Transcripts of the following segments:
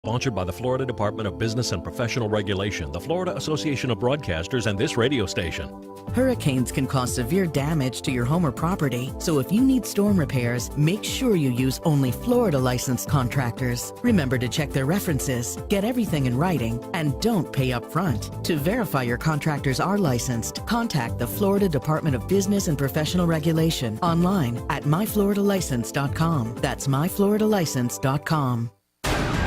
Sponsored by the Florida Department of Business and Professional Regulation, the Florida Association of Broadcasters, and this radio station. Hurricanes can cause severe damage to your home or property, so if you need storm repairs, make sure you use only Florida licensed contractors. Remember to check their references, get everything in writing, and don't pay up front. To verify your contractors are licensed, contact the Florida Department of Business and Professional Regulation online at myfloridalicense.com. That's myfloridalicense.com.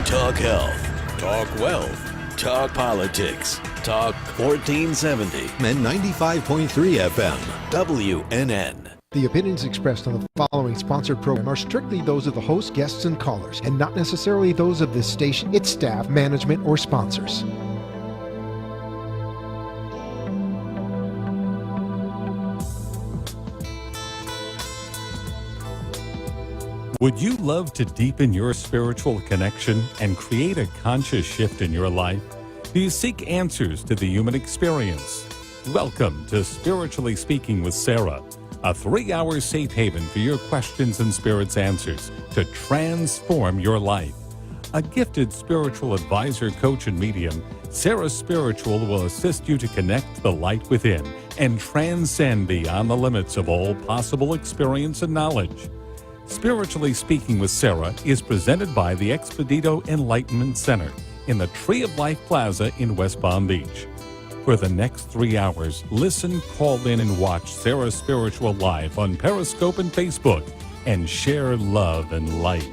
Talk health, talk wealth, talk politics, talk 1470 and 95.3 FM, WNN. The opinions expressed on the following sponsored program are strictly those of the host, guests, and callers, and not necessarily those of this station, its staff, management, or sponsors. Would you love to deepen your spiritual connection and create a conscious shift in your life? Do you seek answers to the human experience? Welcome to Spiritually Speaking with Sarah, a 3-hour safe haven for your questions and spirit's answers to transform your life. A gifted spiritual advisor, coach, and medium, SarahSpiritual will assist you to connect the light within and transcend beyond the limits of all possible experience and knowledge. Spiritually Speaking with Sarah is presented by the Expedito Enlightenment Center in the Tree of Life Plaza in West Palm Beach. For the next 3 hours, listen, call in, and watch SarahSpiritual live on Periscope and Facebook, and share love and light.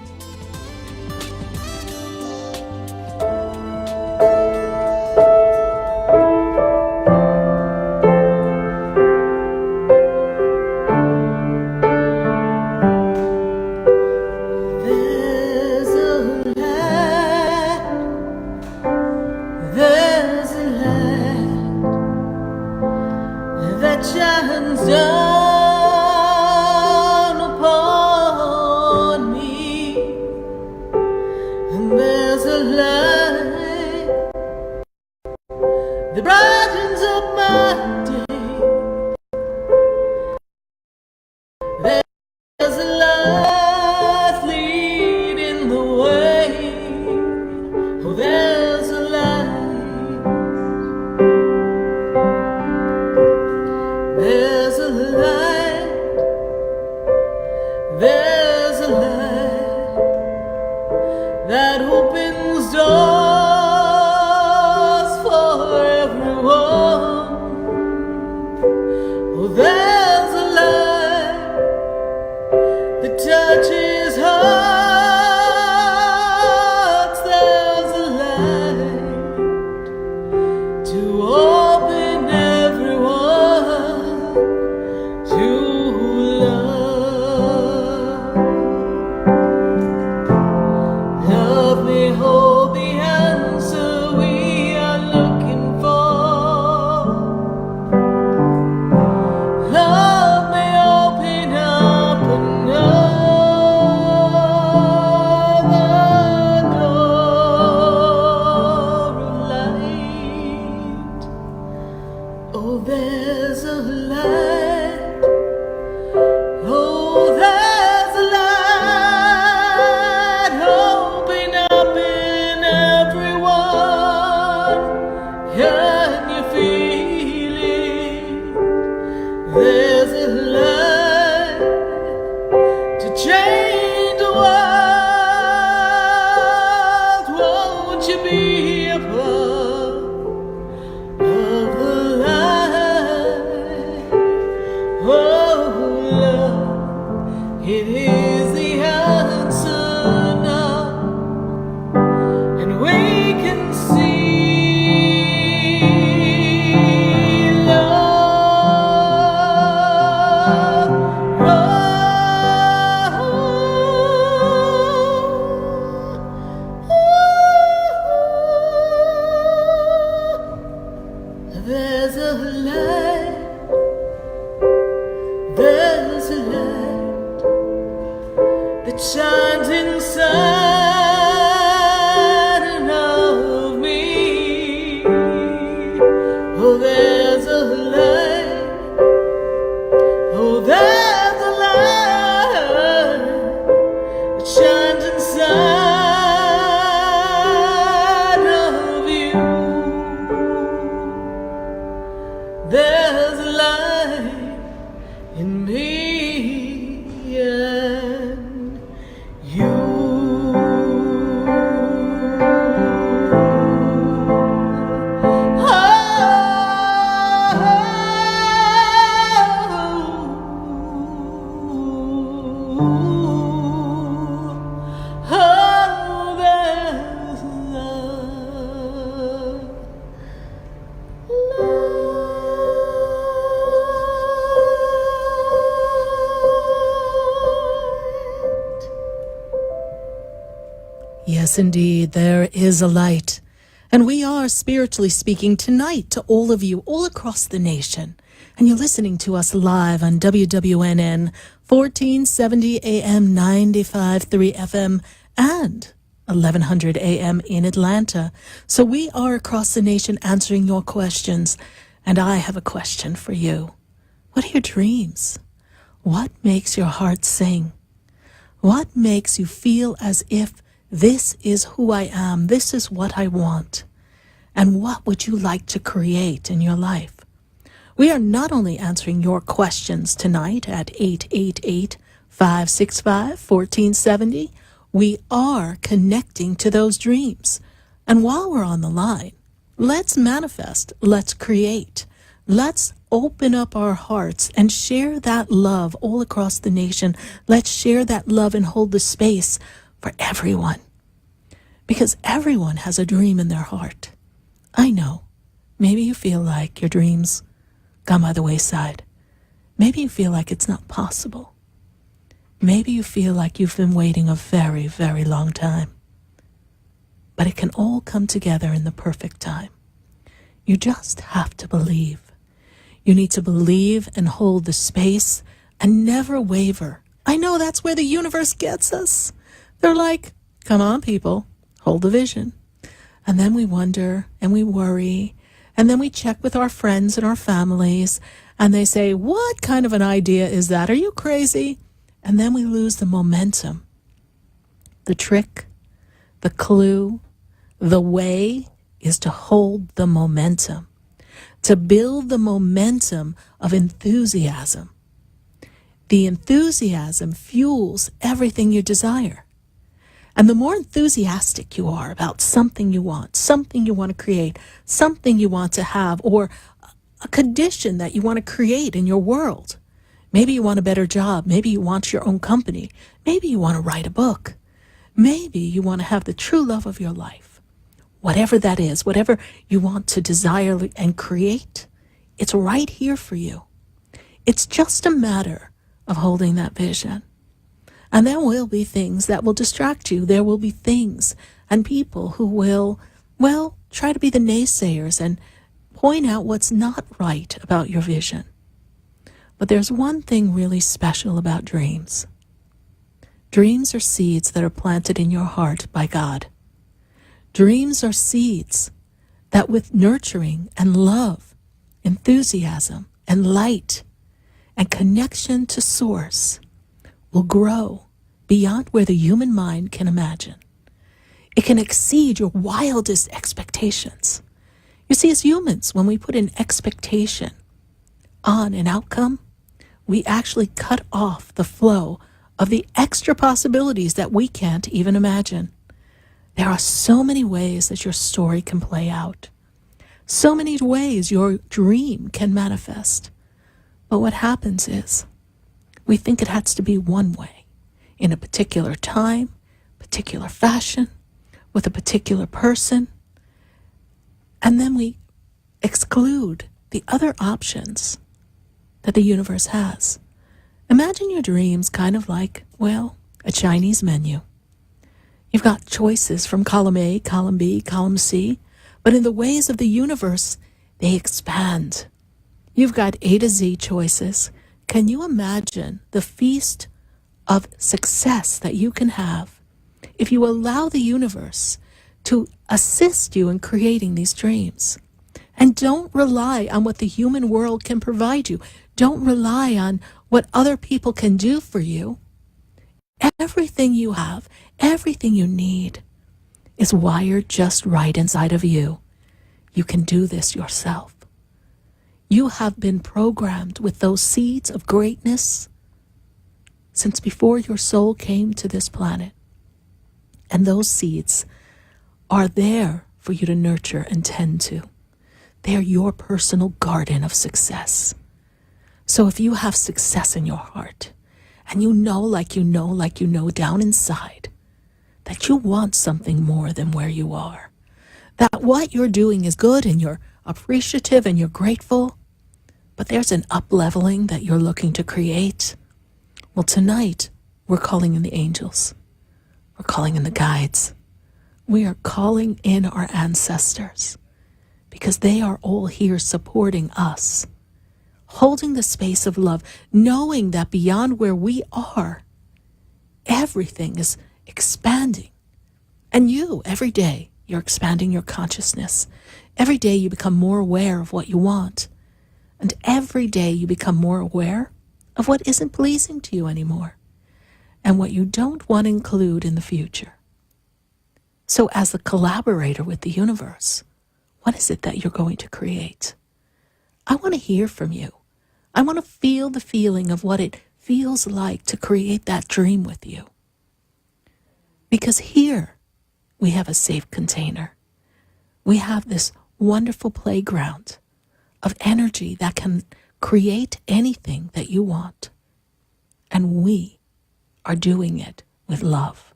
Open up Yes, indeed, there is a light. And we are spiritually speaking tonight to all of you all across the nation. And you're listening to us live on WWNN 1470 AM 95.3 FM and 1100 AM in Atlanta. So we are across the nation answering your questions. And I have a question for you. What are your dreams? What makes your heart sing? What makes you feel as if this is who I am, this is what I want? And what would you like to create in your life? We are not only answering your questions tonight at 888-565-1470, we are connecting to those dreams. And while we're on the line, let's manifest, let's create, let's open up our hearts and share that love all across the nation. Let's share that love and hold the space for everyone. Because everyone has a dream in their heart. I know. Maybe you feel like your dreams gone by the wayside. Maybe you feel like it's not possible. Maybe you feel like you've been waiting a very, very long time. But it can all come together in the perfect time. You just have to believe. You need to believe and hold the space and never waver. I know that's where the universe gets us. They're like, come on, people, hold the vision. And then we wonder and we worry. And then we check with our friends and our families. And they say, what kind of an idea is that? Are you crazy? And then we lose the momentum. The trick, the clue, the way is to hold the momentum. To build the momentum of enthusiasm. The enthusiasm fuels everything you desire. And the more enthusiastic you are about something you want to create, something you want to have, or a condition that you want to create in your world. Maybe you want a better job. Maybe you want your own company. Maybe you want to write a book. Maybe you want to have the true love of your life. Whatever that is, whatever you want to desire and create, it's right here for you. It's just a matter of holding that vision. And there will be things that will distract you. There will be things and people who will, try to be the naysayers and point out what's not right about your vision. But there's one thing really special about dreams. Dreams are seeds that are planted in your heart by God. Dreams are seeds that with nurturing and love, enthusiasm and light and connection to Source will grow beyond where the human mind can imagine. It can exceed your wildest expectations. You see, as humans, when we put an expectation on an outcome, we actually cut off the flow of the extra possibilities that we can't even imagine. There are so many ways that your story can play out. So many ways your dream can manifest. But what happens is, we think it has to be one way, in a particular time, particular fashion, with a particular person. And then we exclude the other options that the universe has. Imagine your dreams kind of like, a Chinese menu. You've got choices from column A, column B, column C, but in the ways of the universe, they expand. You've got A to Z choices. Can you imagine the feast of success that you can have if you allow the universe to assist you in creating these dreams? And don't rely on what the human world can provide you. Don't rely on what other people can do for you. Everything you have, everything you need is wired just right inside of you. You can do this yourself. You have been programmed with those seeds of greatness since before your soul came to this planet. And those seeds are there for you to nurture and tend to. They're your personal garden of success. So if you have success in your heart, and you know down inside that you want something more than where you are, that what you're doing is good and you're appreciative and you're grateful, but there's an up-leveling that you're looking to create, well, tonight we're calling in the angels. We're calling in the guides. We are calling in our ancestors because they are all here supporting us, holding the space of love, knowing that beyond where we are, everything is expanding. And you, every day, you're expanding your consciousness. Every day you become more aware of what you want. And every day you become more aware of what isn't pleasing to you anymore and what you don't want to include in the future. So as a collaborator with the universe, what is it that you're going to create? I want to hear from you. I want to feel the feeling of what it feels like to create that dream with you. Because here we have a safe container. We have this wonderful playground of energy that can create anything that you want. And we are doing it with love.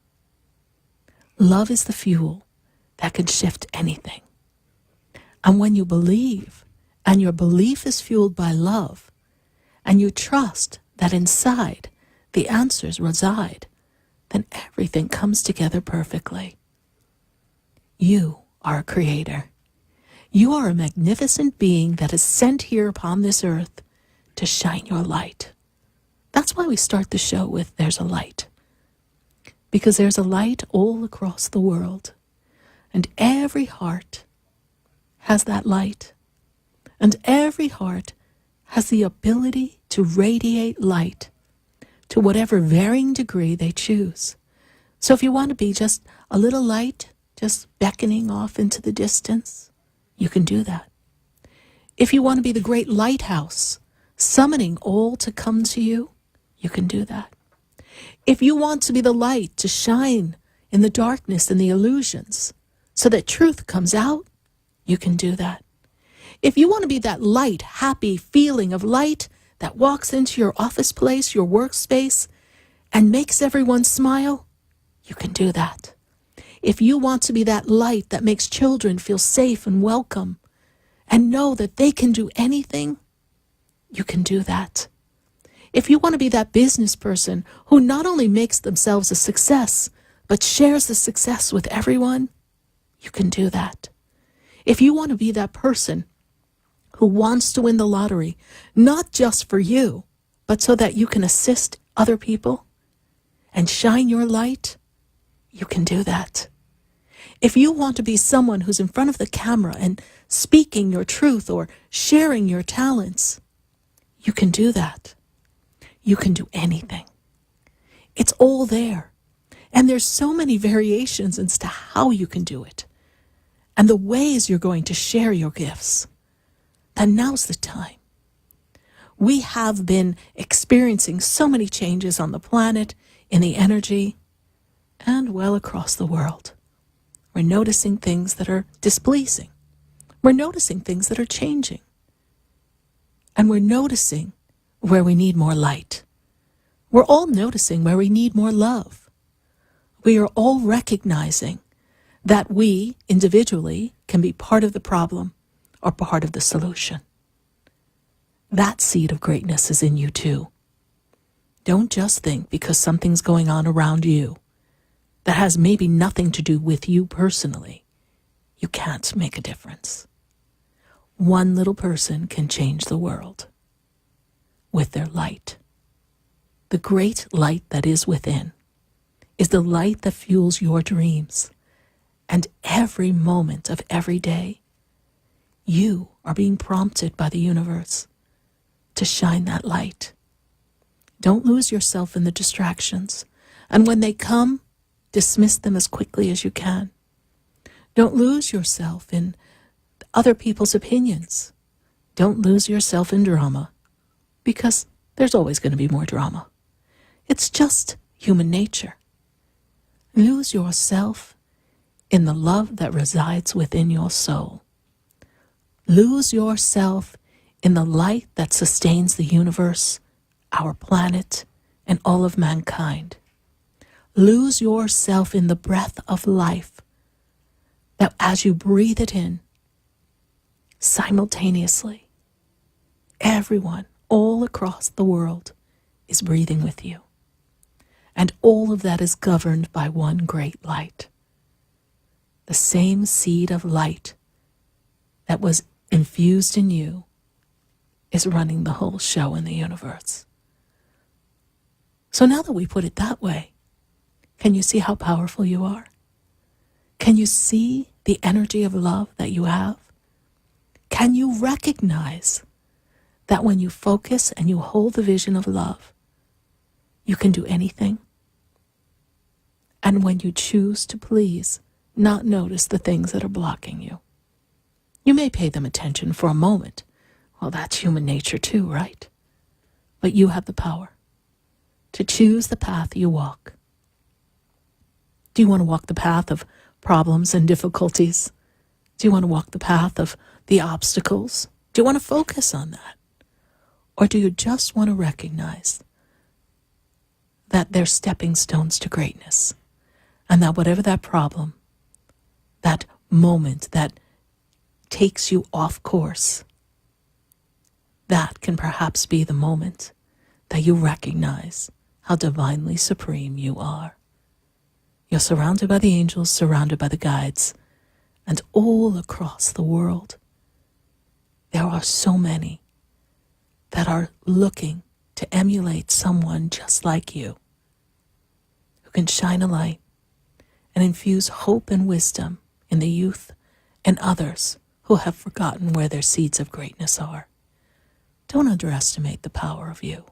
Love is the fuel that can shift anything. And when you believe, and your belief is fueled by love, and you trust that inside the answers reside, then everything comes together perfectly. You are a creator. You are a magnificent being that is sent here upon this earth to shine your light. That's why we start the show with "There's a light." Because there's a light all across the world. And every heart has that light. And every heart has the ability to radiate light to whatever varying degree they choose. So if you want to be just a little light, just beckoning off into the distance, you can do that. If you want to be the great lighthouse, summoning all to come to you, you can do that. If you want to be the light to shine in the darkness and the illusions so that truth comes out, you can do that. If you want to be that light, happy feeling of light that walks into your office place, your workspace, and makes everyone smile, you can do that. If you want to be that light that makes children feel safe and welcome and know that they can do anything, you can do that. If you want to be that business person who not only makes themselves a success, but shares the success with everyone, you can do that. If you want to be that person who wants to win the lottery, not just for you, but so that you can assist other people and shine your light, you can do that. If you want to be someone who's in front of the camera and speaking your truth or sharing your talents, you can do that. You can do anything. It's all there. And there's so many variations as to how you can do it and the ways you're going to share your gifts. And now's the time. We have been experiencing so many changes on the planet, in the energy, and well across the world. We're noticing things that are displeasing. We're noticing things that are changing. And we're noticing where we need more light. We're all noticing where we need more love. We are all recognizing that we, individually, can be part of the problem or part of the solution. That seed of greatness is in you too. Don't just think because something's going on around you that has maybe nothing to do with you personally, you can't make a difference. One little person can change the world with their light. The great light that is within is the light that fuels your dreams. And every moment of every day, you are being prompted by the universe to shine that light. Don't lose yourself in the distractions. And when they come, dismiss them as quickly as you can. Don't lose yourself in other people's opinions. Don't lose yourself in drama, because there's always going to be more drama. It's just human nature. Lose yourself in the love that resides within your soul. Lose yourself in the light that sustains the universe, our planet, and all of mankind. Lose yourself in the breath of life that as you breathe it in, simultaneously, everyone all across the world is breathing with you. And all of that is governed by one great light. the same seed of light that was infused in you is running the whole show in the universe. So now that we put it that way, can you see how powerful you are? Can you see the energy of love that you have? Can you recognize that when you focus and you hold the vision of love, you can do anything? And when you choose to please, not notice the things that are blocking you. You may pay them attention for a moment. Well, that's human nature too, right? But you have the power to choose the path you walk. Do you want to walk the path of problems and difficulties? Do you want to walk the path of the obstacles? Do you want to focus on that? Or do you just want to recognize that they're stepping stones to greatness, and that whatever that problem, that moment that takes you off course, that can perhaps be the moment that you recognize how divinely supreme you are. You're surrounded by the angels, surrounded by the guides, and all across the world, there are so many that are looking to emulate someone just like you, who can shine a light and infuse hope and wisdom in the youth and others who have forgotten where their seeds of greatness are. Don't underestimate the power of you,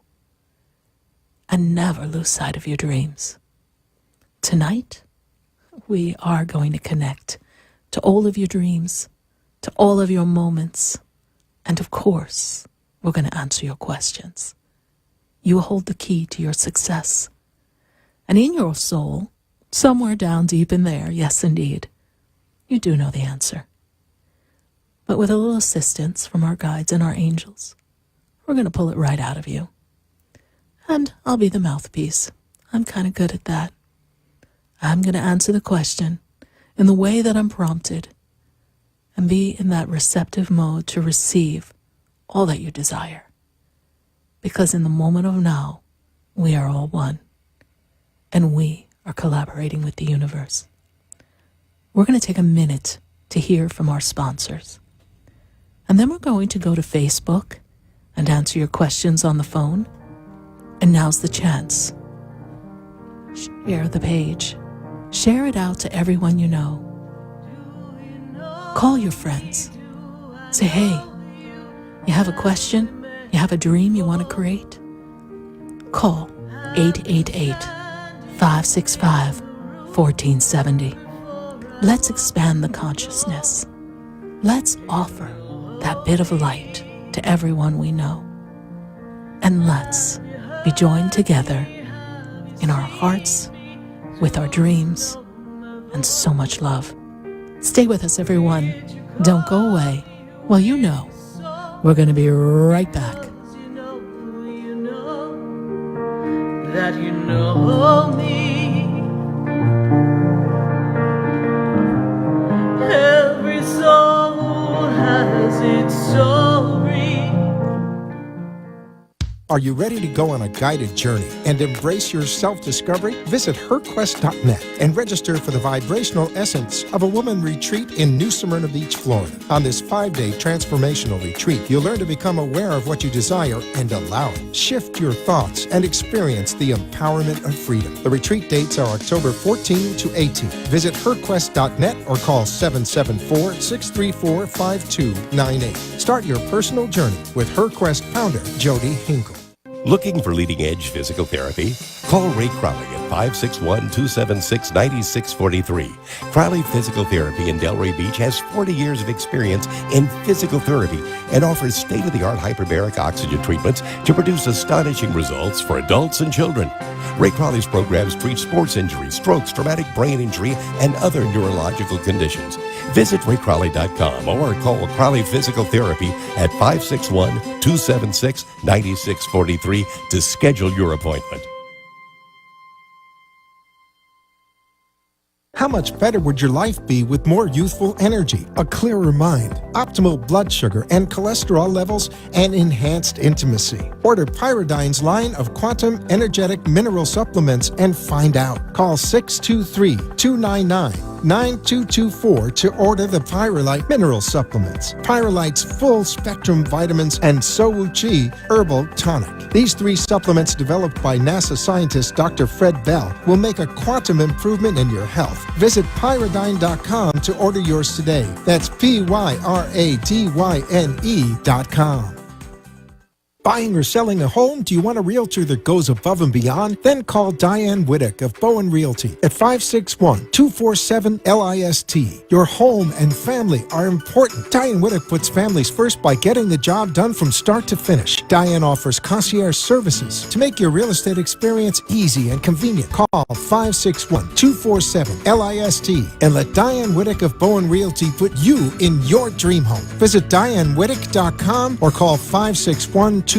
and never lose sight of your dreams. Tonight, we are going to connect to all of your dreams, to all of your moments, and of course, we're going to answer your questions. You hold the key to your success. And in your soul, somewhere down deep in there, yes indeed, you do know the answer. But with a little assistance from our guides and our angels, we're going to pull it right out of you. And I'll be the mouthpiece. I'm kind of good at that. I'm going to answer the question in the way that I'm prompted and be in that receptive mode to receive all that you desire. Because in the moment of now, we are all one, and we are collaborating with the universe. We're going to take a minute to hear from our sponsors. And then we're going to go to Facebook and answer your questions on the phone. And now's the chance. Share the page. Share it out to everyone you know. Call your friends. Say, hey, you have a question? You have a dream you want to create? Call 888-565-1470. Let's expand the consciousness. Let's offer that bit of light to everyone we know. And let's be joined together in our hearts, with our dreams, and so much love. Stay with us, everyone. Don't go away. Well, you know, we're going to be right back. That you know me. Every soul has its story. Are you ready to go on a guided journey and embrace your self-discovery? Visit herquest.net and register for the Vibrational Essence of a Woman retreat in New Smyrna Beach, Florida. On this 5-day transformational retreat, you'll learn to become aware of what you desire and allow it. Shift your thoughts and experience the empowerment of freedom. The retreat dates are October 14 to 18. Visit herquest.net or call 774-634-5298. Start your personal journey with HerQuest founder Jody Hinkle. Looking for leading-edge physical therapy? Call Ray Crowley at 561-276-9643. Crowley Physical Therapy in Delray Beach has 40 years of experience in physical therapy and offers state-of-the-art hyperbaric oxygen treatments to produce astonishing results for adults and children. Ray Crowley's programs treat sports injuries, strokes, traumatic brain injury, and other neurological conditions. Visit raycrowley.com or call Crowley Physical Therapy at 561-276-9643 to schedule your appointment. How much better would your life be with more youthful energy, a clearer mind, optimal blood sugar and cholesterol levels, and enhanced intimacy? Order Pyridine's line of quantum energetic mineral supplements and find out. Call 623-299-9224 to order the Pyrolite mineral supplements, Pyrolite's full spectrum vitamins, and Sowuchi herbal tonic. These 3 supplements developed by NASA scientist Dr. Fred Bell will make a quantum improvement in your health. Visit Pyridine.com to order yours today. That's PYRADYNE.com. Buying or selling a home? Do you want a realtor that goes above and beyond? Then call Diane Whittick of Bowen Realty at 561-247-LIST. Your home and family are important. Diane Whittick puts families first by getting the job done from start to finish. Diane offers concierge services to make your real estate experience easy and convenient. Call 561-247-LIST and let Diane Whittick of Bowen Realty put you in your dream home. Visit DianeWhittick.com or call 561-247-5478.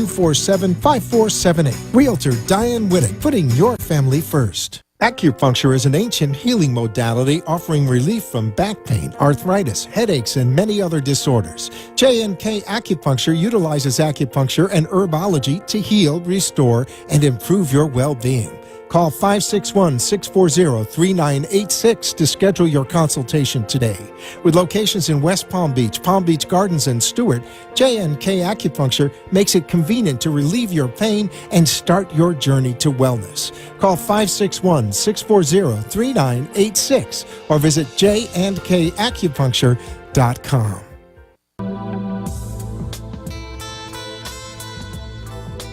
Realtor Diane Whittick, putting your family first. Acupuncture is an ancient healing modality offering relief from back pain, arthritis, headaches, and many other disorders. J&K Acupuncture utilizes acupuncture and herbology to heal, restore, and improve your well-being. Call 561-640-3986 to schedule your consultation today. With locations in West Palm Beach Gardens, and Stewart, J&K Acupuncture makes it convenient to relieve your pain and start your journey to wellness. Call 561-640-3986 or visit jandkacupuncture.com.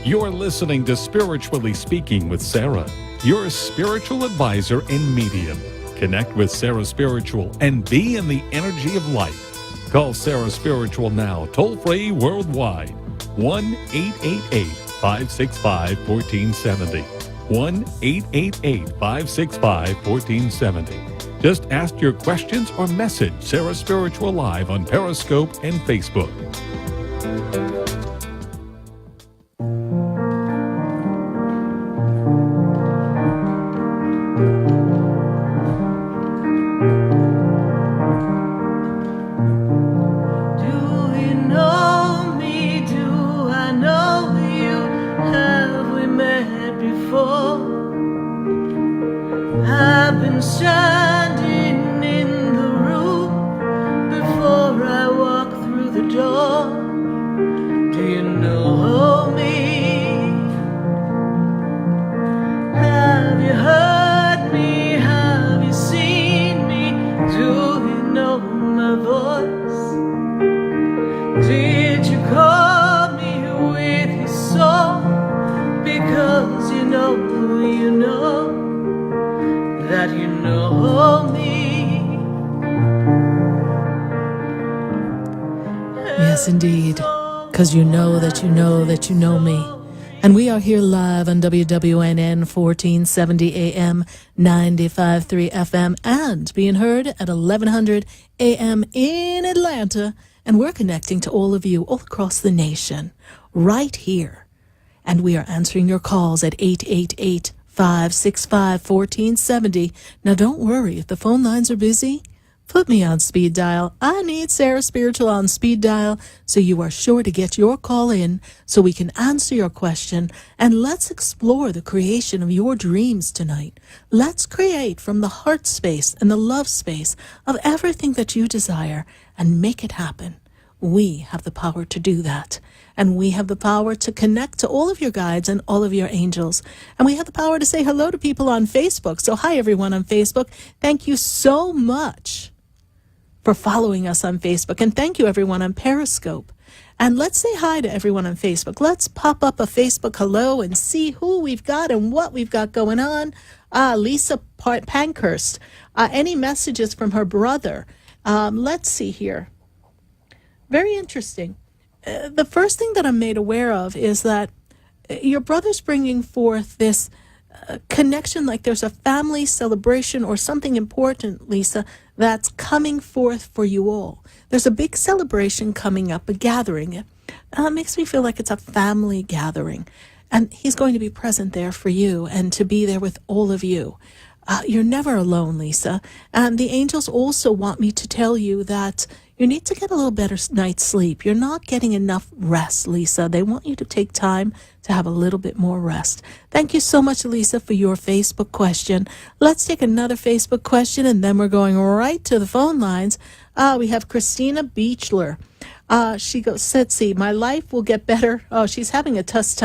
You're listening to Spiritually Speaking with Sarah, your spiritual advisor and medium. Connect with Sarah Spiritual and be in the energy of light. Call Sarah Spiritual now, toll-free worldwide. 1-888-565-1470. 1-888-565-1470. Just ask your questions or message Sarah Spiritual live on Periscope and Facebook. Standing in the room before I walk through the door. Do you know me? Have you heard me? Have you seen me? Do you know my voice? Did you call me with your soul? Because you know that you know me. Yes, indeed. Because you know that you know that you know me. And we are here live on WWNN 1470 AM, 95.3 FM, and being heard at 1100 AM in Atlanta. And we're connecting to all of you all across the nation, right here. And we are answering your calls at 888-565-1470. Now, don't worry if the phone lines are busy. Put me on speed dial. I need Sarah Spiritual on speed dial so you are sure to get your call in so we can answer your question. And let's explore the creation of your dreams tonight. Let's create from the heart space and the love space of everything that you desire and make it happen. We have the power to do that. And we have the power to connect to all of your guides and all of your angels. And we have the power to say hello to people on Facebook. So hi, everyone on Facebook. Thank you so much for following us on Facebook. And thank you, everyone on Periscope. And let's say hi to everyone on Facebook. Let's pop up a Facebook hello and see who we've got and what we've got going on. Lisa Pankhurst. Any messages from her brother? Let's see here. Very interesting. The first thing that I'm made aware of is that your brother's bringing forth this connection, like there's a family celebration or something important, Lisa, that's coming forth for you all. There's a big celebration coming up, a gathering. It makes me feel like it's a family gathering. And he's going to be present there for you and to be there with all of you. You're never alone, Lisa. And the angels also want me to tell you that you need to get a little better night's sleep. You're not getting enough rest, Lisa. They want you to take time to have a little bit more rest. Thank you so much, Lisa, for your Facebook question. Let's take another Facebook question, and then we're going right to the phone lines. We have Christina Beechler. She goes, let's see, my life will get better. Oh, she's having a tough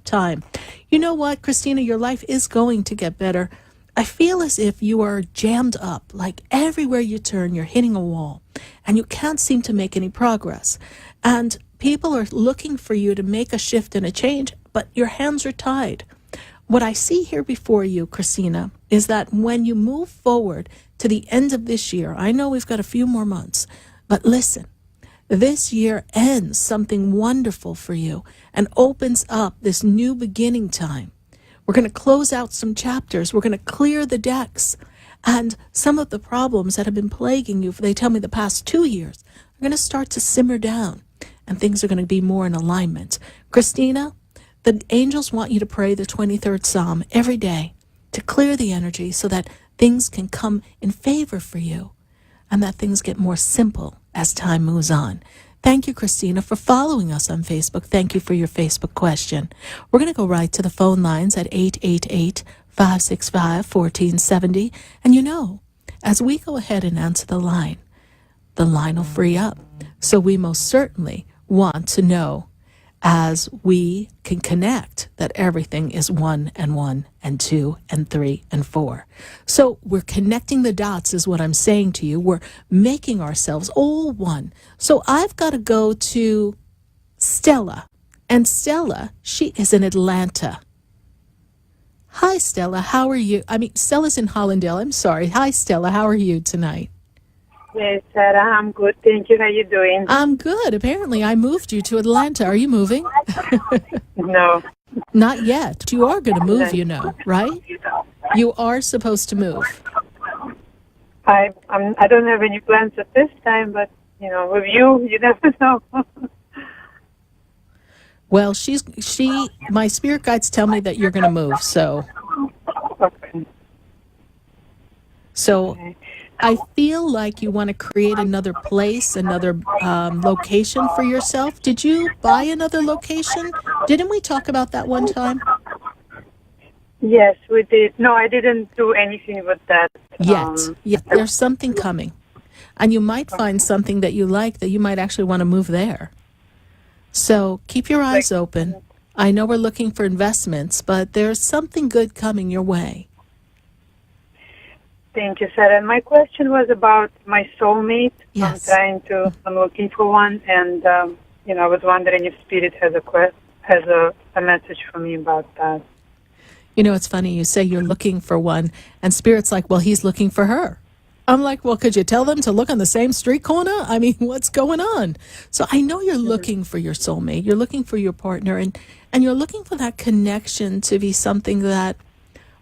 time. You know what, Christina, your life is going to get better. I feel as if you are jammed up, like everywhere you turn, you're hitting a wall, and you can't seem to make any progress. And people are looking for you to make a shift and a change, but your hands are tied. What I see here before you, Christina, is that when you move forward to the end of this year, I know we've got a few more months, but listen, this year ends something wonderful for you and opens up this new beginning time. We're going to close out some chapters. We're going to clear the decks. And some of the problems that have been plaguing you, they tell me the past 2 years, are going to start to simmer down. And things are going to be more in alignment. Christina, the angels want you to pray the 23rd Psalm every day to clear the energy so that things can come in favor for you and that things get more simple as time moves on. Thank you, Christina, for following us on Facebook. Thank you for your Facebook question. We're going to go right to the phone lines at 888-565-1470. And you know, as we go ahead and answer the line will free up. So we most certainly want to know, as we can connect, that everything is 1 and 1 and 2 and 3 and 4. So we're connecting the dots is what I'm saying to you. We're making ourselves all one. So I've got to go to Stella. And Stella, she is in Atlanta. Hi, Stella. How are you? Stella's in Hollandale. I'm sorry. Hi, Stella. How are you tonight? Yes, Sarah, I'm good. Thank you. How are you doing? I'm good. Apparently, I moved you to Atlanta. Are you moving? No. Not yet. You are going to move, you know, right? You are supposed to move. I don't have any plans at this time, but, with you never know. Well, my spirit guides tell me that you're going to move, so. Okay. So I feel like you want to create another place, another location for yourself. Did you buy another location? Didn't we talk about that one time? Yes, we did. No, I didn't do anything with that. Yet, there's something coming. And you might find something that you like that you might actually want to move there. So keep your eyes open. I know we're looking for investments, but there's something good coming your way. Thank you, Sarah. And my question was about my soulmate. Yes. I'm looking for one, and I was wondering if Spirit has a message for me about that. You know, it's funny. You say you're looking for one, and Spirit's like, well, he's looking for her. I'm like, well, could you tell them to look on the same street corner? What's going on? So I know you're looking for your soulmate. You're looking for your partner, and you're looking for that connection to be something that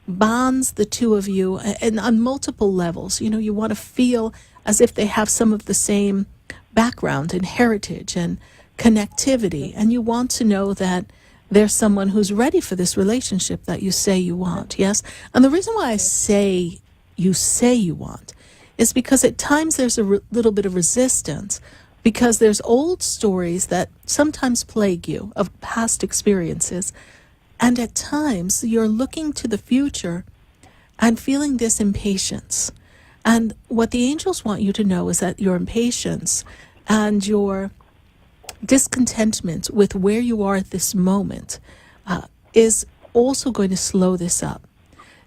bonds the two of you and on multiple levels. You want to feel as if they have some of the same background and heritage and connectivity, and you want to know that there's someone who's ready for this relationship that you say you want. Yes. And the reason why I say you want is because at times there's a little bit of resistance, because there's old stories that sometimes plague you of past experiences. And at times, you're looking to the future and feeling this impatience. And what the angels want you to know is that your impatience and your discontentment with where you are at this moment is also going to slow this up.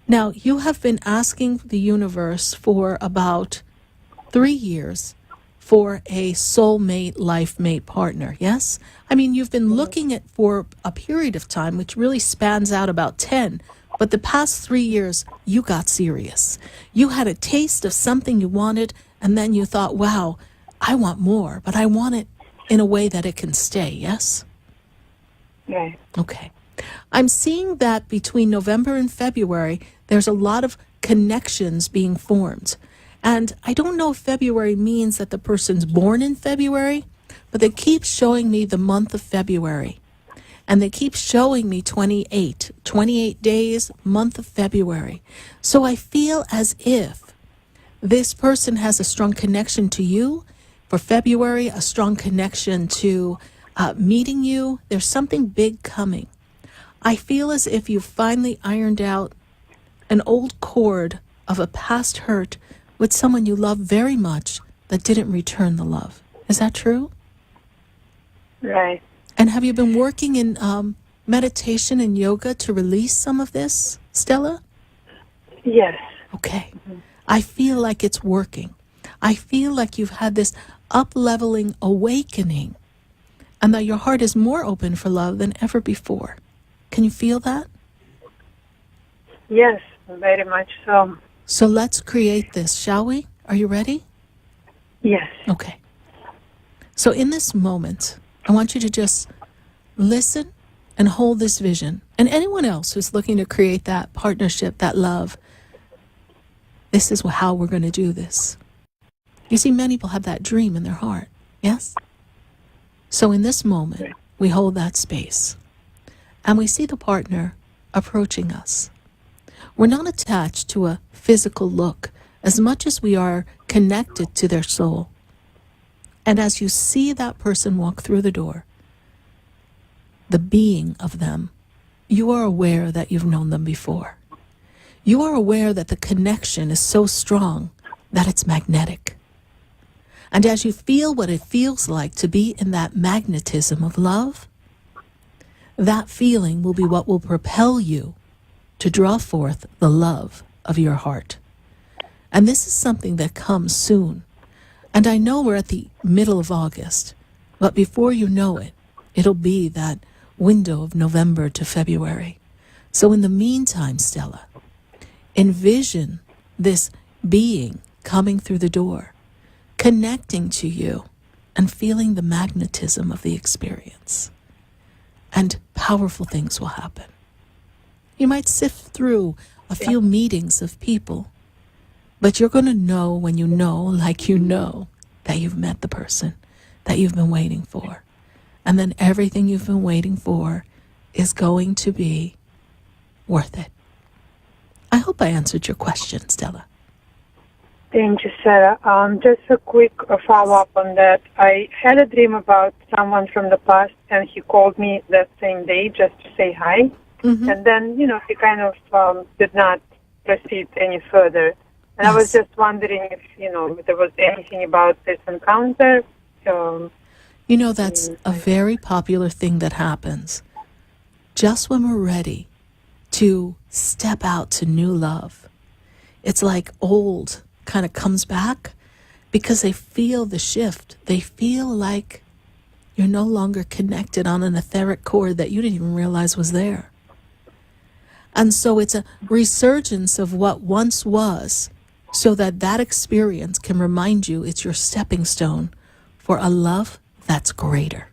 Now, you have been asking the universe for about 3 years for a soulmate, life mate partner, yes? You've been looking at for a period of time, which really spans out about 10, but the past 3 years, you got serious. You had a taste of something you wanted, and then you thought, wow, I want more, but I want it in a way that it can stay, yes? Right. Okay. I'm seeing that between November and February, there's a lot of connections being formed. And I don't know if February means that the person's born in February, but they keep showing me the month of February. And they keep showing me 28 days, month of February. So I feel as if this person has a strong connection to you for February, a strong connection to meeting you. There's something big coming. I feel as if you've finally ironed out an old cord of a past hurt with someone you love very much that didn't return the love. Is that true? Right. And have you been working in meditation and yoga to release some of this, Stella? Yes. Okay. I feel like it's working. I feel like you've had this up-leveling awakening and that your heart is more open for love than ever before. Can you feel that? Yes, very much so. So let's create this, shall we? Are you ready? Yes. Okay. So in this moment, I want you to just listen and hold this vision. And anyone else who's looking to create that partnership, that love, this is how we're going to do this. You see, many people have that dream in their heart, yes? So in this moment, we hold that space. And we see the partner approaching us. We're not attached to a physical look as much as we are connected to their soul. And as you see that person walk through the door, the being of them, you are aware that you've known them before. You are aware that the connection is so strong that it's magnetic. And as you feel what it feels like to be in that magnetism of love, that feeling will be what will propel you to draw forth the love of your heart. And this is something that comes soon. And I know we're at the middle of August, but before you know it, it'll be that window of November to February. So in the meantime, Stella, envision this being coming through the door, connecting to you, and feeling the magnetism of the experience. And powerful things will happen. You might sift through a few meetings of people, but you're going to know when you know, like you know, that you've met the person that you've been waiting for. And then everything you've been waiting for is going to be worth it. I hope I answered your question, Stella. Thank you, Sarah. Just a quick follow-up on that. I had a dream about someone from the past, and he called me that same day just to say hi. Mm-hmm. And then, he kind of did not proceed any further. And I was just wondering if, if there was anything about this encounter. That's a very popular thing that happens. Just when we're ready to step out to new love, it's like old kind of comes back because they feel the shift. They feel like you're no longer connected on an etheric cord that you didn't even realize was there. And so it's a resurgence of what once was, so that experience can remind you it's your stepping stone for a love that's greater.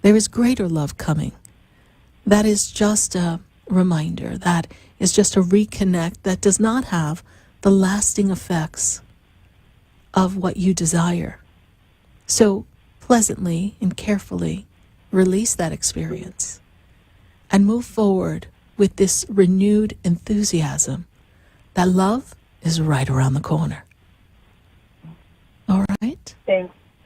There is greater love coming. That is just a reminder. That is just a reconnect that does not have the lasting effects of what you desire. So pleasantly and carefully release that experience and move forward with this renewed enthusiasm that love is right around the corner. All right?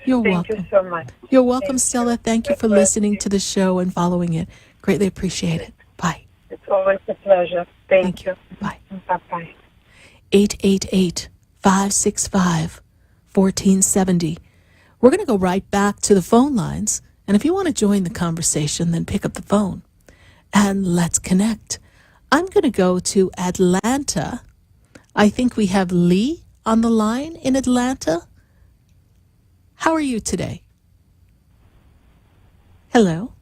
You're welcome. Thank you so much. You're welcome, Stella. Thank you for listening to the show and following it. Greatly appreciate it. Bye. It's always a pleasure. Thank you. Bye. Bye-bye. 888-565-1470. We're going to go right back to the phone lines. And if you want to join the conversation, then pick up the phone and let's connect. I'm going to go to Atlanta. I think we have Lee on the line in Atlanta. How are you today? Hello?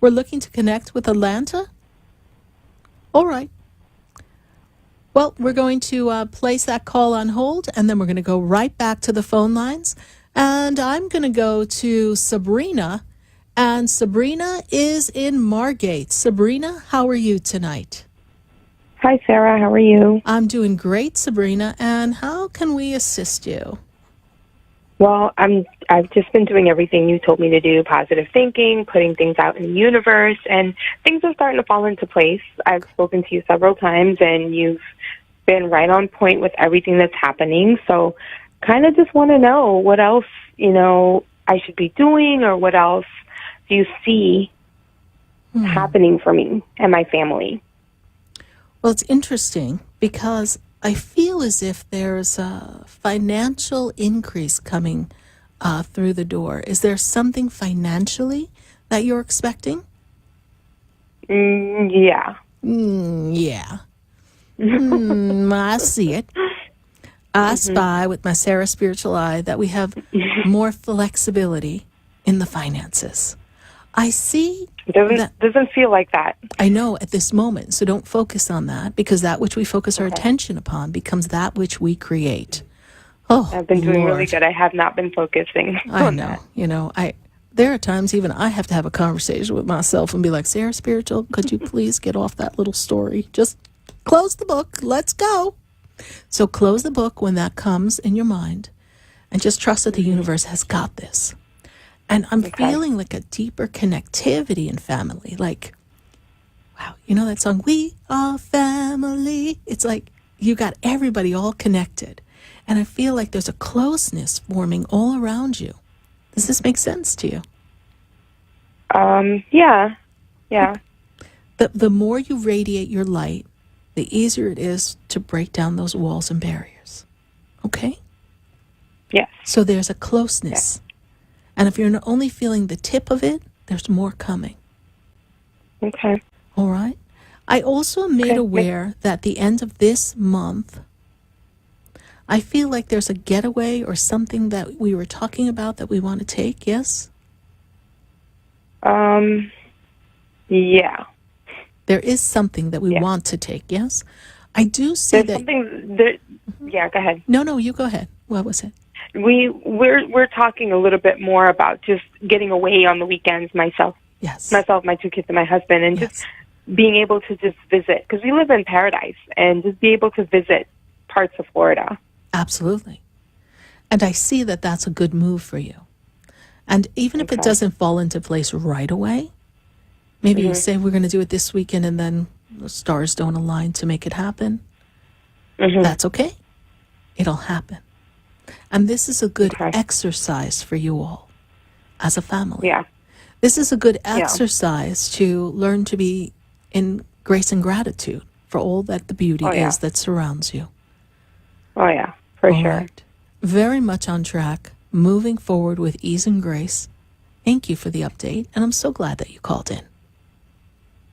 We're looking to connect with Atlanta? All right. Well, we're going to place that call on hold, and then we're going to go right back to the phone lines. And I'm going to go to Sabrina, and Sabrina is in Margate. Sabrina, how are you tonight? Hi, Sarah. How are you? I'm doing great, Sabrina. And how can we assist you? Well, I've just been doing everything you told me to do, positive thinking, putting things out in the universe, and things are starting to fall into place. I've spoken to you several times, and you've been right on point with everything that's happening. So kind of just want to know what else, I should be doing, or what else do you see happening for me and my family? Well, it's interesting because I feel as if there's a financial increase coming through the door. Is there something financially that you're expecting? Yeah. Yeah. I see it. I spy with my SarahSpiritual eye that we have more flexibility in the finances. I see. Doesn't feel like that. I know at this moment. So don't focus on that, because that which we focus our attention upon becomes that which we create. Oh, I've been doing Lord. really good. I have not been focusing. I know. There are times even I have to have a conversation with myself and be like, SarahSpiritual, could you please get off that little story? Just close the book. Let's go. So close the book when that comes in your mind, and just trust that the universe has got this. And I'm feeling like a deeper connectivity in family. Like, wow, that song, We Are Family? It's like you got everybody all connected. And I feel like there's a closeness forming all around you. Does this make sense to you? Yeah. The more you radiate your light, the easier it is to break down those walls and barriers. Okay? Yes. So there's a closeness. Yeah. And if you're only feeling the tip of it, there's more coming. Okay. All right? I also am made aware that the end of this month, I feel like there's a getaway or something that we were talking about that we want to take, yes? Yeah. There is something that we want to take, yes? I do see There's yeah, go ahead. No, you go ahead. What was it? We're talking a little bit more about just getting away on the weekends, myself, my 2 kids, and my husband, and just being able to just visit, because we live in paradise, and just be able to visit parts of Florida. Absolutely. And I see that that's a good move for you. And even if it doesn't fall into place right away, maybe you say we're going to do it this weekend and then the stars don't align to make it happen. That's okay. It'll happen. And this is a good exercise for you all as a family. Yeah. This is a good exercise to learn to be in grace and gratitude for all that the beauty is that surrounds you. Oh, yeah, for sure. Right. Very much on track, moving forward with ease and grace. Thank you for the update, and I'm so glad that you called in.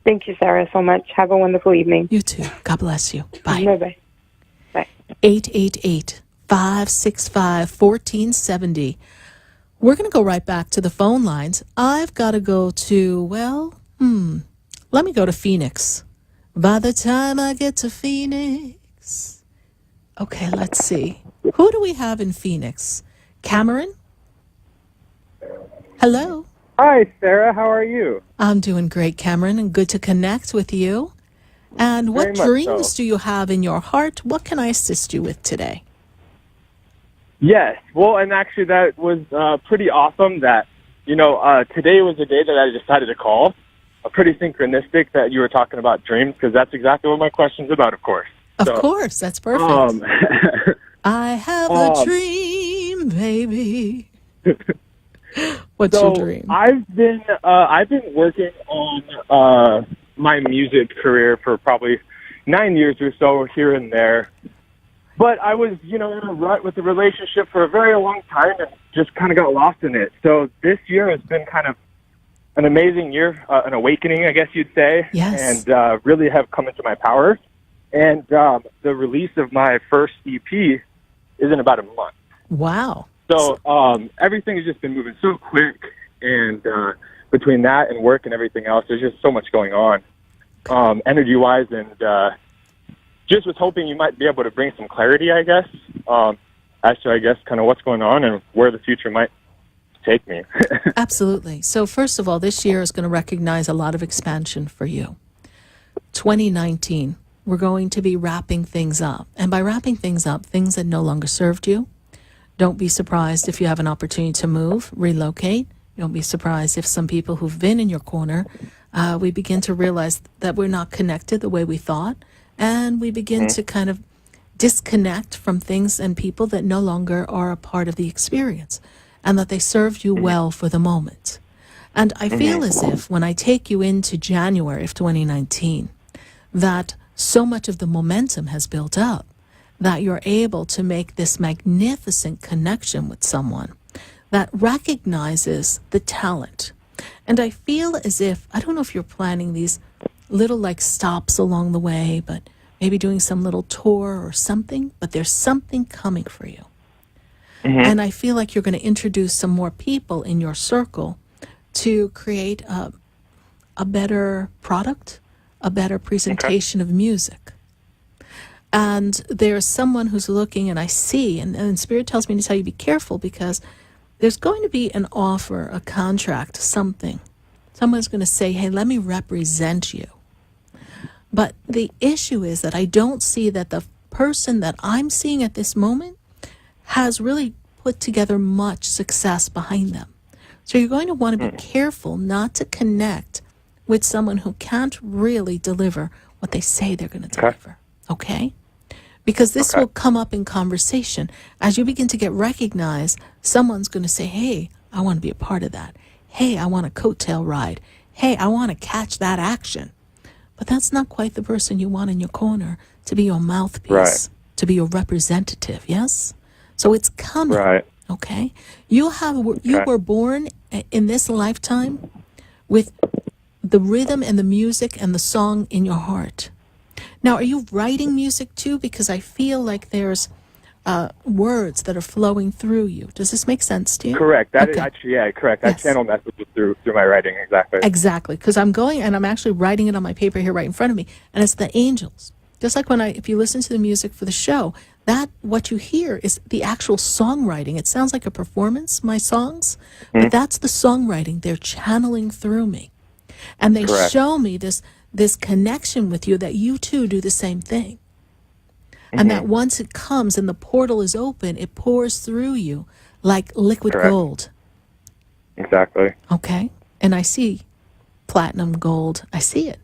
Thank you, Sarah, so much. Have a wonderful evening. You too. God bless you. Bye. Bye-bye. Bye. 888-565-1470. We're going to go right back to the phone lines. I've got to go to, let me go to Phoenix. By the time I get to Phoenix. Okay, let's see. Who do we have in Phoenix? Cameron? Hello? Hi, Sarah. How are you? I'm doing great, Cameron, and good to connect with you. And what dreams do you have in your heart? What can I assist you with today? Yes. Well, and actually that was pretty awesome that, today was the day that I decided to call. Pretty synchronistic that you were talking about dreams, because that's exactly what my question's about, of course. Of course. That's perfect. I have a dream, baby. What's your dream? I've been working on my music career for probably 9 years or so, here and there. But I was, in a rut with the relationship for a very long time and just kind of got lost in it. So this year has been kind of an amazing year, an awakening, I guess you'd say. Yes. And really have come into my power. And the release of my first EP is in about a month. Wow. So everything has just been moving so quick, and between that and work and everything else, there's just so much going on, energy-wise, and just was hoping you might be able to bring some clarity, I guess, as to, kind of what's going on and where the future might take me. Absolutely. So first of all, this year is going to recognize a lot of expansion for you. 2019, we're going to be wrapping things up. And by wrapping things up, things that no longer served you, Don't be surprised if you have an opportunity to move, relocate. Don't be surprised if some people who've been in your corner, we begin to realize that we're not connected the way we thought, and we begin to kind of disconnect from things and people that no longer are a part of the experience, and that they served you well for the moment. And I feel as if when I take you into January of 2019, that so much of the momentum has built up, that you're able to make this magnificent connection with someone that recognizes the talent. And I feel as if, I don't know if you're planning these little like stops along the way, but maybe doing some little tour or something, but there's something coming for you. And I feel like you're going to introduce some more people in your circle to create a better product, a better presentation of music. And there's someone who's looking, and I see, and Spirit tells me to tell you, be careful, because there's going to be an offer, a contract, something. Someone's going to say, hey, let me represent you. But the issue is that I don't see that the person that I'm seeing at this moment has really put together much success behind them. So you're going to want to be careful not to connect with someone who can't really deliver what they say they're going to deliver. Okay? Because this will come up in conversation. As you begin to get recognized, someone's going to say, hey, I want to be a part of that. Hey, I want a coattail ride. Hey, I want to catch that action. But that's not quite the person you want in your corner to be your mouthpiece, to be your representative, yes? So it's coming, okay? You were born in this lifetime with the rhythm and the music and the song in your heart. Now, are you writing music too? Because I feel like there's words that are flowing through you. Does this make sense to you? Correct. That is actually, correct. Yes. I channel messages through my writing, exactly. Exactly, because I'm going, and I'm actually writing it on my paper here right in front of me, and it's the angels. Just like if you listen to the music for the show, that what you hear is the actual songwriting. It sounds like a performance, my songs, but that's the songwriting. They're channeling through me, and they show me this connection with you, that you too do the same thing. And that once it comes and the portal is open, it pours through you like liquid gold. Exactly. Okay? And I see platinum, gold. I see it.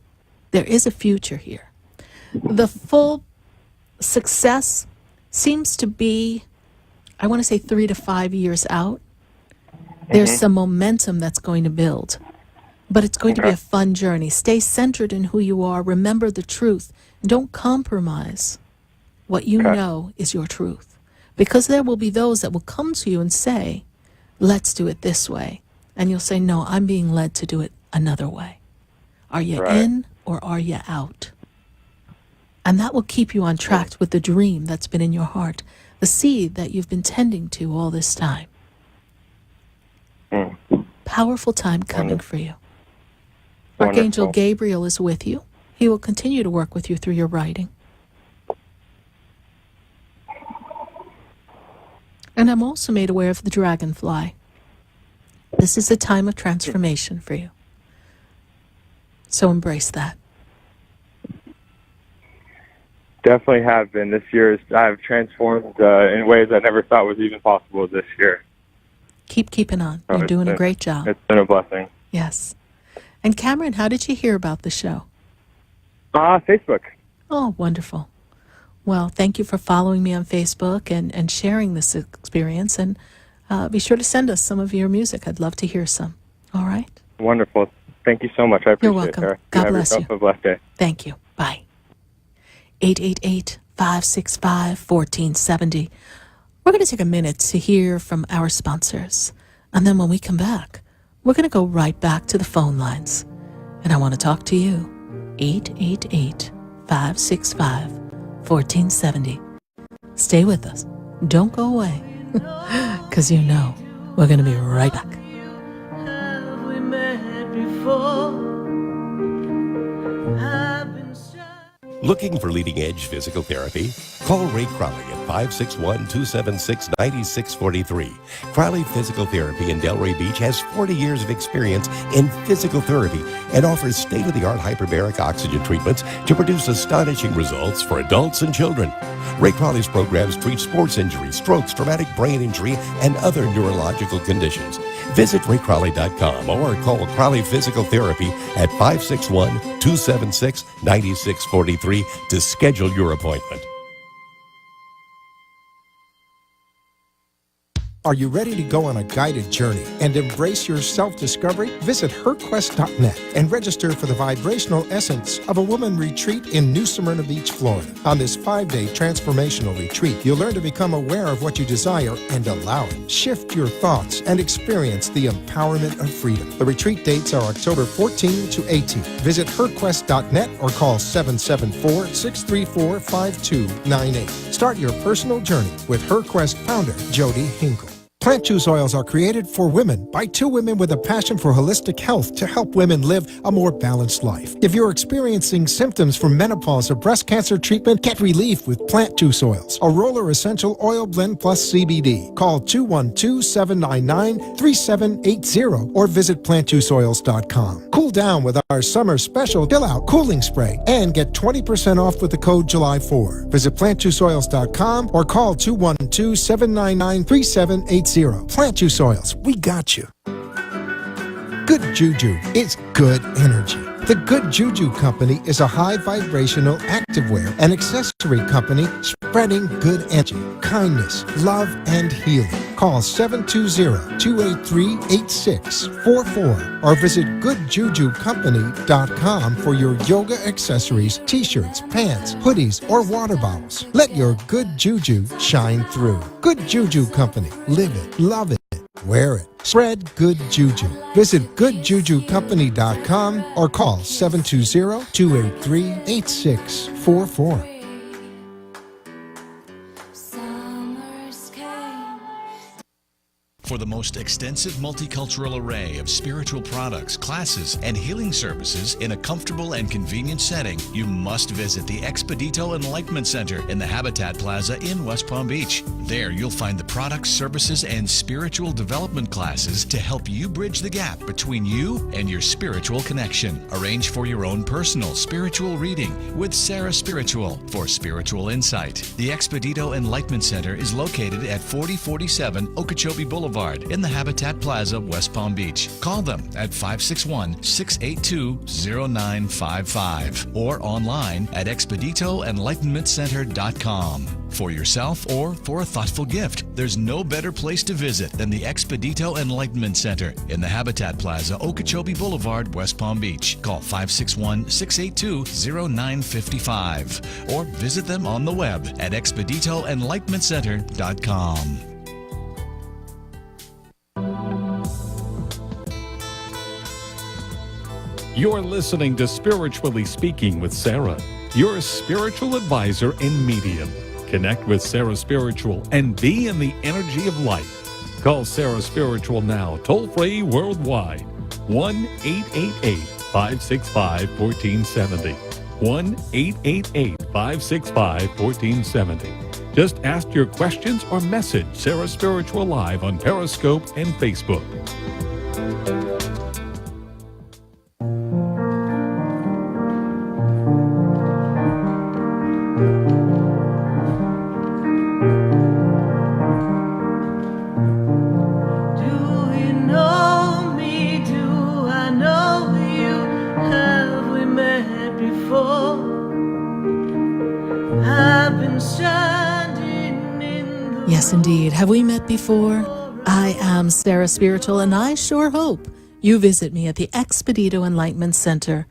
There is a future here. The full success seems to be, I want to say 3 to 5 years out. There's some momentum that's going to build. But it's going to be a fun journey. Stay centered in who you are. Remember the truth. Don't compromise what you know is your truth. Because there will be those that will come to you and say, let's do it this way. And you'll say, no, I'm being led to do it another way. Are you in or are you out? And that will keep you on track with the dream that's been in your heart, the seed that you've been tending to all this time. Powerful time coming for you. Archangel Gabriel is with you. He will continue to work with you through your writing. And I'm also made aware of the dragonfly. This is a time of transformation for you. So embrace that. Definitely have been. This year, I've transformed in ways I never thought was even possible this year. Keep keeping on. You're doing a great job. It's been a blessing. Yes. And Cameron, how did you hear about the show? Facebook. Oh, wonderful. Well, thank you for following me on Facebook and sharing this experience. And be sure to send us some of your music. I'd love to hear some. All right? Wonderful. Thank you so much. I appreciate it. You're welcome. Sarah. God bless you. Have yourself a blessed day. Thank you. Bye. 888-565-1470. We're going to take a minute to hear from our sponsors. And then when we come back, we're going to go right back to the phone lines. And I want to talk to you. 888-565-1470. Stay with us. Don't go away. Because you know we're going to be right back. Have we met before? I've been Looking for leading-edge physical therapy? Call Ray Crowley at 561-276-9643. Crowley Physical Therapy in Delray Beach has 40 years of experience in physical therapy and offers state-of-the-art hyperbaric oxygen treatments to produce astonishing results for adults and children. Ray Crowley's programs treat sports injuries, strokes, traumatic brain injury, and other neurological conditions. Visit raycrowley.com or call Crowley Physical Therapy at 561-276-9643 to schedule your appointment. Are you ready to go on a guided journey and embrace your self-discovery? Visit herquest.net and register for the vibrational essence of a woman retreat in New Smyrna Beach, Florida. On this 5-day transformational retreat, you'll learn to become aware of what you desire and allow it. Shift your thoughts and experience the empowerment of freedom. The retreat dates are October 14 to 18. Visit herquest.net or call 774-634-5298. Start your personal journey with HerQuest founder Jody Hinkle. Plant juice oils are created for women by two women with a passion for holistic health to help women live a more balanced life. If you're experiencing symptoms from menopause or breast cancer treatment, get relief with plant juice oils. A roller essential oil blend plus CBD. Call 212-799-3780 or visit plantjuiceoils.com. Cool down with our summer special Chill Out Cooling Spray and get 20% off with the code July 4. Visit plantjuiceoils.com or call 212-799-3780. Plant Juice Oils, we got you. Good Juju is good energy. The Good Juju Company is a high vibrational activewear and accessory company spreading good energy, kindness, love, and healing. Call 720-283-8644 or visit goodjujucompany.com for your yoga accessories, t-shirts, pants, hoodies, or water bottles. Let your good juju shine through. Good Juju Company. Live it, love it, wear it. Spread good juju. Visit goodjujucompany.com or call 720-283-8644. For the most extensive multicultural array of spiritual products, classes, and healing services in a comfortable and convenient setting, you must visit the Expedito Enlightenment Center in the Habitat Plaza in West Palm Beach. There you'll find the products, services, and spiritual development classes to help you bridge the gap between you and your spiritual connection. Arrange for your own personal spiritual reading with SarahSpiritual for spiritual insight. The Expedito Enlightenment Center is located at 4047 Okeechobee Boulevard in the Habitat Plaza, West Palm Beach. Call them at 561-682-0955 or online at expeditoenlightenmentcenter.com. For yourself or for a thoughtful gift, there's no better place to visit than the Expedito Enlightenment Center in the Habitat Plaza, Okeechobee Boulevard, West Palm Beach. Call 561-682-0955 or visit them on the web at expeditoenlightenmentcenter.com. You're listening to Spiritually Speaking with Sarah, your spiritual advisor and medium. Connect with SarahSpiritual and be in the energy of light. Call SarahSpiritual now, toll-free worldwide. 1-888-565-1470. 1-888-565-1470. Just ask your questions or message SarahSpiritual live on Periscope and Facebook. Yes, indeed. Have we met before? I am SarahSpiritual, and I sure hope you visit me at the Expedito Enlightenment Center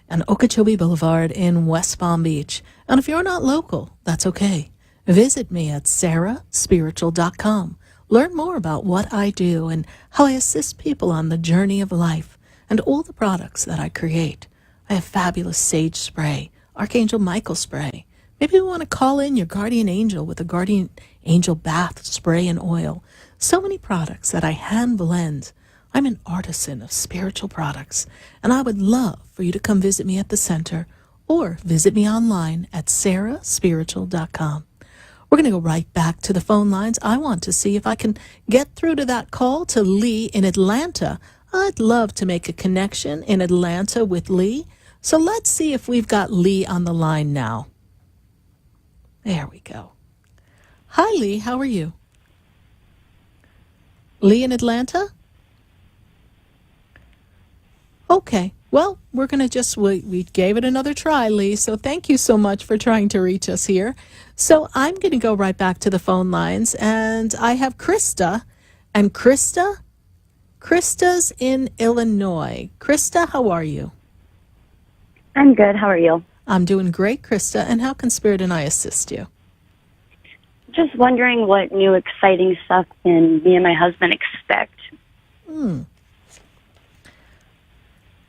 on Okeechobee Boulevard in West Palm Beach. And if you're not local, that's okay. Visit me at SarahSpiritual.com. Learn more about what I do and how I assist people on the journey of life and all the products that I create. I have fabulous sage spray, Archangel Michael spray. Maybe you want to call in your guardian angel with a guardian angel bath spray and oil. So many products that I hand blend. I'm an artisan of spiritual products, and I would love for you to come visit me at the center or visit me online at SarahSpiritual.com. We're going to go right back to the phone lines. I want to see if I can get through to that call to Lee in Atlanta. I'd love to make a connection in Atlanta with Lee. So let's see if we've got Lee on the line now. There we go. Hi, Lee. How are you? Lee in Atlanta? Okay. Well, we're going to we gave it another try, Lee. So thank you so much for trying to reach us here. So I'm going to go right back to the phone lines. And I have Krista. And Krista's in Illinois. Krista, how are you? I'm good. How are you? I'm doing great, Krista. And how can Spirit and I assist you? Just wondering what new exciting stuff can me and my husband expect.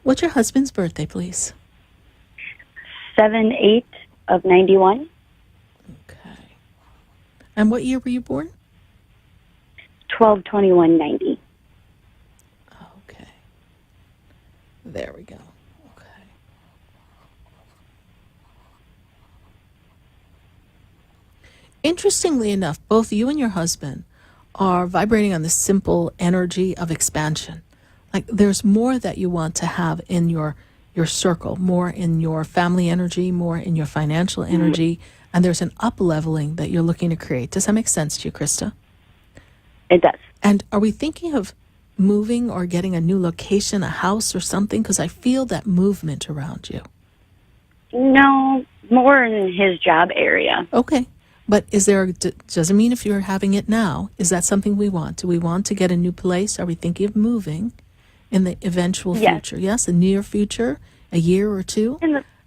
What's your husband's birthday, please? 7/8 of 91. Okay. And what year were you born? 12/21/90. Okay. There we go. Okay. Interestingly enough, both you and your husband are vibrating on the simple energy of expansion. Like there's more that you want to have in your circle, more in your family energy, more in your financial energy, and there's an up-leveling that you're looking to create. Does that make sense to you, Krista? It does. And are we thinking of moving or getting a new location, a house or something? Because I feel that movement around you. No, more in his job area. Okay. But doesn't mean if you're having it now, is that something we want? Do we want to get a new place? Are we thinking of moving in the eventual future? Yes, a near future, a year or two?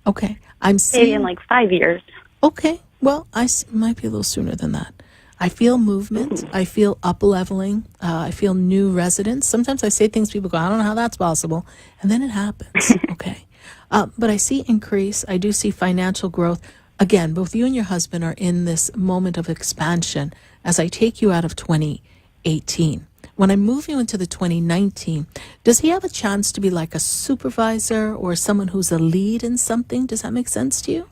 Okay. I'm seeing... Maybe in like 5 years. Okay. Well, might be a little sooner than that. I feel movement. I feel up-leveling. I feel new residents. Sometimes I say things, people go, I don't know how that's possible. And then it happens. Okay. But I see increase. I do see financial growth. Again, both you and your husband are in this moment of expansion as I take you out of 2018. When I move you into the 2019, does he have a chance to be like a supervisor or someone who's a lead in something? Does that make sense to you?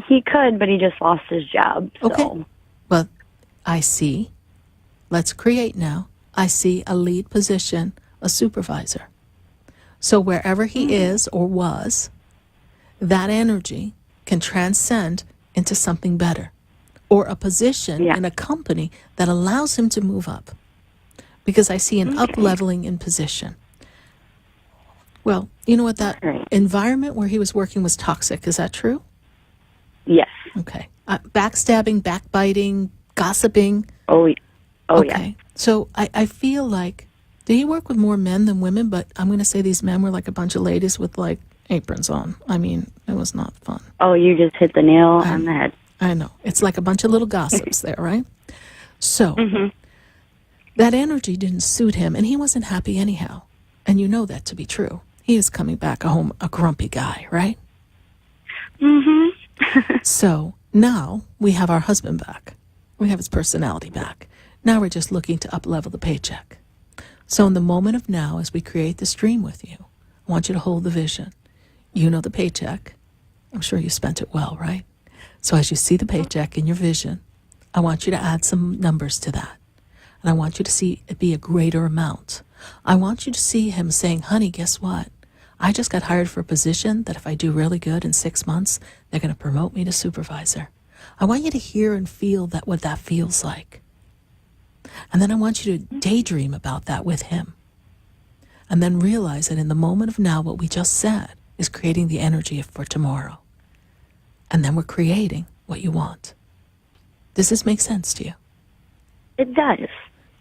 He could, but he just lost his job. So. Okay. Well, I see. Let's create now. I see a lead position, a supervisor. So wherever he is or was, that energy can transcend into something better or a position in a company that allows him to move up, because I see an up-leveling in position. Well, you know what, that environment where he was working was toxic. Is that true? Yes. Okay. Backstabbing, backbiting, gossiping. Okay. Yeah. So I feel like, did he work with more men than women? But I'm going to say these men were like a bunch of ladies with like aprons on. I mean, it was not fun. Oh, you just hit the nail on the head. I know. It's like a bunch of little gossips there, right? So that energy didn't suit him, and he wasn't happy anyhow. And you know that to be true. He is coming back home a grumpy guy, right? So now we have our husband back. We have his personality back. Now we're just looking to up-level the paycheck. So in the moment of now, as we create this dream with you, I want you to hold the vision. You know the paycheck. I'm sure you spent it well, right? So as you see the paycheck in your vision, I want you to add some numbers to that. And I want you to see it be a greater amount. I want you to see him saying, honey, guess what? I just got hired for a position that if I do really good in 6 months, they're going to promote me to supervisor. I want you to hear and feel that what that feels like. And then I want you to daydream about that with him. And then realize that in the moment of now, what we just said is creating the energy for tomorrow. And then we're creating what you want. Does this make sense to you? It does.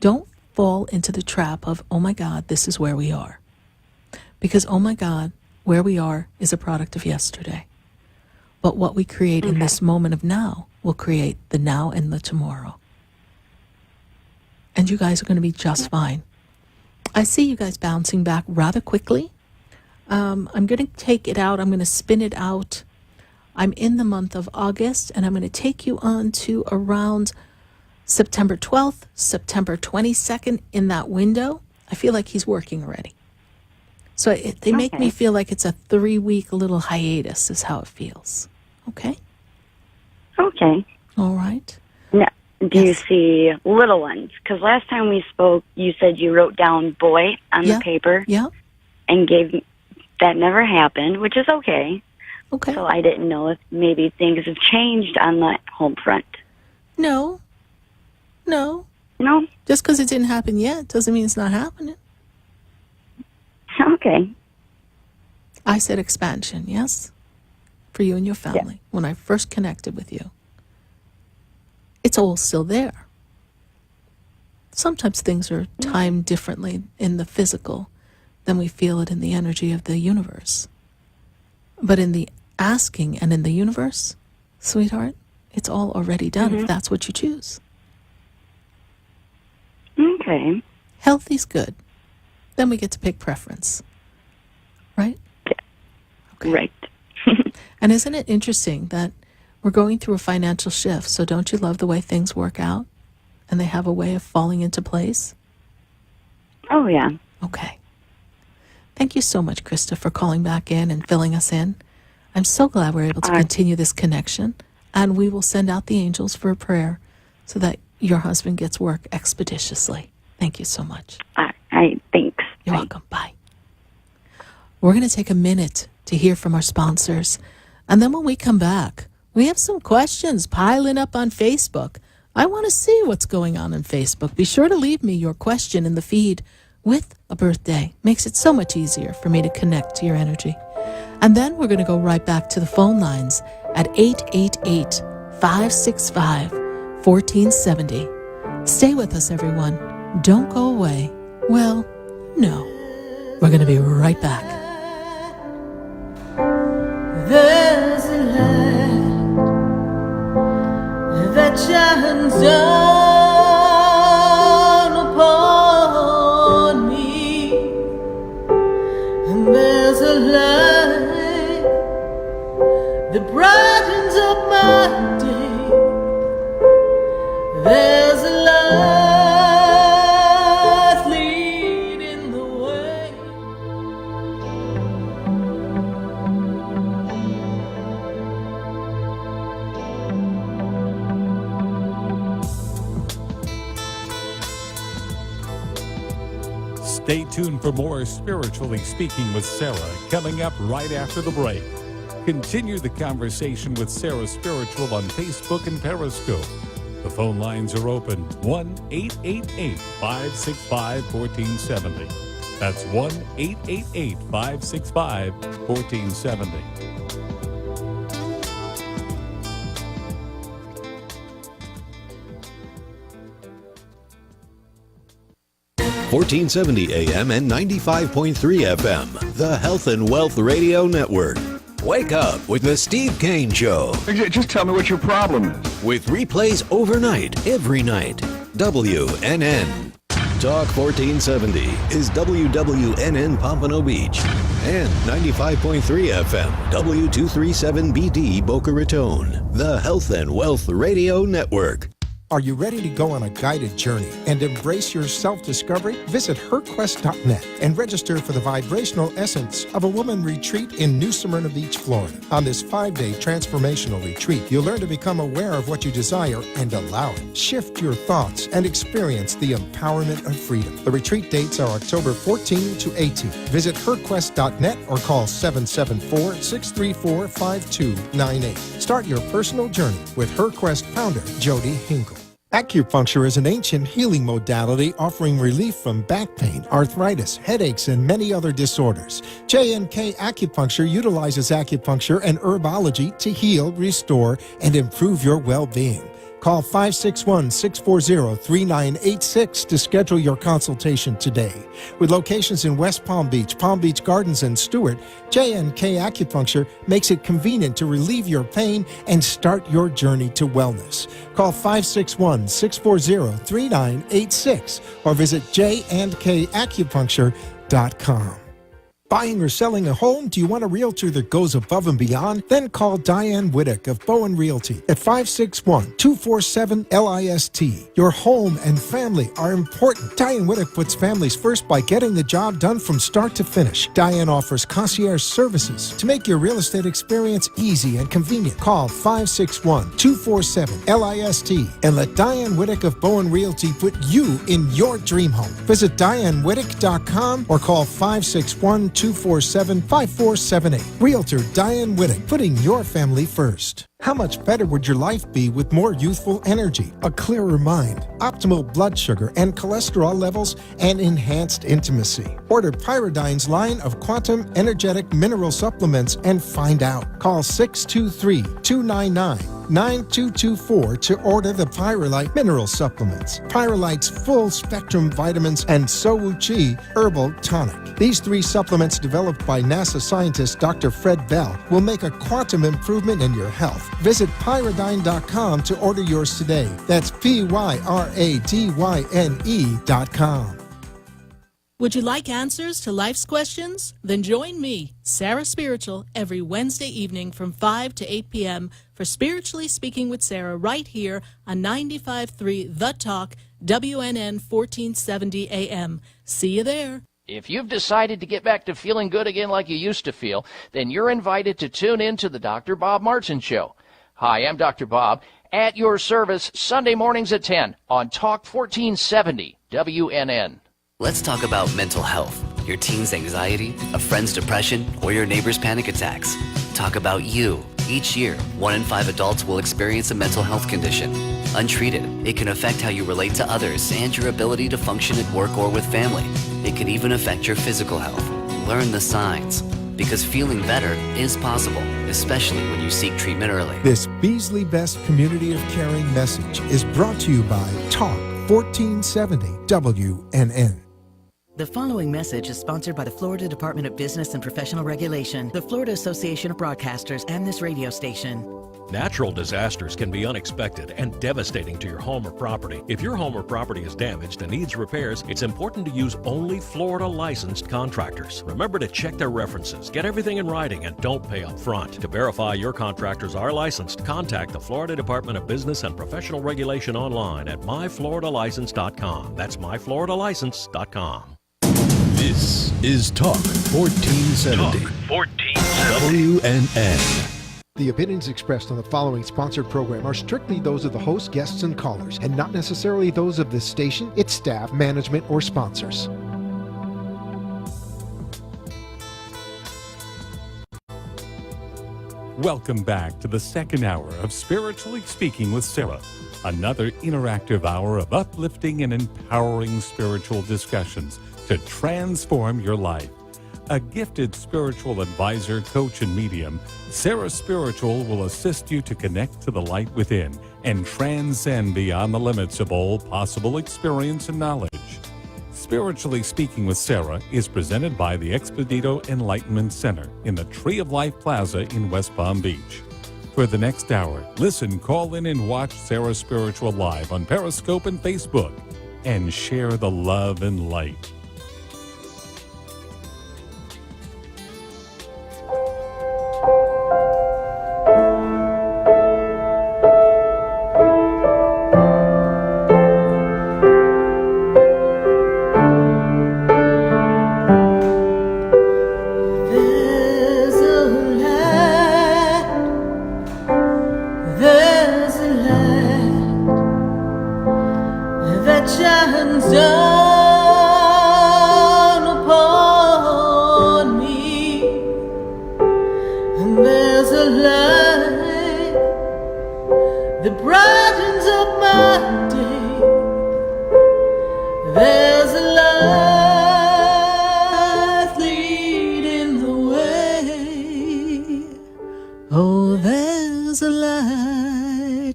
Don't fall into the trap of, oh my God, this is where we are. Because, oh my God, where we are is a product of yesterday. But what we create in this moment of now will create the now and the tomorrow. And you guys are going to be just fine. I see you guys bouncing back rather quickly. I'm going to take it out. I'm going to spin it out. I'm in the month of August, and I'm going to take you on to around September 12th, September 22nd, in that window. I feel like he's working already. So they make me feel like it's a 3-week little hiatus is how it feels. Okay? Okay. All right. Now, do you see little ones? Because last time we spoke, you said you wrote down boy on the paper. Yeah. And that never happened, which is okay. Okay. So I didn't know if maybe things have changed on that home front. No. Just because it didn't happen yet doesn't mean it's not happening. Okay. I said expansion, yes? For you and your family, when I first connected with you. It's all still there. Sometimes things are timed differently in the physical than we feel it in the energy of the universe. But in the asking and in the universe, sweetheart, it's all already done if that's what you choose. Okay. Healthy's good. Then we get to pick preference. Right? Okay. Right. And isn't it interesting that we're going through a financial shift, so don't you love the way things work out? And they have a way of falling into place? Oh, yeah. Okay. Thank you so much, Krista, for calling back in and filling us in. I'm so glad we're able to continue this connection. And we will send out the angels for a prayer so that your husband gets work expeditiously. Thank you so much. Thanks. You're welcome. Bye. We're going to take a minute to hear from our sponsors. And then when we come back, we have some questions piling up on Facebook. I want to see what's going on Facebook. Be sure to leave me your question in the feed with a birthday. Makes it so much easier for me to connect to your energy. And then we're going to go right back to the phone lines at 888-565-1470. Stay with us, everyone. Don't go away. Well, no. We're going to be right back. There's a light that shines down upon me, and there's a light that brightens up my day. There's a light leading the way. 'Stay tuned for more Spiritually Speaking with Sarah coming up right after the break. Continue the conversation with SarahSpiritual on Facebook and Periscope. The phone lines are open 1-888-565-1470. That's 1-888-565-1470. 1470 AM and 95.3 FM, the Health and Wealth Radio Network. Wake up with the Steve Kane Show. Just tell me what your problem is. With replays overnight, every night. WNN. Talk 1470 is WWNN Pompano Beach. And 95.3 FM, W237BD Boca Raton, the Health and Wealth Radio Network. Are you ready to go on a guided journey and embrace your self-discovery? Visit herquest.net and register for the vibrational essence of a woman retreat in New Smyrna Beach, Florida. On this 5-day transformational retreat, you'll learn to become aware of what you desire and allow it. Shift your thoughts and experience the empowerment of freedom. The retreat dates are October 14 to 18. Visit herquest.net or call 774-634-5298. Start your personal journey with HerQuest founder Jody Hinkle. Acupuncture is an ancient healing modality offering relief from back pain, arthritis, headaches, and many other disorders. J&K Acupuncture utilizes acupuncture and herbology to heal, restore, and improve your well-being. Call 561-640-3986 to schedule your consultation today. With locations in West Palm Beach Gardens, and Stewart, J&K Acupuncture makes it convenient to relieve your pain and start your journey to wellness. Call 561-640-3986 or visit jandkacupuncture.com. Buying or selling a home? Do you want a realtor that goes above and beyond? Then call Diane Whittick of Bowen Realty at 561-247-LIST. Your home and family are important. Diane Whittick puts families first by getting the job done from start to finish. Diane offers concierge services to make your real estate experience easy and convenient. Call 561-247-LIST and let Diane Whittick of Bowen Realty put you in your dream home. Visit DianeWhittick.com or call 561-247-5478. Realtor Diane Whittick, putting your family first. How much better would your life be with more youthful energy, a clearer mind, optimal blood sugar and cholesterol levels, and enhanced intimacy? Order Pyridine's line of quantum energetic mineral supplements and find out. Call 623-299-9224 to order the Pyrolite mineral supplements, Pyrolite's full-spectrum vitamins, and Sowuchi Herbal Tonic. These 3 supplements developed by NASA scientist Dr. Fred Bell will make a quantum improvement in your health. Visit Pyridine.com to order yours today. That's PYRADYNE.com. Would you like answers to life's questions? Then join me, Sarah Spiritual, every Wednesday evening from 5 to 8 p.m. for Spiritually Speaking with Sarah right here on 95.3 The Talk, WNN 1470 AM. See you there. If you've decided to get back to feeling good again like you used to feel, then you're invited to tune in to the Dr. Bob Martin Show. Hi, I'm Dr. Bob, at your service Sunday mornings at 10 on Talk 1470 WNN. Let's talk about mental health, your teen's anxiety, a friend's depression, or your neighbor's panic attacks. Talk about you. Each year, 1 in 5 adults will experience a mental health condition. Untreated, it can affect how you relate to others and your ability to function at work or with family. It can even affect your physical health. Learn the signs, because feeling better is possible, especially when you seek treatment early. This Beasley Best Community of Caring message is brought to you by Talk 1470 WNN. The following message is sponsored by the Florida Department of Business and Professional Regulation, the Florida Association of Broadcasters, and this radio station. Natural disasters can be unexpected and devastating to your home or property. If your home or property is damaged and needs repairs, it's important to use only Florida licensed contractors. Remember to check their references, get everything in writing, and don't pay up front. To verify your contractors are licensed, contact the Florida Department of Business and Professional Regulation online at myfloridalicense.com. That's myfloridalicense.com. This is Talk 1470. Talk 1470. WNN. The opinions expressed on the following sponsored program are strictly those of the host, guests, and callers, and not necessarily those of this station, its staff, management, or sponsors. Welcome back to the second hour of Spiritually Speaking with Sarah, another interactive hour of uplifting and empowering spiritual discussions to transform your life. A gifted spiritual advisor, coach, and medium, SarahSpiritual will assist you to connect to the light within and transcend beyond the limits of all possible experience and knowledge. Spiritually Speaking with Sarah is presented by the Expedito Enlightenment Center in the Tree of Life Plaza in West Palm Beach. For the next hour, listen, call in, and watch SarahSpiritual live on Periscope and Facebook, and share the love and light.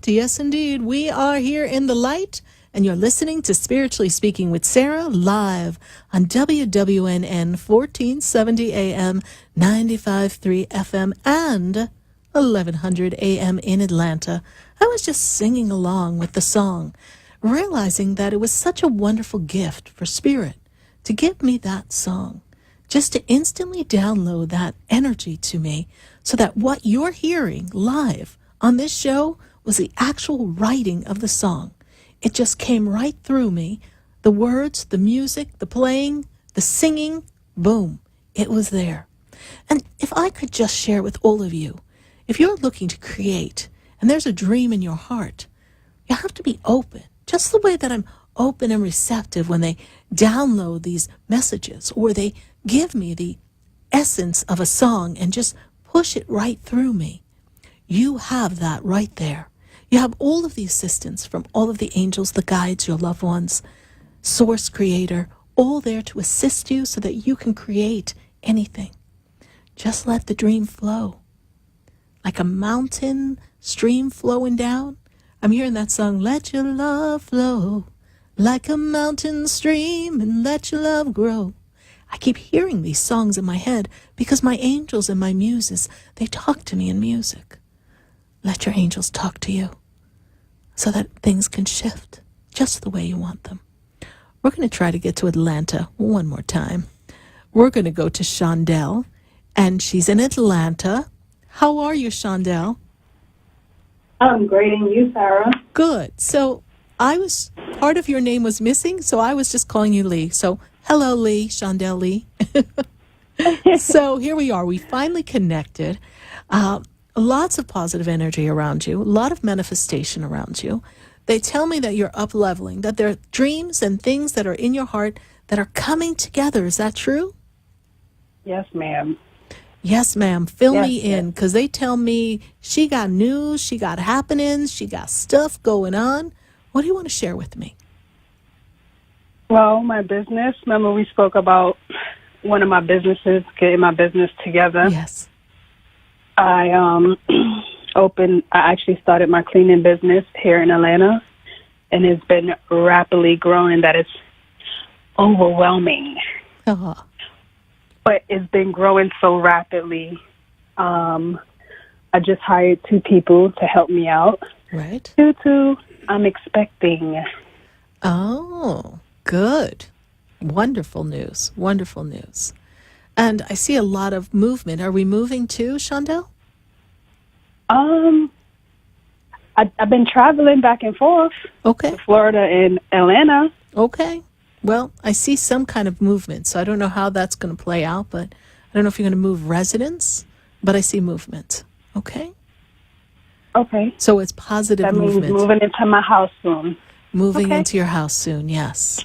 Yes, indeed. We are here in the light, and you're listening to Spiritually Speaking with Sarah live on WWNN 1470 AM, 95.3 FM, and 1100 AM in Atlanta. I was just singing along with the song, realizing that it was such a wonderful gift for Spirit to give me that song, just to instantly download that energy to me so that what you're hearing live on this show was the actual writing of the song. It just came right through me. The words, the music, the playing, the singing, boom, it was there. And if I could just share with all of you, if you're looking to create and there's a dream in your heart, you have to be open, just the way that I'm open and receptive when they download these messages or they give me the essence of a song and just push it right through me. You have that right there. You have all of the assistance from all of the angels, the guides, your loved ones, source creator, all there to assist you so that you can create anything. Just let the dream flow. Like a mountain stream flowing down. I'm hearing that song, let your love flow. Like a mountain stream and let your love grow. I keep hearing these songs in my head because my angels and my muses, they talk to me in music. Let your angels talk to you so that things can shift just the way you want them. We're going to try to get to Atlanta one more time. We're going to go to Shondell, and she's in Atlanta. How are you, Shondell? I'm great, and you, Sarah? Good. So part of your name was missing, so I was just calling you Lee. So hello, Lee, Shondell Lee. So here we are. We finally connected. Lots of positive energy around you, a lot of manifestation around you. They tell me that you're up-leveling, that there are dreams and things that are in your heart that are coming together. Is that true? Yes, ma'am. Yes, ma'am. Fill me in, because they tell me she got news, she got happenings, she got stuff going on. What do you want to share with me? Well, my business. Remember we spoke about one of my businesses, getting my business together? Yes. I actually started my cleaning business here in Atlanta, and it's been rapidly growing that it's overwhelming. Uh-huh. But it's been growing so rapidly. I just hired 2 people to help me out. Right. Due to I'm expecting. Oh, good. Wonderful news. Wonderful news. And I see a lot of movement. Are we moving too, Shondell? I've been traveling back and forth. Okay. To Florida and Atlanta. Okay. Well, I see some kind of movement, so I don't know how that's going to play out, but I don't know if you're going to move residents, but I see movement. Okay? Okay. So it's positive movement. That means moving into my house soon. Moving into your house soon, yes.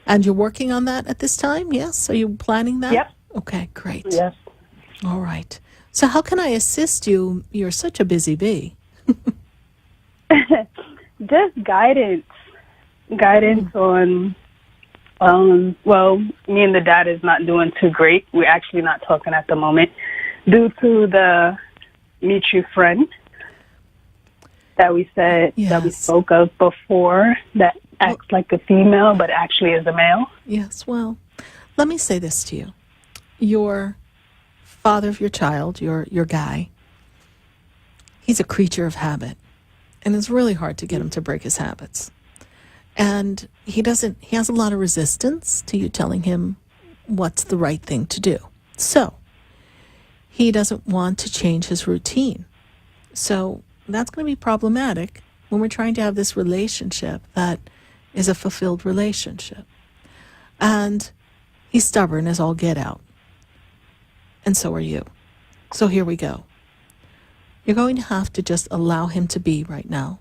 And you're working on that at this time, yes? Are you planning that? Yep. Okay, great. Yes. All right. So how can I assist you? You're such a busy bee. Just guidance. Guidance on, well, me and the dad is not doing too great. We're actually not talking at the moment due to the mutual friend that we said, that we spoke of before, that acts like a female but actually is a male. Yes, well, let me say this to you. Your father of your child, your guy, he's a creature of habit. And it's really hard to get him to break his habits. And he has a lot of resistance to you telling him what's the right thing to do. So he doesn't want to change his routine. So that's going to be problematic when we're trying to have this relationship that is a fulfilled relationship. And he's stubborn as all get out. And so are you. So here we go. You're going to have to just allow him to be right now.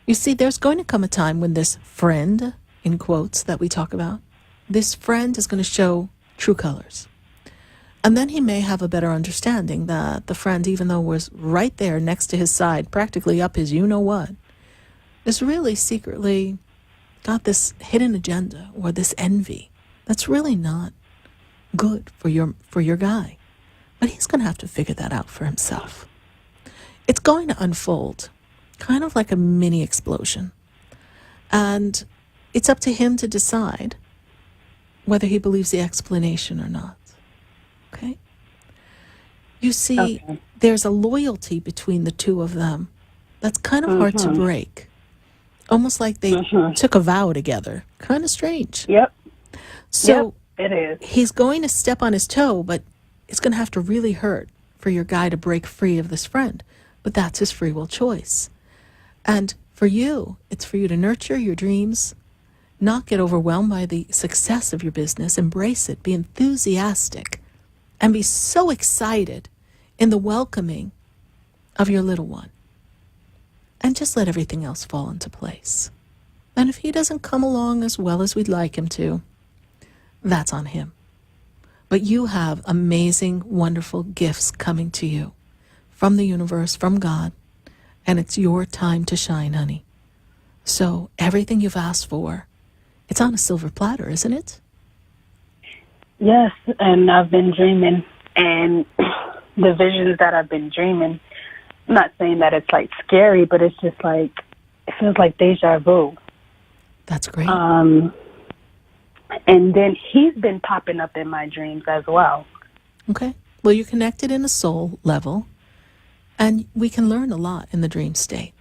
You see, there's going to come a time when this friend, in quotes, that we talk about, this friend is going to show true colors. And then he may have a better understanding that the friend, even though was right there next to his side, practically up his you-know-what, is really secretly got this hidden agenda or this envy that's really not good for your guy. But he's going to have to figure that out for himself. It's going to unfold, kind of like a mini explosion. And it's up to him to decide whether he believes the explanation or not. Okay? You see, there's a loyalty between the two of them that's kind of hard to break. Almost like they took a vow together. Kind of strange. Yep. So It is. He's going to step on his toe, but it's going to have to really hurt for your guy to break free of this friend. But that's his free will choice. And for you, it's for you to nurture your dreams, not get overwhelmed by the success of your business, embrace it, be enthusiastic, and be so excited in the welcoming of your little one. And just let everything else fall into place. And if he doesn't come along as well as we'd like him to, that's on him. But you have amazing, wonderful gifts coming to you from the universe, from God, and it's your time to shine, honey. So everything you've asked for, it's on a silver platter, isn't it? Yes, and I've been dreaming, and the visions that I've been dreaming, I'm not saying that it's like scary, but it's just like, it feels like deja vu. That's great. And then he's been popping up in my dreams as well. Okay. Well, you're connected in a soul level, and we can learn a lot in the dream state.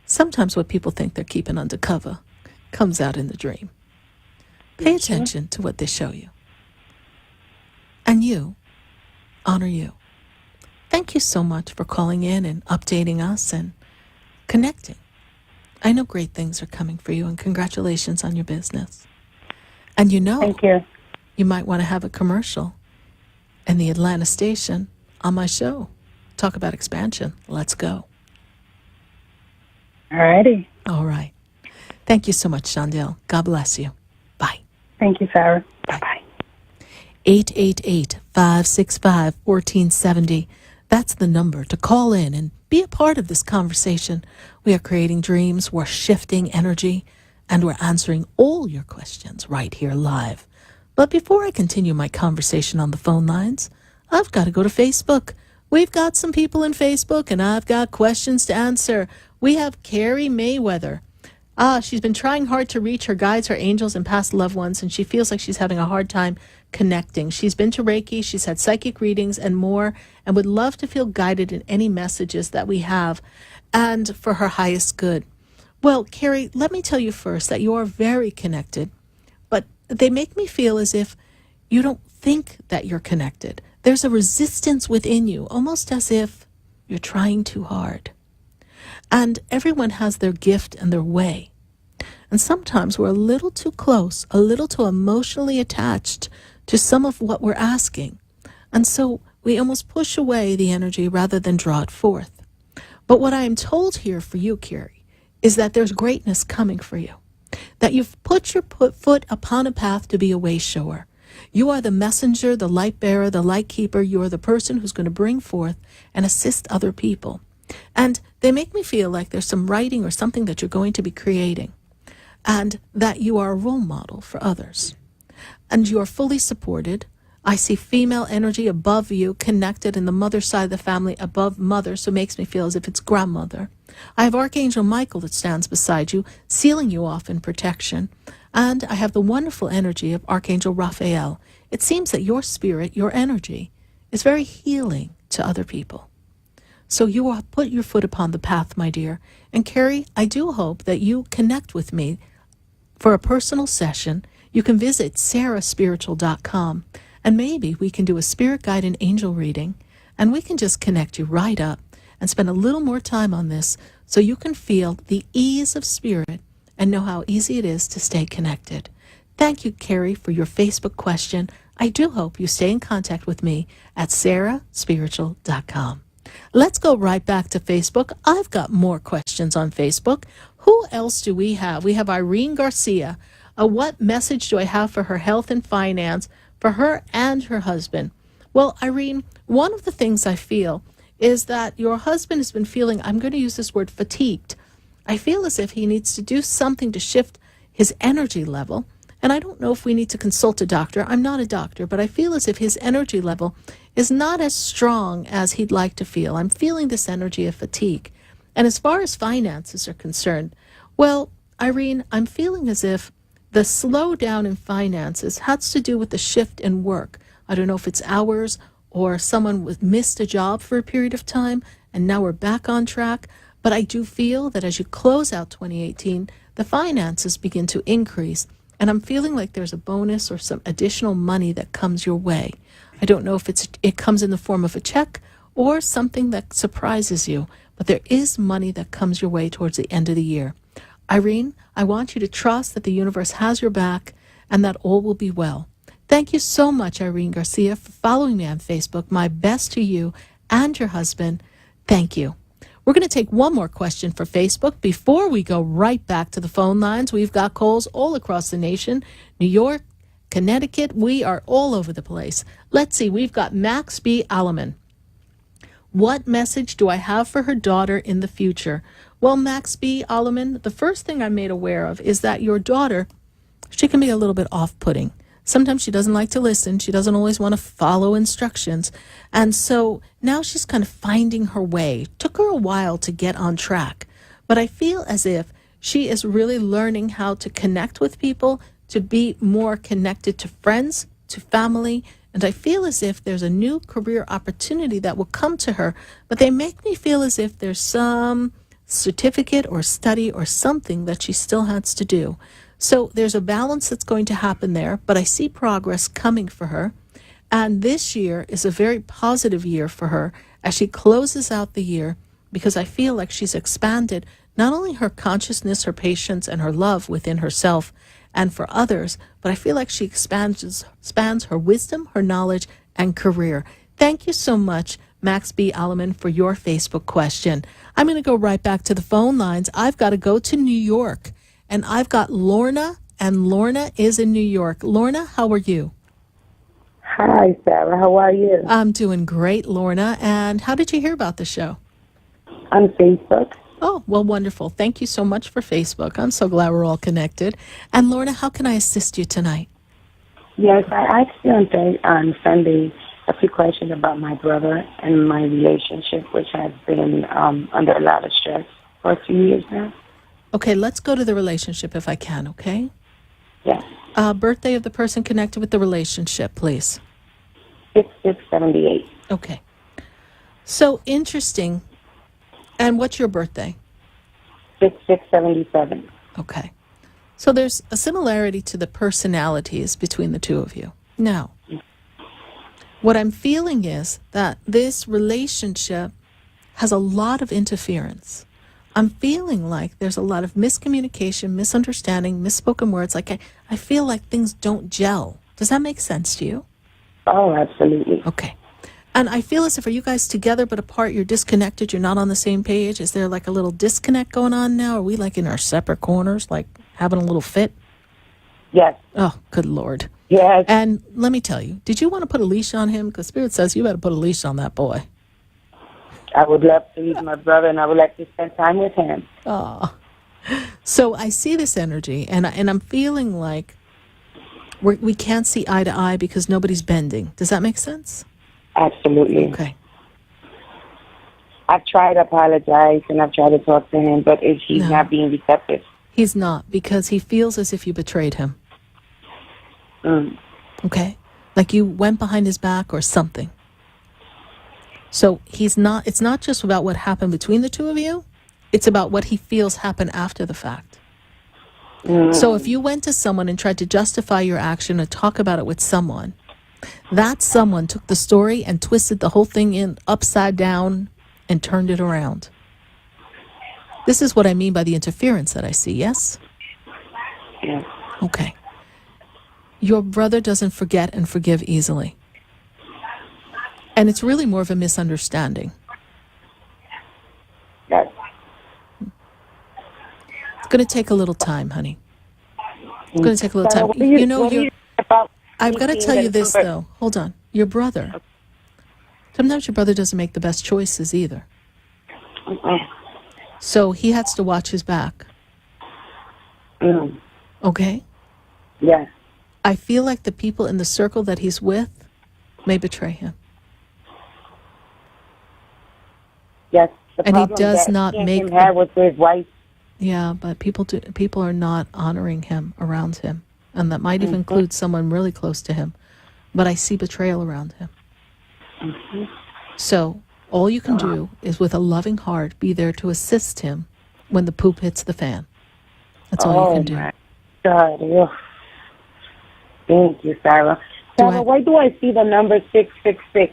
Sometimes what people think they're keeping undercover comes out in the dream. Pay attention to what they show you. And you, honor you. Thank you so much for calling in and updating us and connecting. I know great things are coming for you, and congratulations on your business. And Thank you. You might want to have a commercial in the Atlanta station on my show. Talk about expansion. Let's go. All righty. All right. Thank you so much, Chandel. God bless you. Bye. Thank you, Sarah. Bye-bye. 888-565-1470. That's the number to call in and be a part of this conversation. We are creating dreams, we're shifting energy, and we're answering all your questions right here live. But before I continue my conversation on the phone lines, I've got to go to Facebook. We've got some people in Facebook, and I've got questions to answer. We have Carrie Mayweather. She's been trying hard to reach her guides, her angels, and past loved ones, and she feels like she's having a hard time connecting. She's been to Reiki, she's had psychic readings and more, and would love to feel guided in any messages that we have, and for her highest good. Well, Carrie, let me tell you first that you are very connected, but they make me feel as if you don't think that you're connected. There's a resistance within you, almost as if you're trying too hard. And everyone has their gift and their way. And sometimes we're a little too close, a little too emotionally attached to some of what we're asking. And so we almost push away the energy rather than draw it forth. But what I am told here for you, Carrie, is that there's greatness coming for you. That you've put your foot upon a path to be a way shower. You are the messenger, the light bearer, the light keeper. You are the person who's going to bring forth and assist other people. And they make me feel like there's some writing or something that you're going to be creating, and that you are a role model for others. And you are fully supported. I see female energy above you, connected in the mother side of the family above mother, so it makes me feel as if it's grandmother. I have Archangel Michael that stands beside you, sealing you off in protection. And I have the wonderful energy of Archangel Raphael. It seems that your spirit, your energy, is very healing to other people. So you will put your foot upon the path, my dear. And Carrie, I do hope that you connect with me for a personal session. You can visit SarahSpiritual.com, and maybe we can do a spirit guide and angel reading, and we can just connect you right up and spend a little more time on this so you can feel the ease of spirit and know how easy it is to stay connected. Thank you, Carrie, for your Facebook question. I do hope you stay in contact with me at SarahSpiritual.com. Let's go right back to Facebook. I've got more questions on Facebook. Who else do we have? We have Irene Garcia. What message do I have for her health and finance, for her and her husband? Well, Irene, one of the things I feel is that your husband has been feeling, I'm going to use this word, fatigued. I feel as if he needs to do something to shift his energy level. And I don't know if we need to consult a doctor. I'm not a doctor, but I feel as if his energy level is not as strong as he'd like to feel. I'm feeling this energy of fatigue. And as far as finances are concerned, well, Irene, I'm feeling as if the slowdown in finances has to do with the shift in work. I don't know if it's hours or someone missed a job for a period of time and now we're back on track. But I do feel that as you close out 2018, the finances begin to increase. And I'm feeling like there's a bonus or some additional money that comes your way. I don't know if it comes in the form of a check or something that surprises you, but there is money that comes your way towards the end of the year. Irene, I want you to trust that the universe has your back and that all will be well. Thank you so much, Irene Garcia, for following me on Facebook. My best to you and your husband. Thank you. We're going to take one more question for Facebook before we go right back to the phone lines. We've got calls all across the nation. New York, Connecticut, we are all over the place. Let's see, we've got Max B. Alleman. What message do I have for her daughter in the future? Well, Max B. Alleman, the first thing I'm made aware of is that your daughter, she can be a little bit off-putting. Sometimes she doesn't like to listen. She doesn't always want to follow instructions. And so now she's kind of finding her way. Took her a while to get on track. But I feel as if she is really learning how to connect with people, to be more connected to friends, to family. And I feel as if there's a new career opportunity that will come to her. But they make me feel as if there's some certificate or study or something that she still has to do. So there's a balance that's going to happen there, but I see progress coming for her. And this year is a very positive year for her as she closes out the year, because I feel like she's expanded not only her consciousness, her patience, and her love within herself and for others, but I feel like she expands her wisdom, her knowledge, and career. Thank you so much, Max B. Alleman, for your Facebook question. I'm going to go right back to the phone lines. I've got to go to New York. And I've got Lorna, and Lorna is in New York. Lorna, how are you? Hi, Sarah. How are you? I'm doing great, Lorna. And how did you hear about the show? On Facebook. Oh, well, wonderful. Thank you so much for Facebook. I'm so glad we're all connected. And Lorna, how can I assist you tonight? Yes, I asked you on Sunday a few questions about my brother and my relationship, which has been under a lot of stress for a few years now. Okay, let's go to the relationship if I can, okay? Yes. Birthday of the person connected with the relationship, please. 6678. Okay. So interesting. And what's your birthday? 6677. Okay. So there's a similarity to the personalities between the two of you. Now, what I'm feeling is that this relationship has a lot of interference. I'm feeling like there's a lot of miscommunication, misunderstanding, misspoken words. Like I feel like things don't gel. Does that make sense to you? Oh, absolutely. Okay. And I feel as if, are you guys together but apart? You're disconnected. You're not on the same page. Is there like a little disconnect going on now? Are we like in our separate corners, like having a little fit? Yes. Oh, good Lord. Yes. And let me tell you, did you want to put a leash on him? Because Spirit says you better put a leash on that boy. I would love to meet my brother, and I would like to spend time with him. Oh. So I see this energy, and I'm feeling like we can't see eye to eye because nobody's bending. Does that make sense? Absolutely. Okay. I've tried to apologize, and I've tried to talk to him, but he's not being receptive. He's not, because he feels as if you betrayed him. Okay? Like you went behind his back or something. So it's not just about what happened between the two of you. It's about what he feels happened after the fact. So if you went to someone and tried to justify your action or talk about it with someone, that someone took the story and twisted the whole thing in upside down and turned it around. This is what I mean by the interference that I see, yes? Yes. Okay. Your brother doesn't forget and forgive easily. And it's really more of a misunderstanding. Yes. It's going to take a little time, honey. It's going to take a little time. I've got to tell you this, though. Hold on. Your brother. Sometimes your brother doesn't make the best choices either. So he has to watch his back. Okay? Yes. I feel like the people in the circle that he's with may betray him. Yes. And he does not make him have with his wife. Yeah, but people are not honoring him around him. And that might even include someone really close to him. But I see betrayal around him. So all you can do is, with a loving heart, be there to assist him when the poop hits the fan. That's all you can do. My God. Thank you, Sarah. Sarah, why do I see the number 666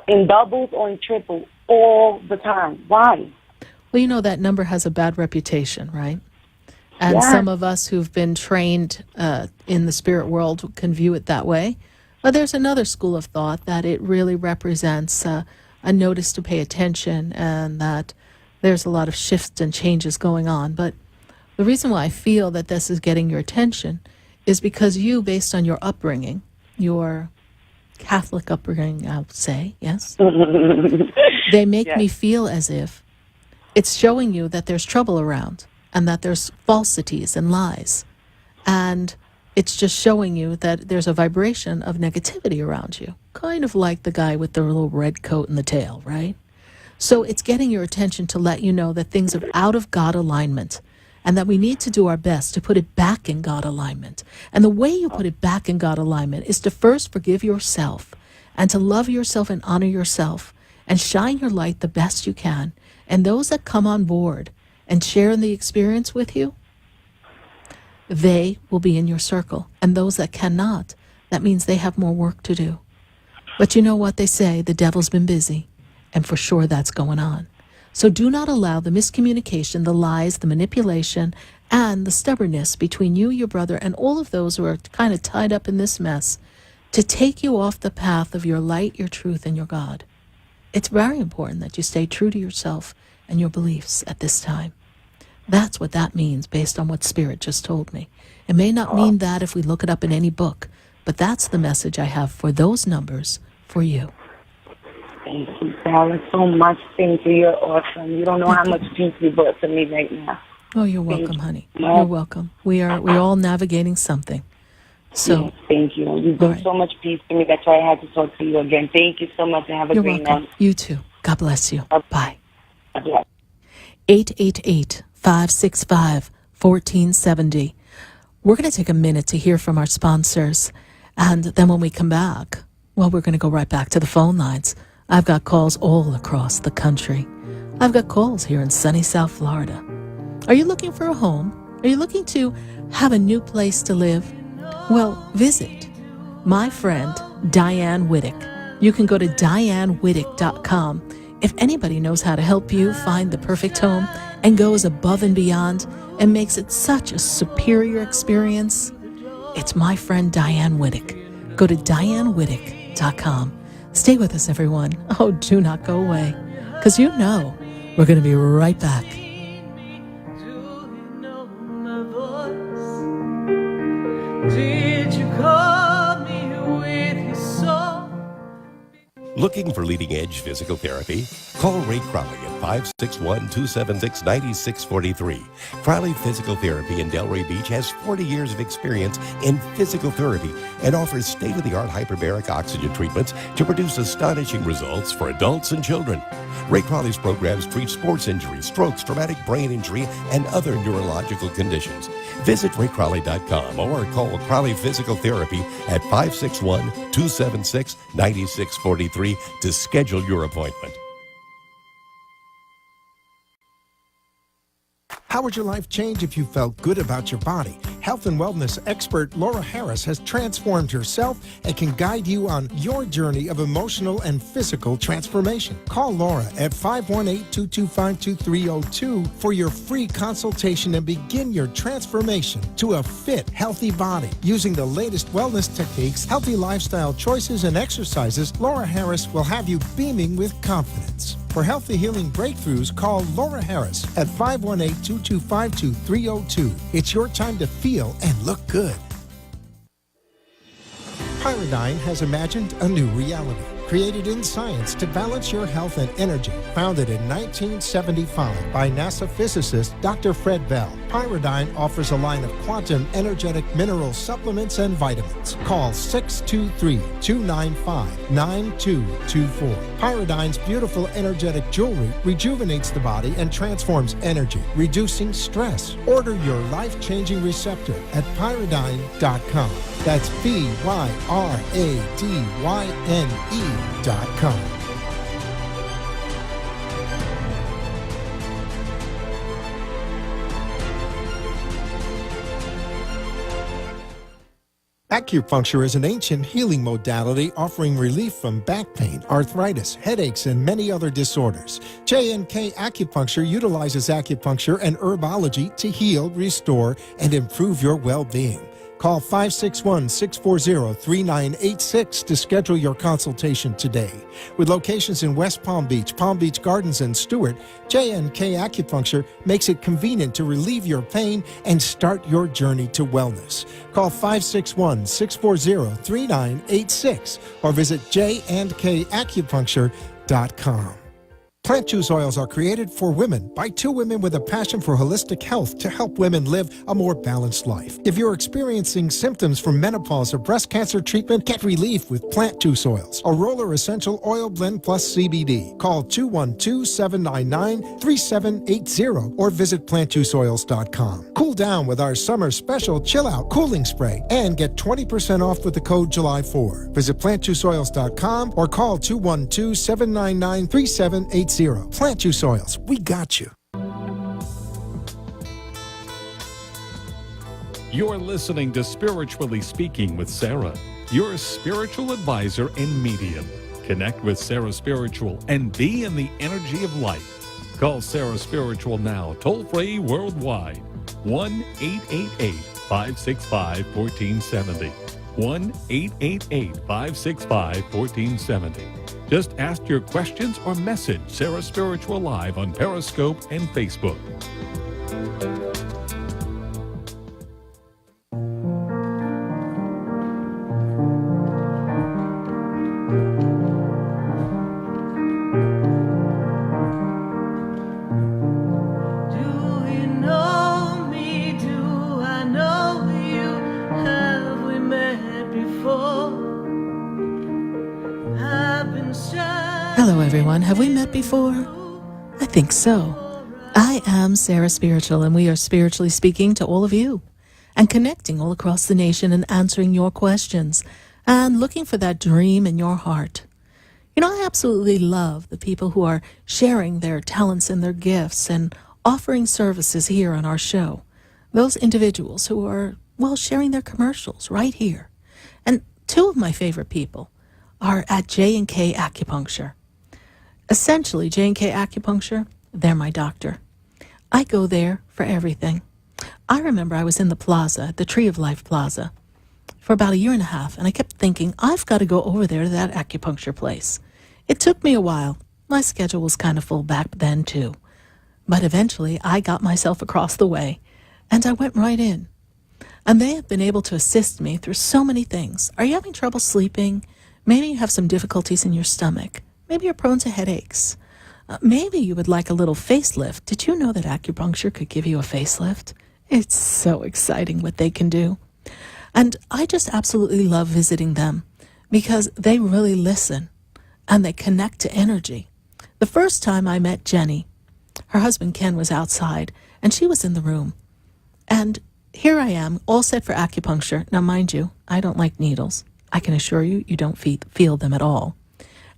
in doubles or in triple all the time? Why? Well, you know that number has a bad reputation, right? And some of us who've been trained in the spirit world can view it that way. But there's another school of thought that it really represents a notice to pay attention, and that there's a lot of shifts and changes going on. But the reason why I feel that this is getting your attention is because you, based on your upbringing, your Catholic upbringing, I would say, yes? They make me feel as if it's showing you that there's trouble around and that there's falsities and lies. And it's just showing you that there's a vibration of negativity around you, kind of like the guy with the little red coat and the tail, right? So it's getting your attention to let you know that things are out of God alignment, and that we need to do our best to put it back in God alignment. And the way you put it back in God alignment is to first forgive yourself, and to love yourself and honor yourself, and shine your light the best you can. And those that come on board and share the experience with you, they will be in your circle. And those that cannot, that means they have more work to do. But you know what they say, the devil's been busy, and for sure that's going on. So do not allow the miscommunication, the lies, the manipulation, and the stubbornness between you, your brother, and all of those who are kind of tied up in this mess to take you off the path of your light, your truth, and your God. It's very important that you stay true to yourself and your beliefs at this time. That's what that means based on what Spirit just told me. It may not mean that if we look it up in any book, but that's the message I have for those numbers for you. Thank you, Sarah, so much. Thank you. You're awesome. You don't know how much peace you brought to me right now. Oh, you're welcome, honey. You're welcome. We're all navigating something. So yes, thank you. You've been so much peace to me. That's why I had to talk to you again. Thank you so much, and have a great night. You too. God bless you. Bye. Bye. 888-565-1470. We're going to take a minute to hear from our sponsors. And then when we come back, well, we're going to go right back to the phone lines. I've got calls all across the country. I've got calls here in sunny South Florida. Are you looking for a home? Are you looking to have a new place to live? Well, visit my friend Diane Whittick. You can go to dianewhittick.com. If anybody knows how to help you find the perfect home and goes above and beyond and makes it such a superior experience, it's my friend Diane Whittick. Go to dianewhittick.com. Stay with us, everyone. Oh, do not go away, because you know we're going to be right back. Did you call me with your song? Looking for leading-edge physical therapy? Call Ray Crowley at 561-276-9643. Crowley Physical Therapy in Delray Beach has 40 years of experience in physical therapy and offers state-of-the-art hyperbaric oxygen treatments to produce astonishing results for adults and children. Ray Crowley's programs treat sports injuries, strokes, traumatic brain injury, and other neurological conditions. Visit raycrowley.com or call Crowley Physical Therapy at 561-276-9643 to schedule your appointment. How would your life change if you felt good about your body? Health and wellness expert Laura Harris has transformed herself and can guide you on your journey of emotional and physical transformation. Call Laura at 518-225-2302 for your free consultation and begin your transformation to a fit, healthy body. Using the latest wellness techniques, healthy lifestyle choices, and exercises, Laura Harris will have you beaming with confidence. For healthy healing breakthroughs, call Laura Harris at 518-225-2302. It's your time to feel and look good. Pyridine has imagined a new reality, created in science to balance your health and energy. Founded in 1975 by NASA physicist Dr. Fred Bell, Pyridine offers a line of quantum energetic mineral supplements and vitamins. Call 623-295-9224. Pyridine's beautiful energetic jewelry rejuvenates the body and transforms energy, reducing stress. Order your life-changing receptor at pyridine.com. That's PYRADYNE.com. Acupuncture is an ancient healing modality offering relief from back pain, arthritis, headaches, and many other disorders. J&K Acupuncture utilizes acupuncture and herbology to heal, restore, and improve your well-being. Call 561-640-3986 to schedule your consultation today. With locations in West Palm Beach Gardens, and Stewart, J&K Acupuncture makes it convenient to relieve your pain and start your journey to wellness. Call 561-640-3986 or visit jandkacupuncture.com. Plant juice oils are created for women by two women with a passion for holistic health to help women live a more balanced life. If you're experiencing symptoms from menopause or breast cancer treatment, get relief with plant juice oils. A roller essential oil blend plus CBD. Call 212-799-3780 or visit plantjuiceoils.com. Cool down with our summer special Chill Out Cooling Spray and get 20% off with the code July 4. Visit plantjuiceoils.com or call 212-799-3780. Plant Juice Oils, we got you. You're listening to Spiritually Speaking with Sarah, your spiritual advisor and medium. Connect with Sarah Spiritual and be in the energy of light. Call Sarah Spiritual now, toll-free worldwide. 1-888-565-1470. 1-888-565-1470. Just ask your questions or message Sarah Spiritual live on Periscope and Facebook. Hello, everyone. Have we met before? I think so. I am Sarah Spiritual, and we are spiritually speaking to all of you and connecting all across the nation and answering your questions and looking for that dream in your heart. You know, I absolutely love the people who are sharing their talents and their gifts and offering services here on our show. Those individuals who are, well, sharing their commercials right here. And two of my favorite people are at J&K Acupuncture. Essentially, J&K Acupuncture, they're my doctor. I go there for everything. I remember I was in the plaza, the Tree of Life Plaza, for about a year and a half, and I kept thinking, I've got to go over there to that acupuncture place. It took me a while. My schedule was kind of full back then, too. But eventually, I got myself across the way, and I went right in. And they have been able to assist me through so many things. Are you having trouble sleeping? Maybe you have some difficulties in your stomach. Maybe you're prone to headaches. Maybe you would like a little facelift. Did you know that acupuncture could give you a facelift? It's so exciting what they can do. And I just absolutely love visiting them because they really listen and they connect to energy. The first time I met Jenny, her husband Ken was outside and she was in the room. And here I am, all set for acupuncture. Now, mind you, I don't like needles. I can assure you, you don't feel them at all.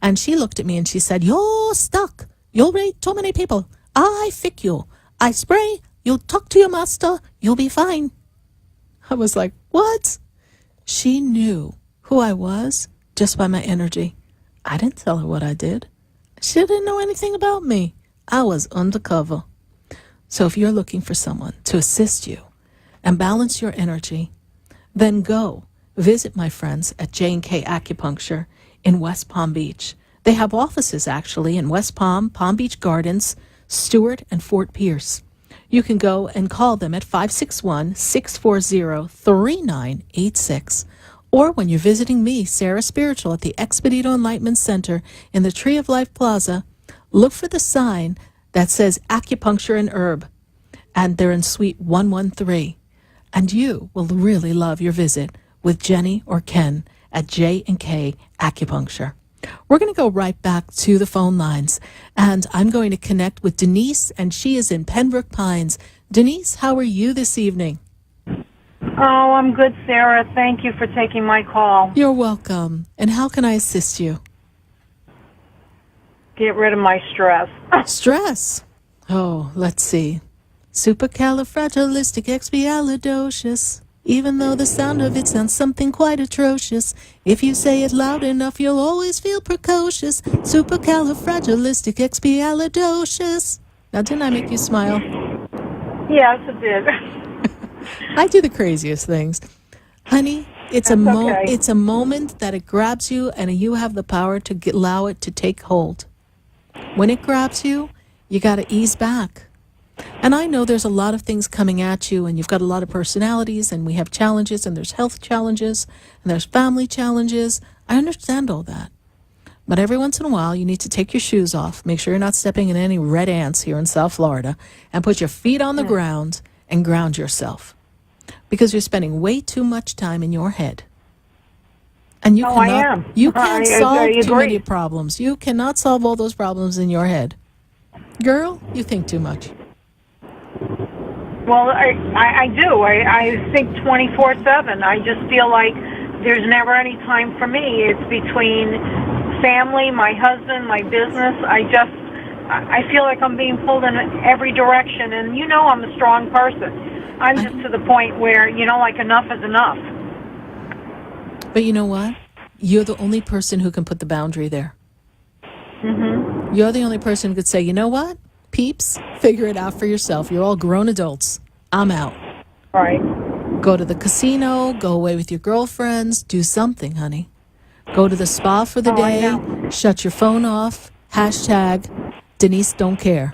And she looked at me and she said, "You're stuck. You'll rate too many people. I fix you. I spray. You'll talk to your master. You'll be fine." I was like, what? She knew who I was just by my energy. I didn't tell her what I did. She didn't know anything about me. I was undercover. So if you're looking for someone to assist you and balance your energy, then go visit my friends at J&K Acupuncture in West Palm Beach. They have offices actually in West Palm, Palm Beach Gardens, Stewart, and Fort Pierce. You can go and call them at 561-640-3986. Or when you're visiting me, Sarah Spiritual, at the Expedito Enlightenment Center in the Tree of Life Plaza, look for the sign that says Acupuncture and Herb. And they're in Suite 113. And you will really love your visit with Jenny or Ken at J&K Acupuncture. We're going to go right back to the phone lines, and I'm going to connect with Denise, and she is in Pembroke Pines. Denise, how are you this evening? Oh, I'm good, Sarah. Thank you for taking my call. You're welcome. And how can I assist you? Get rid of my stress. Stress? Oh, let's see. Supercalifragilisticexpialidocious. Even though the sound of it sounds something quite atrocious, if you say it loud enough, you'll always feel precocious. Supercalifragilisticexpialidocious. Now, didn't I make you smile? Yes, it did. I do the craziest things. Honey, it's a moment that it grabs you, and you have the power to allow it to take hold. When it grabs you, you got to ease back. And I know there's a lot of things coming at you, and you've got a lot of personalities, and we have challenges, and there's health challenges, and there's family challenges. I understand all that. But every once in a while, you need to take your shoes off, make sure you're not stepping in any red ants here in South Florida, and put your feet on the ground and ground yourself. Because you're spending way too much time in your head. And you I am. You can't solve I too many problems. You cannot solve all those problems in your head. Girl, you think too much. Well, I do. I think 24/7. I just feel like there's never any time for me. It's between family, my husband, my business. I feel like I'm being pulled in every direction. And you know I'm a strong person. I'm just to the point where, like enough is enough. But you know what? You're the only person who can put the boundary there. Mm-hmm. You're the only person who could say, you know what? Peeps, figure it out for yourself. You're all grown adults. I'm out. Right. Go to the casino, go away with your girlfriends, do something, honey. Go to the spa for the day, shut your phone off, hashtag Denise don't care.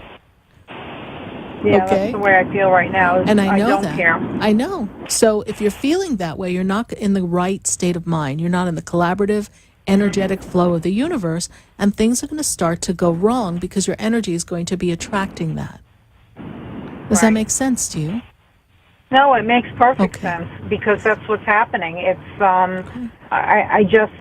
Yeah, okay? That's the way I feel right now. And I know don't that. care. I know. So if you're feeling that way, you're not in the right state of mind. You're not in the collaborative, energetic flow of the universe, and things are going to start to go wrong because your energy is going to be attracting that. Does that make sense to you? No, it makes perfect sense because that's what's happening. It's I just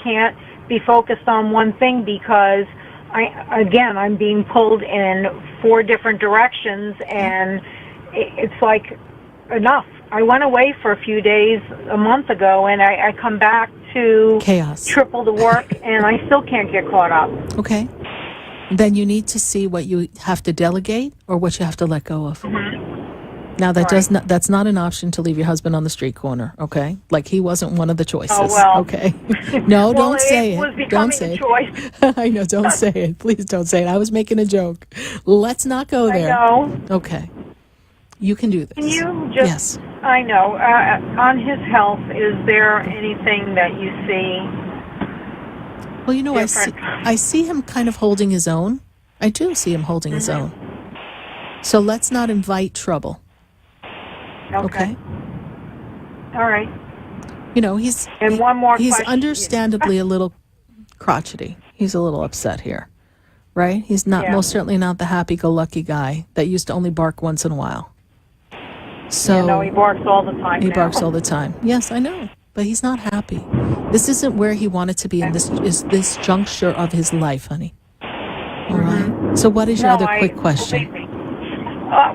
can't be focused on one thing because I'm being pulled in 4 different directions, and it's like enough. I went away for a few days a month ago, and I come back to chaos, triple the work, and I still can't get caught up. Okay. Then you need to see what you have to delegate or what you have to let go of. Mm-hmm. Now that's not an option to leave your husband on the street corner, okay? Like he wasn't one of the choices. Oh, well. Okay. No, well, don't say it. Don't say it. I know, don't say it. Please don't say it. I was making a joke. Let's not go there. I know. Okay. You can do this. Can you just Yes. I know. On his health, is there anything that you see? Well, I see him kind of holding his own. I do see him holding his own. So let's not invite trouble. Okay. All right. He's understandably a little crotchety. He's a little upset here, right? He's not most certainly not the happy-go-lucky guy that used to only bark once in a while. So he barks all the time. He barks all the time. Yes, I know, but he's not happy. This isn't where he wanted to be in this juncture of his life, honey. All right. So what is your other quick question?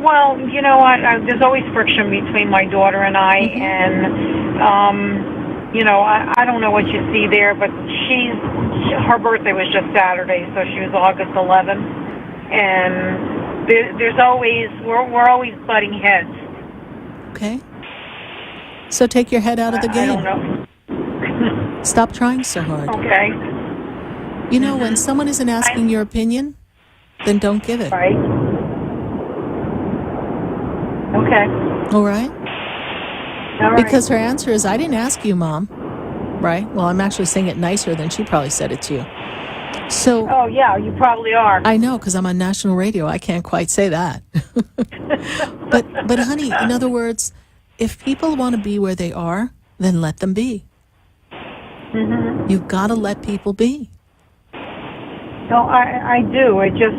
Well, you know what? There's always friction between my daughter and I, and I don't know what you see there, but her birthday was just Saturday, so she was August 11th, and there's always we're always butting heads. Okay. So take your head out of the game. I don't know. Stop trying so hard. Okay. When someone isn't asking your opinion, then don't give it. Right. Okay. All right? All right. Because her answer is, I didn't ask you, Mom. Right? Well, I'm actually saying it nicer than she probably said it to you. So. Oh, yeah, you probably are. I know, because I'm on national radio. I can't quite say that. But honey, in other words, if people want to be where they are, then let them be. Mm-hmm. You've got to let people be. No, I do. It just,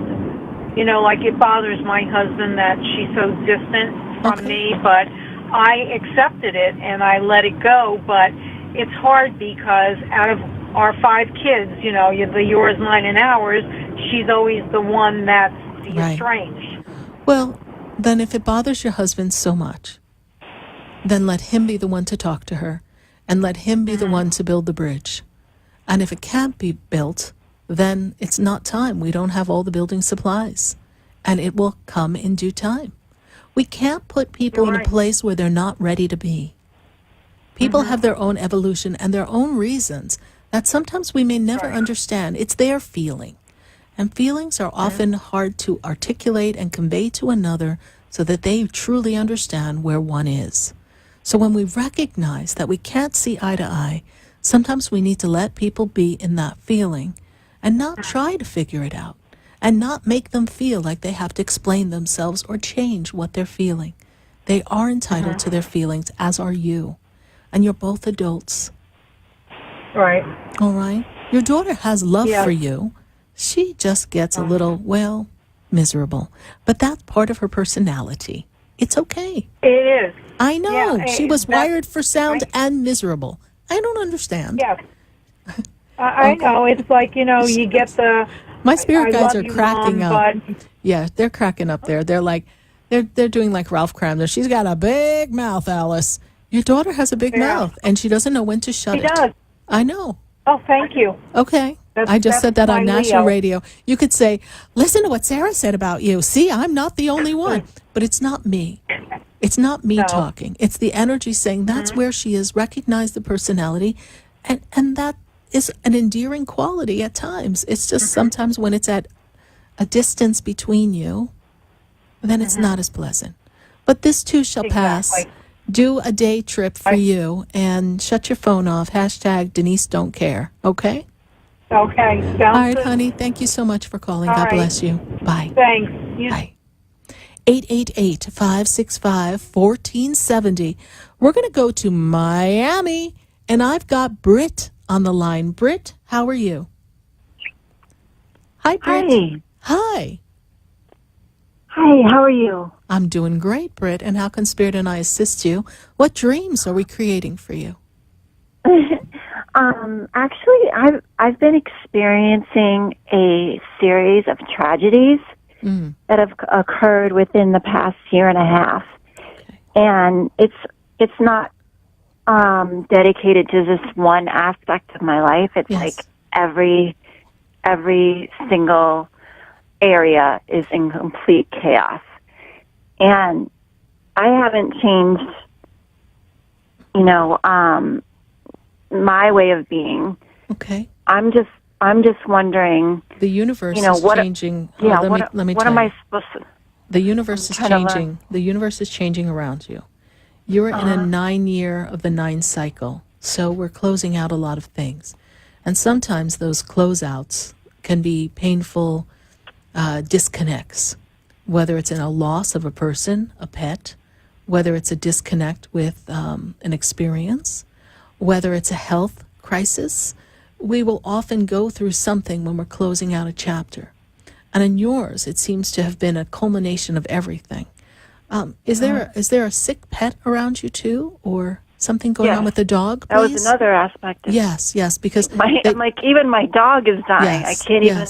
like it bothers my husband that she's so distant from me, but I accepted it and I let it go. But it's hard because out of our 5 kids, the yours, mine, and ours, she's always the one that's estranged. Well, then if it bothers your husband so much, then let him be the one to talk to her and let him be the one to build the bridge. And if it can't be built, then it's not time. We don't have all the building supplies. And it will come in due time. We can't put people in a place where they're not ready to be. People have their own evolution and their own reasons that sometimes we may never understand. It's their feeling. And feelings are often hard to articulate and convey to another so that they truly understand where one is. So when we recognize that we can't see eye to eye, sometimes we need to let people be in that feeling and not try to figure it out and not make them feel like they have to explain themselves or change what they're feeling. They are entitled to their feelings, as are you. And you're both adults. Right. All right? Your daughter has love for you. She just gets a little, well, miserable. But that's part of her personality. It's okay. It is. I know. Yeah, she was wired for sound and miserable. I don't understand. Yes. I know. It's like, you get the... My spirit guides are you, cracking Mom, up. but- Yeah, they're cracking up there. They're like, they're doing like Ralph Cramner. She's got a big mouth, Alice. Your daughter has a big mouth, and she doesn't know when to shut it. She does. I know. Oh, thank you. Okay. I just said that on national radio. You could say, listen to what Sarah said about you. See, I'm not the only one. But it's not me. It's not me talking. It's the energy saying that's where she is. Recognize the personality. And that is an endearing quality at times. It's just sometimes when it's at a distance between you, then it's not as pleasant. But this too shall pass. Do a day trip for you and shut your phone off. # Denise don't care. Okay? Okay. Sounds All right, good. honey. Thank you so much for calling. All God right. bless you. Bye. Thanks. Bye. 888-565-1470. We're going to go to Miami, and I've got Britt on the line. Britt, how are you? Hi, Britt. Hi. Hi, how are you? I'm doing great, Britt. And how can Spirit and I assist you? What dreams are we creating for you? Actually, I've been experiencing a series of tragedies that have occurred within the past year and a half, and it's not dedicated to this one aspect of my life. It's like every single area is in complete chaos, and I haven't changed, my way of being. Okay. I'm just wondering. The universe is changing. Yeah. Let me what tell am you. I supposed to? The universe is trying to learn. changing. The universe is changing around you. You're in a 9-year of the 9 cycle, so we're closing out a lot of things, and sometimes those closeouts can be painful disconnects. Whether it's in a loss of a person, a pet, whether it's a disconnect with an experience, whether it's a health crisis, we will often go through something when we're closing out a chapter. And in yours, it seems to have been a culmination of everything. Is there a sick pet around you too, or something going on with the dog? That Please? was another aspect of Yes, because I'm like, even my dog is dying. Yes, I can't even.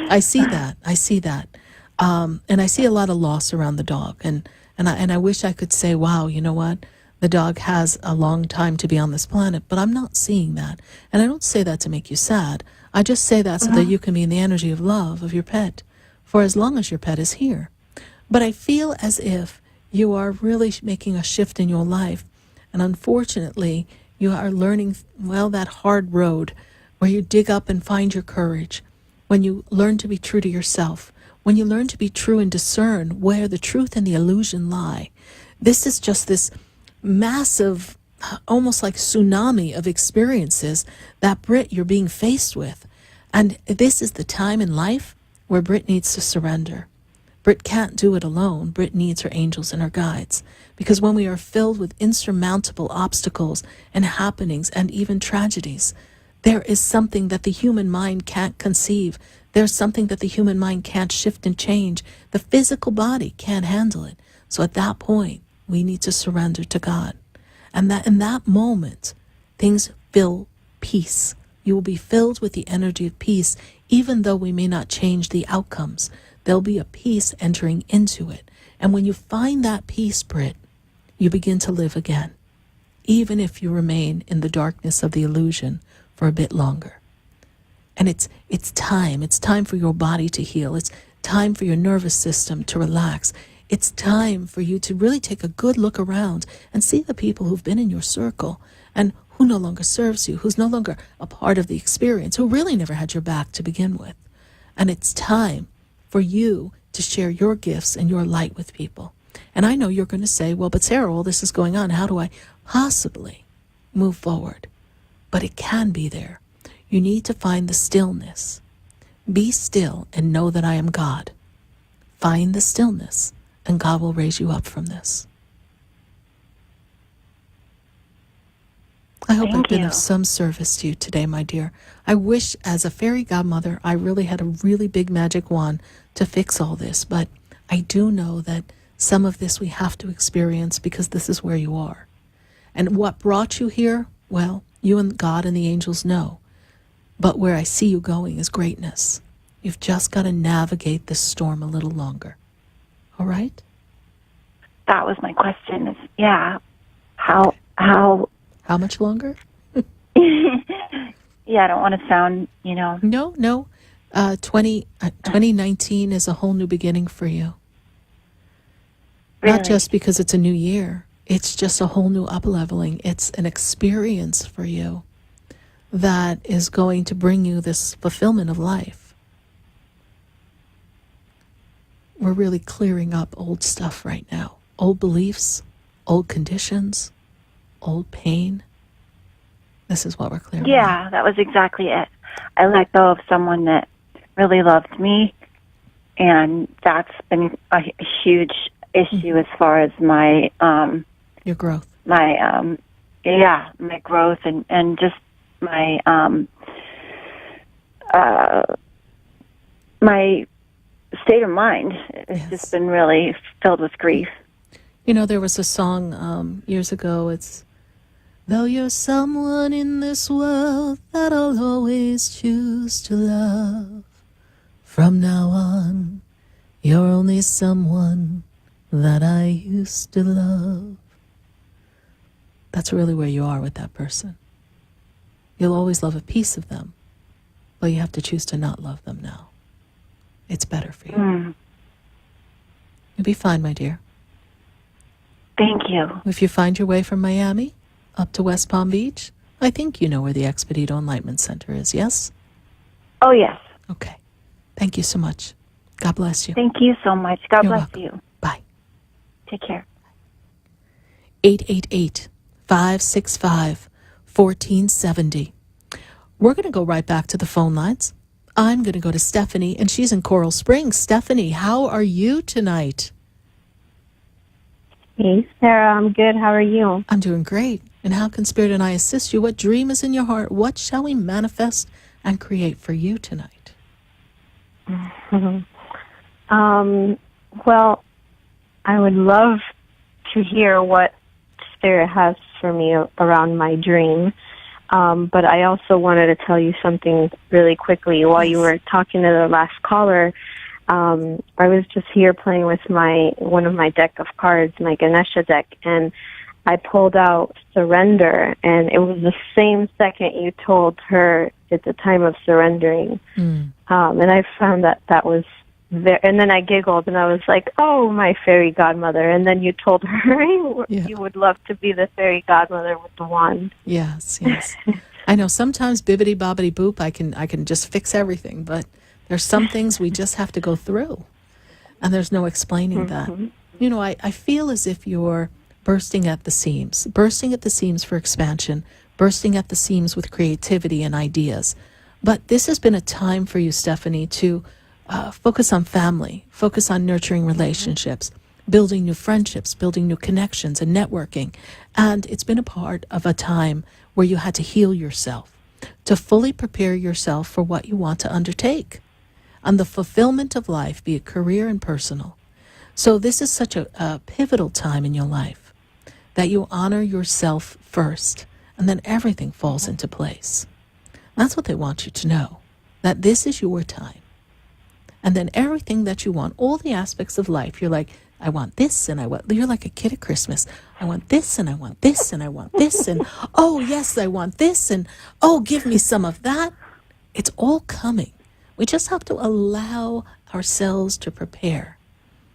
I see that. And I see a lot of loss around the dog. And I wish I could say, wow, you know what? The dog has a long time to be on this planet, but I'm not seeing that. And I don't say that to make you sad. I just say that so that you can be in the energy of love of your pet for as long as your pet is here. But I feel as if you are really making a shift in your life. And unfortunately, you are learning, that hard road where you dig up and find your courage, when you learn to be true to yourself, when you learn to be true and discern where the truth and the illusion lie. This is just this massive, almost like tsunami of experiences that, Britt, you're being faced with. And this is the time in life where Britt needs to surrender. Britt can't do it alone. Britt needs her angels and her guides. Because when we are filled with insurmountable obstacles and happenings and even tragedies, there is something that the human mind can't conceive. There's something that the human mind can't shift and change. The physical body can't handle it. So at that point, we need to surrender to God. And that in that moment, things feel peace. You will be filled with the energy of peace, even though we may not change the outcomes. There'll be a peace entering into it. And when you find that peace, Britt, you begin to live again, even if you remain in the darkness of the illusion for a bit longer. And it's time. It's time for your body to heal. It's time for your nervous system to relax. It's time for you to really take a good look around and see the people who've been in your circle and who no longer serves you, who's no longer a part of the experience, who really never had your back to begin with. And it's time for you to share your gifts and your light with people. And I know you're going to say, well, but Sarah, all this is going on. How do I possibly move forward? But it can be there. You need to find the stillness. Be still and know that I am God. Find the stillness, and God will raise you up from this. I hope I've been of some service to you today, my dear. I wish, as a fairy godmother, I really had a really big magic wand to fix all this. But I do know that some of this we have to experience because this is where you are. And what brought you here, well, you and God and the angels know. But where I see you going is greatness. You've just got to navigate this storm a little longer. All right? That was my question. Is how much longer? Yeah, I don't want to sound, No. 2019 is a whole new beginning for you. Really? Not just because it's a new year. It's just a whole new up-leveling. It's an experience for you that is going to bring you this fulfillment of life. We're really clearing up old stuff right now. Old beliefs, old conditions, old pain. This is what we're clearing up. Yeah, that was exactly it. I let go of someone that really loved me, and that's been a huge issue as far as my your growth. My growth and just my my state of mind has just been really filled with grief. There was a song years ago. It's, though you're someone in this world that I'll always choose to love, from now on, you're only someone that I used to love. That's really where you are with that person. You'll always love a piece of them, but you have to choose to not love them now. It's better for you. You'll be fine, my dear. Thank you. If you find your way from Miami up to West Palm Beach, I think you know where the Expedito Enlightenment Center is, yes? Oh, yes. Okay. Thank you so much. God bless you. Thank you so much. God You're bless welcome. you. Bye. Take care. 888-565-1470. We're going to go right back to the phone lines. I'm going to go to Stephanie, and she's in Coral Springs. Stephanie, how are you tonight? Hey, Sarah, I'm good. How are you? I'm doing great. And how can Spirit and I assist you? What dream is in your heart? What shall we manifest and create for you tonight? Well, I would love to hear what Spirit has for me around my dream. But I also wanted to tell you something really quickly. While you were talking to the last caller, I was just here playing with one of my deck of cards, my Ganesha deck, and I pulled out surrender, and it was the same second you told her it's a time of surrendering. And I found that was there, and then I giggled, and I was like, oh, my fairy godmother. And then you told her you would love to be the fairy godmother with the wand. Yes. I know sometimes bibbity bobbity boop, I can just fix everything, but there's some things we just have to go through, and there's no explaining that. I feel as if you're bursting at the seams for expansion, bursting at the seams with creativity and ideas. But this has been a time for you, Stephanie, to focus on family, focus on nurturing relationships, building new friendships, building new connections and networking. And it's been a part of a time where you had to heal yourself, to fully prepare yourself for what you want to undertake and the fulfillment of life, be it career and personal. So this is such a pivotal time in your life that you honor yourself first, and then everything falls into place. That's what they want you to know, that this is your time. And then everything that you want, all the aspects of life, you're like, I want this, and you're like a kid at Christmas. I want this, and I want this, and I want this, and oh, yes, I want this, and oh, give me some of that. It's all coming. We just have to allow ourselves to prepare.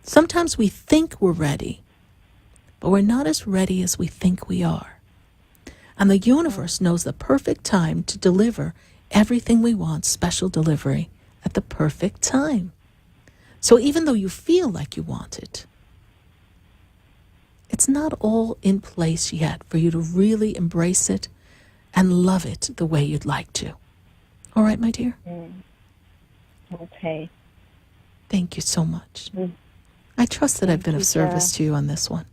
Sometimes we think we're ready, but we're not as ready as we think we are. And the universe knows the perfect time to deliver everything we want, special delivery, at the perfect time. So even though you feel like you want it, it's not all in place yet for you to really embrace it and love it the way you'd like to. All right, my dear? Okay. Thank you so much. I trust that I've been of service to you on this one.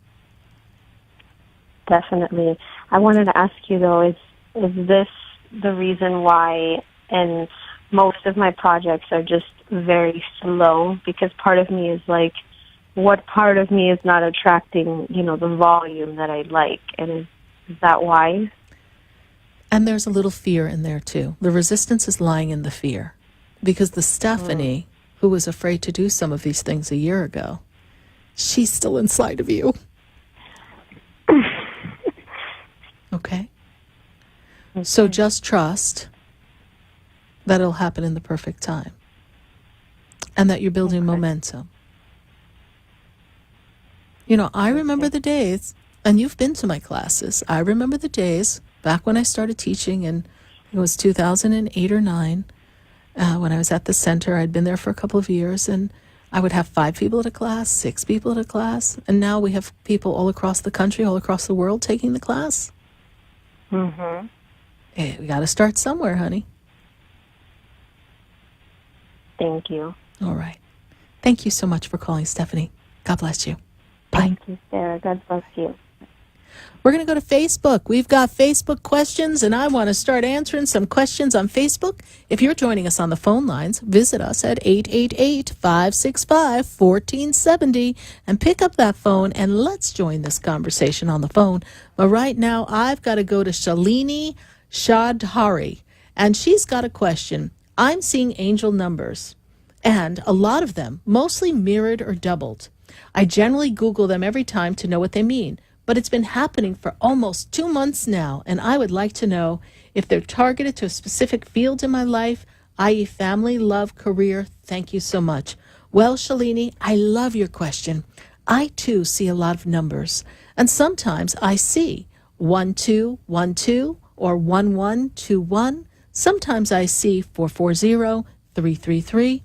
Definitely. I wanted to ask you, though, is this the reason why, and most of my projects are just very slow? Because part of me is like, what part of me is not attracting, the volume that I like? And is that why? And there's a little fear in there, too. The resistance is lying in the fear. Because the Stephanie, who was afraid to do some of these things a year ago, she's still inside of you. Okay? So just trust that it'll happen in the perfect time. And that you're building momentum. I remember the days, and you've been to my classes, I remember the days back when I started teaching, and it was 2008 or 9, when I was at the center. I'd been there for a couple of years, and I would have 5 people at a class, 6 people at a class, and now we have people all across the country, all across the world taking the class. Mm-hmm. Hey, we got to start somewhere, honey. Thank you. All right. Thank you so much for calling, Stephanie. God bless you. Bye. Thank you, Sarah. God bless you. We're going to go to Facebook. We've got Facebook questions, and I want to start answering some questions on Facebook. If you're joining us on the phone lines, visit us at 888-565-1470 and pick up that phone, and let's join this conversation on the phone. But right now, I've got to go to Shalini Shadhari, and she's got a question. I'm seeing angel numbers, and a lot of them, mostly mirrored or doubled. I generally Google them every time to know what they mean. But it's been happening for almost 2 months now, and I would like to know if they're targeted to a specific field in my life, i.e. family, love, career. Thank you so much. Well, Shalini, I love your question. I, too, see a lot of numbers, and sometimes I see 1212 or 1121. Sometimes I see 440, 333.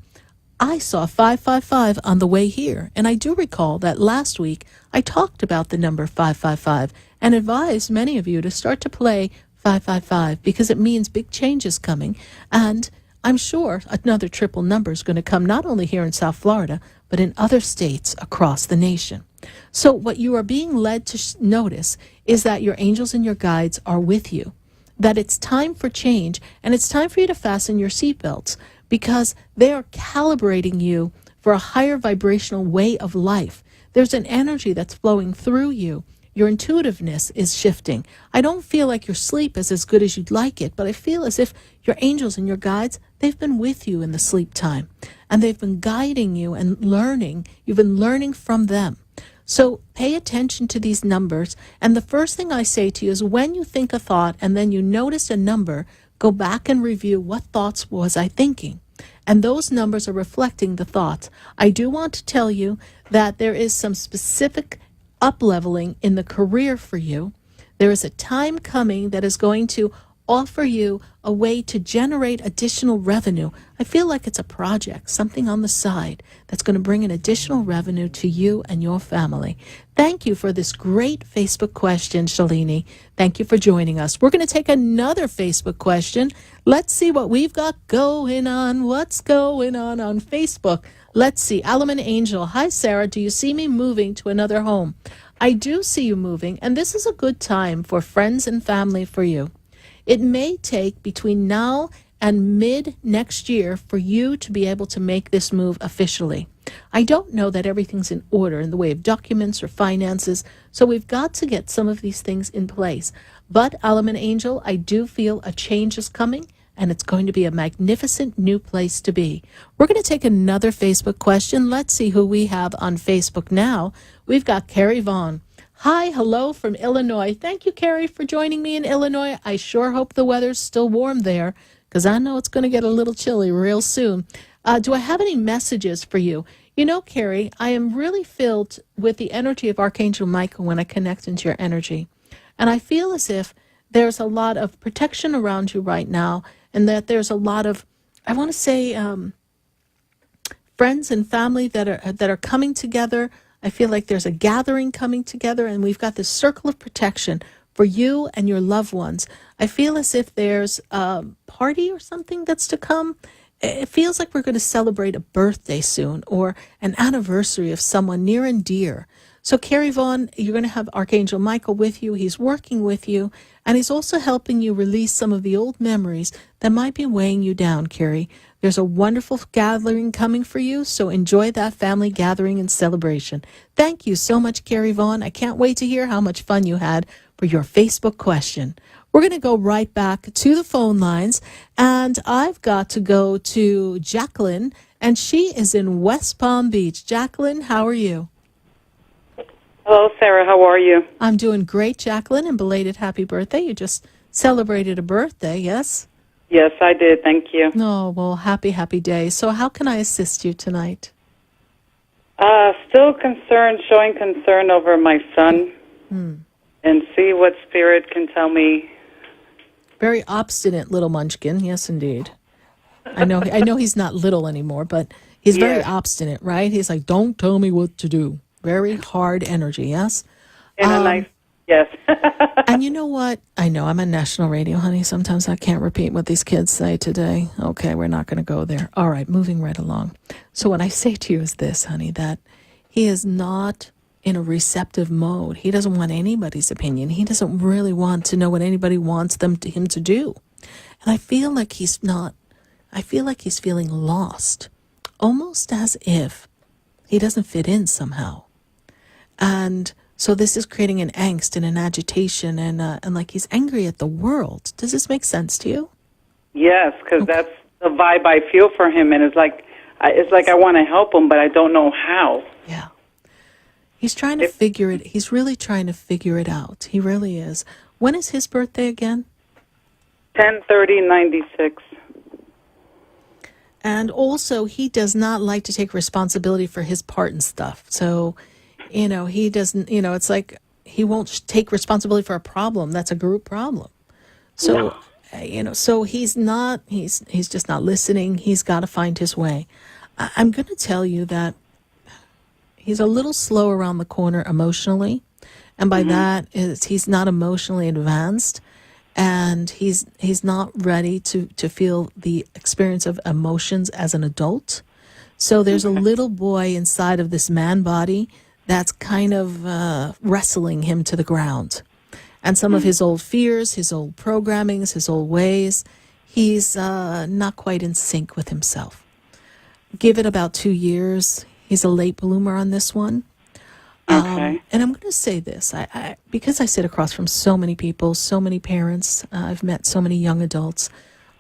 I saw 555 on the way here, and I do recall that last week I talked about the number 555 and advised many of you to start to play 555 because it means big change is coming, and I'm sure another triple number is going to come not only here in South Florida, but in other states across the nation. So what you are being led to notice is that your angels and your guides are with you, that it's time for change, and it's time for you to fasten your seatbelts, because they are calibrating you for a higher vibrational way of life. There's an energy that's flowing through you. Your intuitiveness is shifting. I don't feel like your sleep is as good as you'd like it, but I feel as if your angels and your guides, they've been with you in the sleep time, and they've been guiding you and learning. You've been learning from them. So pay attention to these numbers, and the first thing I say to you is when you think a thought and then you notice a number, go back and review what thoughts was I thinking. And those numbers are reflecting the thoughts. I do want to tell you that there is some specific up-leveling in the career for you. There is a time coming that is going to offer you a way to generate additional revenue. I feel like it's a project, something on the side that's going to bring an additional revenue to you and your family. Thank you for this great Facebook question, Shalini. Thank you for joining us. We're going to take another Facebook question. Let's see what we've got going on. What's going on Facebook? Let's see. Alaman Angel. Hi, Sarah. Do you see me moving to another home? I do see you moving, and this is a good time for friends and family for you. It may take between now and mid next year for you to be able to make this move officially. I don't know that everything's in order in the way of documents or finances, so we've got to get some of these things in place. But, Alaman Angel, I do feel a change is coming, and it's going to be a magnificent new place to be. We're going to take another Facebook question. Let's see who we have on Facebook now. We've got Carrie Vaughn. Hi, hello from Illinois. Thank you, Carrie, for joining me in Illinois. I sure hope the weather's still warm there, because I know it's going to get a little chilly real soon. Do I have any messages for you? You know, Carrie, I am really filled with the energy of Archangel Michael when I connect into your energy. And I feel as if there's a lot of protection around you right now, and that there's a lot of, I want to say, friends and family that are coming together. I feel like there's a gathering coming together, and we've got this circle of protection for you and your loved ones. I feel as if there's a party or something that's to come. It feels like we're going to celebrate a birthday soon or an anniversary of someone near and dear. So, Carrie Vaughn, you're going to have Archangel Michael with you. He's working with you, and he's also helping you release some of the old memories that might be weighing you down, Carrie. There's a wonderful gathering coming for you, so enjoy that family gathering and celebration. Thank you so much, Carrie Vaughn. I can't wait to hear how much fun you had for your Facebook question. We're going to go right back to the phone lines, and I've got to go to Jacqueline, and she is in West Palm Beach. Jacqueline, how are you? Hello, Sarah. How are you? I'm doing great, Jacqueline, and belated happy birthday. You just celebrated a birthday, yes? Yes, I did. Thank you. Oh, well, happy day. So how can I assist you tonight? Still concerned, showing concern over my son, and see what spirit can tell me. Very obstinate little munchkin, yes, indeed. I know he's not little anymore, but he's very obstinate, right? He's like, don't tell me what to do. Very hard energy, yes? In a nice, yes. And you know what? I know I'm on national radio, honey. Sometimes I can't repeat what these kids say today. Okay, we're not going to go there. All right, moving right along. So what I say to you is this, honey, that he is not in a receptive mode. He doesn't want anybody's opinion. He doesn't really want to know what anybody wants him to do. And I feel like he's feeling lost, almost as if he doesn't fit in somehow. And so this is creating an angst and an agitation, and like he's angry at the world. Does this make sense to you? Yes, because that's the vibe I feel for him, and it's like I want to help him, but I don't know how. Yeah. He's trying to figure it. He's really trying to figure it out. He really is. When is his birthday again? 10/30/96. And also, he does not like to take responsibility for his part in stuff. So, he doesn't, it's like he won't take responsibility for a problem. That's a group problem. So, so he's just not listening. He's got to find his way. I'm going to tell you that he's a little slow around the corner emotionally. And by that is he's not emotionally advanced. And he's not ready to feel the experience of emotions as an adult. So there's a little boy inside of this man body that's kind of wrestling him to the ground. And some of his old fears, his old programmings, his old ways, he's not quite in sync with himself. Give it about 2 years. He's a late bloomer on this one. And I'm going to say this, I because I sit across from so many people, so many parents, I've met so many young adults,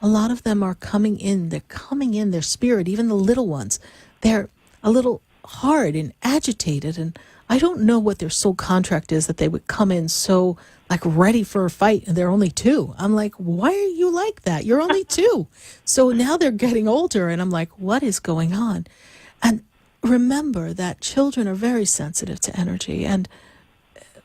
a lot of them are coming in, their spirit, even the little ones, they're a little hard and agitated, and I don't know what their soul contract is that they would come in so like ready for a fight, and they're only 2. I'm like, why are you like that? You're only 2. So now they're getting older, and I'm like, what is going on? And remember that children are very sensitive to energy, and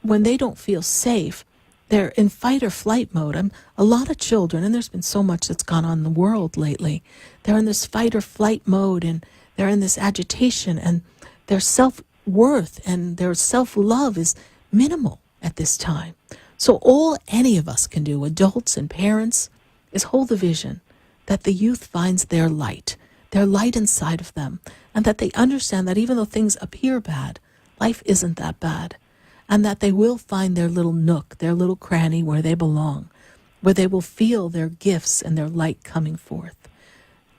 when they don't feel safe, they're in fight or flight mode. A lot of children, and there's been so much that's gone on in the world lately, they're in this fight or flight mode, and they're in this agitation, and their self-worth and their self-love is minimal at this time. So all any of us can do, adults and parents, is hold the vision that the youth finds their light inside of them, and that they understand that even though things appear bad, life isn't that bad, and that they will find their little nook, their little cranny where they belong, where they will feel their gifts and their light coming forth,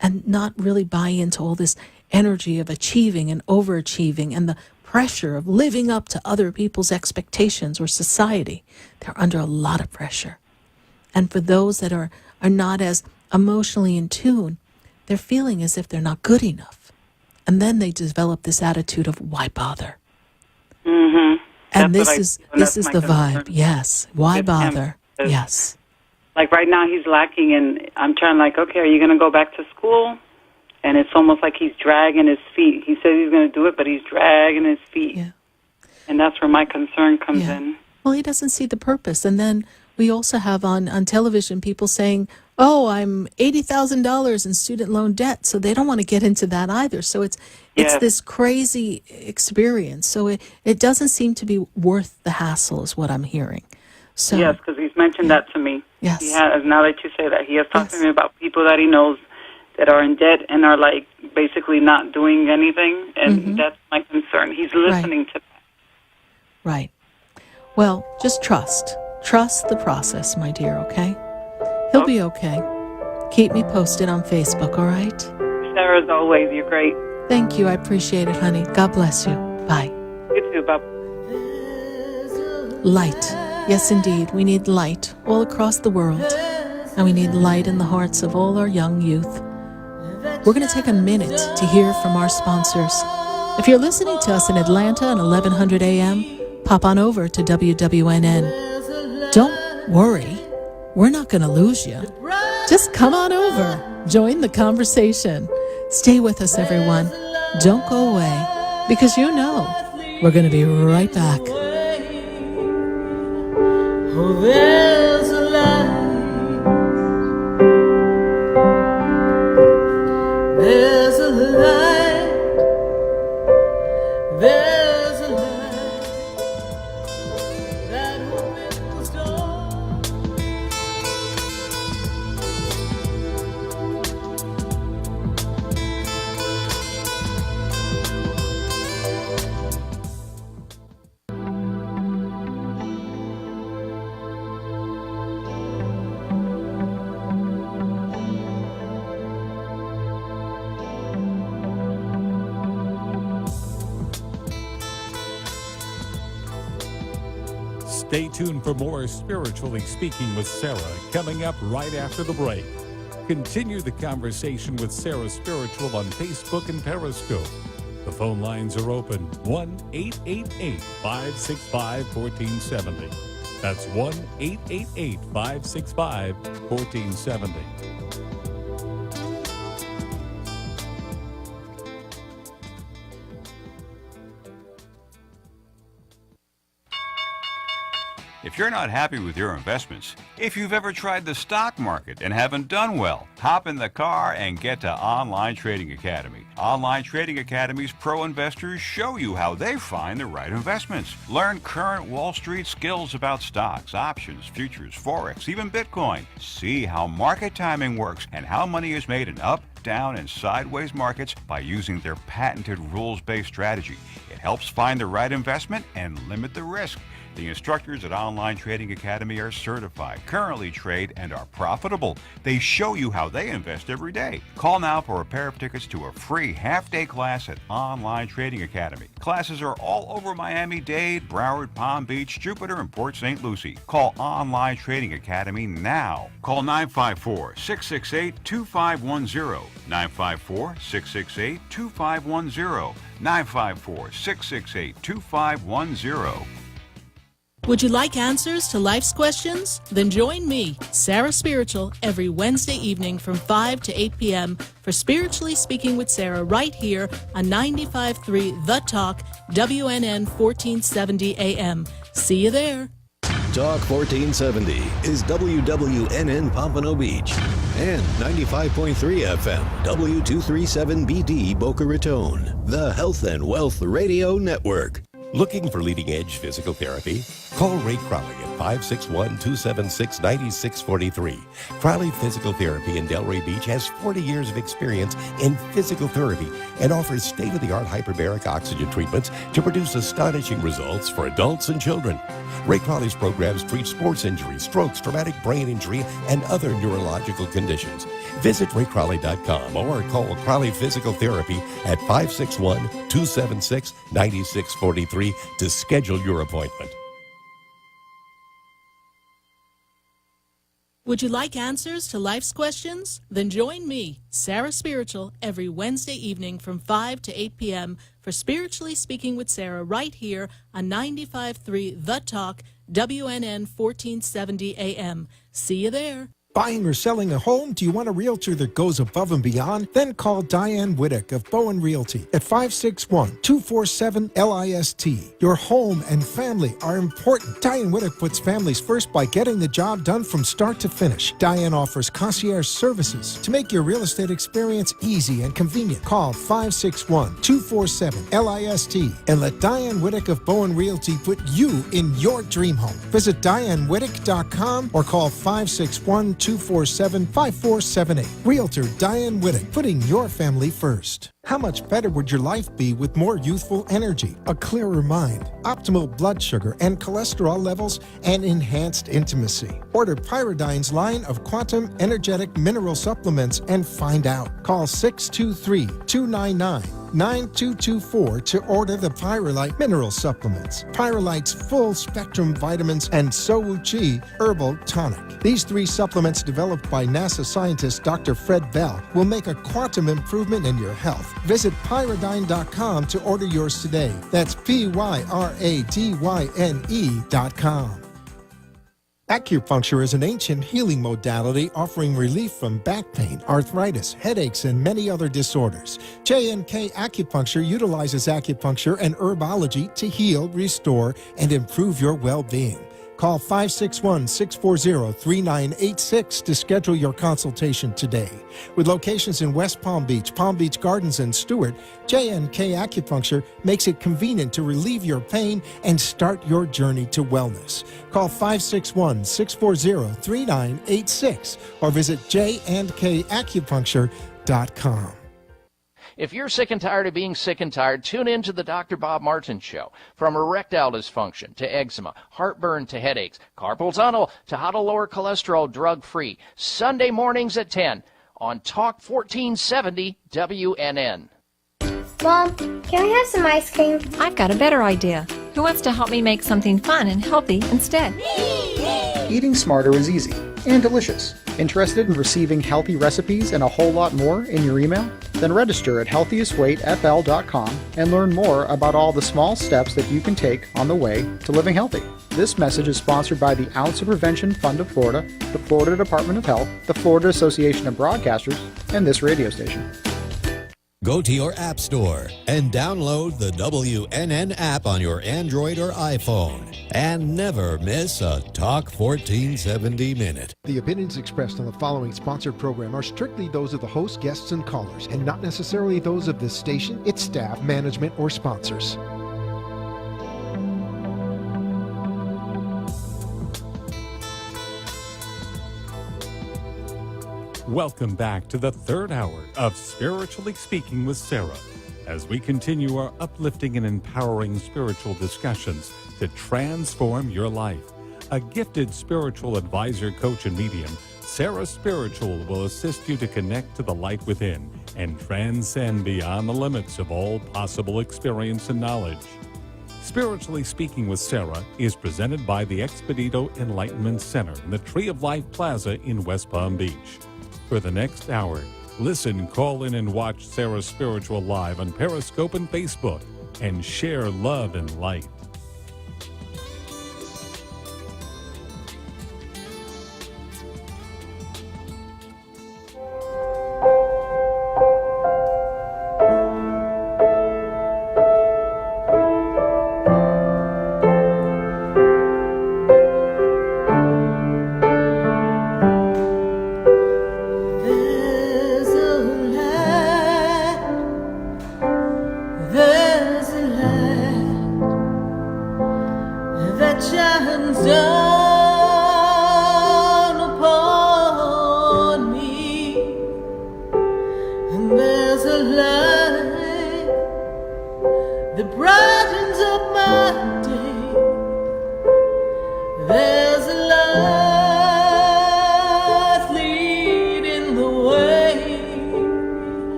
and not really buy into all this energy of achieving and overachieving and the pressure of living up to other people's expectations or society. They're under a lot of pressure. And for those that are not as emotionally in tune, they're feeling as if they're not good enough. And then they develop this attitude of, why bother? And this is the vibe. Yes. Why bother? Yes. Like right now he's lacking, and I'm trying okay, are you going to go back to school? and it's almost like he's dragging his feet. He says he's going to do it, but he's dragging his feet. Yeah. And that's where my concern comes in. Well, he doesn't see the purpose. And then we also have on television people saying, oh, I'm $80,000 in student loan debt, so they don't want to get into that either. So it's this crazy experience. So it doesn't seem to be worth the hassle is what I'm hearing. So, yes, because he's mentioned that to me. Yes. He has, now that you say that, he has talked to me about people that he knows that are in debt and are like basically not doing anything, and that's my concern. He's listening to that. Right. Well, just trust. Trust the process, my dear, okay? He'll be okay. Keep me posted on Facebook, all right? Sarah, as always, you're great. Thank you. I appreciate it, honey. God bless you. Bye. You too, bye. Light. Yes, indeed. We need light all across the world. And we need light in the hearts of all our young youth. We're going to take a minute to hear from our sponsors. If you're listening to us in Atlanta at 1100 a.m., pop on over to WWNN. Don't worry. We're not going to lose you. Just come on over. Join the conversation. Stay with us, everyone. Don't go away, because you know we're going to be right back. Oh, there's a light. There's a light. There's a light that opens doors. Stay tuned for more Spiritually Speaking with Sarah coming up right after the break. Continue the conversation with Sarah Spiritual on Facebook and Periscope. The phone lines are open 1-888-565-1470. That's 1-888-565-1470. If you're not happy with your investments, if you've ever tried the stock market and haven't done well, hop in the car and get to Online Trading Academy. Online Trading Academy's pro investors show you how they find the right investments. Learn current Wall Street skills about stocks, options, futures, forex, even Bitcoin. See how market timing works and how money is made in up, down, and sideways markets by using their patented rules-based strategy. It helps find the right investment and limit the risk. The instructors at Online Trading Academy are certified, currently trade, and are profitable. They show you how they invest every day. Call now for a pair of tickets to a free half-day class at Online Trading Academy. Classes are all over Miami-Dade, Broward, Palm Beach, Jupiter, and Port St. Lucie. Call Online Trading Academy now. Call 954-668-2510. 954-668-2510. 954-668-2510. Would you like answers to life's questions? Then join me, Sarah Spiritual, every Wednesday evening from 5 to 8 p.m. for Spiritually Speaking with Sarah right here on 95.3 The Talk, WNN 1470 AM. See you there. Talk 1470 is WWNN Pompano Beach and 95.3 FM W237BD Boca Raton, the Health and Wealth Radio Network. Looking for leading-edge physical therapy? Call Ray Crowley at 561-276-9643. Crowley Physical Therapy in Delray Beach has 40 years of experience in physical therapy and offers state-of-the-art hyperbaric oxygen treatments to produce astonishing results for adults and children. Ray Crowley's programs treat sports injuries, strokes, traumatic brain injury, and other neurological conditions. Visit raycrowley.com or call Crowley Physical Therapy at 561-276-9643 to schedule your appointment. Would you like answers to life's questions? Then join me, Sarah Spiritual, every Wednesday evening from 5 to 8 p.m. for Spiritually Speaking with Sarah right here on 95.3 The Talk, WNN 1470 AM. See you there. Buying or selling a home? Do you want a realtor that goes above and beyond? Then call Diane Whittick of Bowen Realty at 561-247-LIST. Your home and family are important. Diane Whittick puts families first by getting the job done from start to finish. Diane offers concierge services to make your real estate experience easy and convenient. Call 561-247-LIST and let Diane Whittick of Bowen Realty put you in your dream home. Visit DianeWhittick.com or call 561-247-5478. Realtor Diane Whittick, putting your family first. How much better would your life be with more youthful energy, a clearer mind, optimal blood sugar and cholesterol levels, and enhanced intimacy? Order Pyridine's line of quantum energetic mineral supplements and find out. Call 623-299-9224 to order the Pyrolite mineral supplements, Pyrolite's full spectrum vitamins, and So-Wu-Chi herbal tonic. These 3 supplements developed by NASA scientist Dr. Fred Bell will make a quantum improvement in your health. Visit Pyridine.com to order yours today. That's PYRADYNE.com. Acupuncture is an ancient healing modality offering relief from back pain, arthritis, headaches, and many other disorders. J&K Acupuncture utilizes acupuncture and herbology to heal, restore, and improve your well-being. Call 561-640-3986 to schedule your consultation today. With locations in West Palm Beach Gardens, and Stewart, J&K Acupuncture makes it convenient to relieve your pain and start your journey to wellness. Call 561-640-3986 or visit jandkacupuncture.com. If you're sick and tired of being sick and tired, tune in to the Dr. Bob Martin Show. From erectile dysfunction to eczema, heartburn to headaches, carpal tunnel to how to lower cholesterol drug-free. Sunday mornings at 10 on Talk 1470 WNN. Mom, can I have some ice cream? I've got a better idea. Who wants to help me make something fun and healthy instead? Eating smarter is easy and delicious. Interested in receiving healthy recipes and a whole lot more in your email? Then register at healthiestweightfl.com and learn more about all the small steps that you can take on the way to living healthy. This message is sponsored by the Ounce of Prevention Fund of Florida, the Florida Department of Health, the Florida Association of Broadcasters, and this radio station. Go to your app store and download the WNN app on your Android or iPhone. And never miss a Talk 1470 minute. The opinions expressed on the following sponsored program are strictly those of the host, guests, and callers, and not necessarily those of this station, its staff, management, or sponsors. Welcome back to the third hour of Spiritually Speaking with Sarah, as we continue our uplifting and empowering spiritual discussions to transform your life. A gifted spiritual advisor, coach, and medium, SarahSpiritual will assist you to connect to the light within and transcend beyond the limits of all possible experience and knowledge. Spiritually Speaking with Sarah is presented by the Expedito Enlightenment Center in the Tree of Life Plaza in West Palm Beach. For the next hour, listen, call in, and watch SarahSpiritual live on Periscope and Facebook, and share love and light. There's a light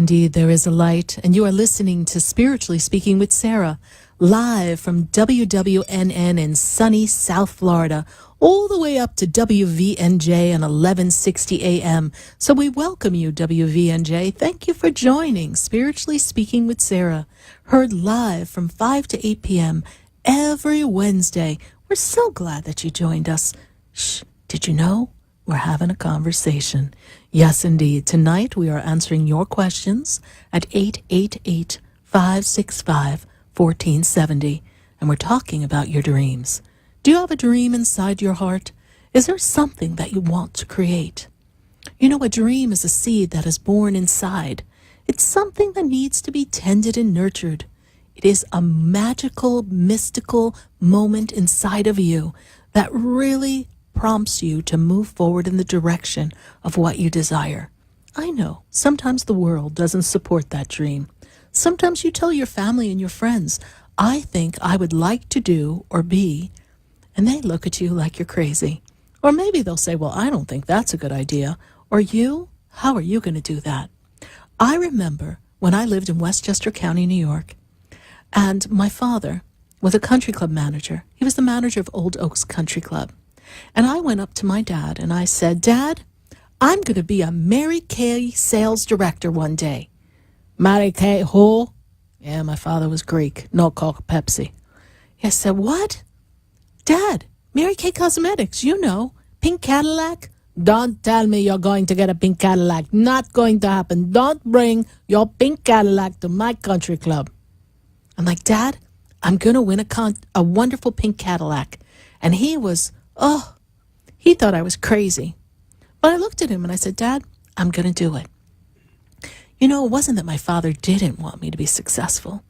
indeed, there is a light, and you are listening to Spiritually Speaking with Sarah, live from WWNN in sunny South Florida, all the way up to WVNJ and 1160 AM. So we welcome you, WVNJ. Thank you for joining Spiritually Speaking with Sarah, heard live from 5 to 8 p.m. every Wednesday. We're so glad that you joined us. Shh, did you know? We're having a conversation. Yes, indeed. Tonight we are answering your questions at 888-565-1470. And we're talking about your dreams. Do you have a dream inside your heart? Is there something that you want to create? You know, a dream is a seed that is born inside. It's something that needs to be tended and nurtured. It is a magical, mystical moment inside of you that really prompts you to move forward in the direction of what you desire. I know, sometimes the world doesn't support that dream. Sometimes you tell your family and your friends, I think I would like to do or be, and they look at you like you're crazy. Or maybe they'll say, well, I don't think that's a good idea. Or you? How are you going to do that? I remember when I lived in Westchester County, New York, and my father was a country club manager. He was the manager of Old Oaks Country Club. And I went up to my dad and I said, Dad, I'm going to be a Mary Kay sales director one day. Mary Kay who? Yeah, my father was Greek. No Coke, Pepsi. I said, what? Dad, Mary Kay Cosmetics, you know, pink Cadillac. Don't tell me you're going to get a pink Cadillac. Not going to happen. Don't bring your pink Cadillac to my country club. I'm like, Dad, I'm going to win a wonderful pink Cadillac. And he was, he thought I was crazy. But I looked at him and I said, Dad, I'm going to do it. You know, it wasn't that my father didn't want me to be successful.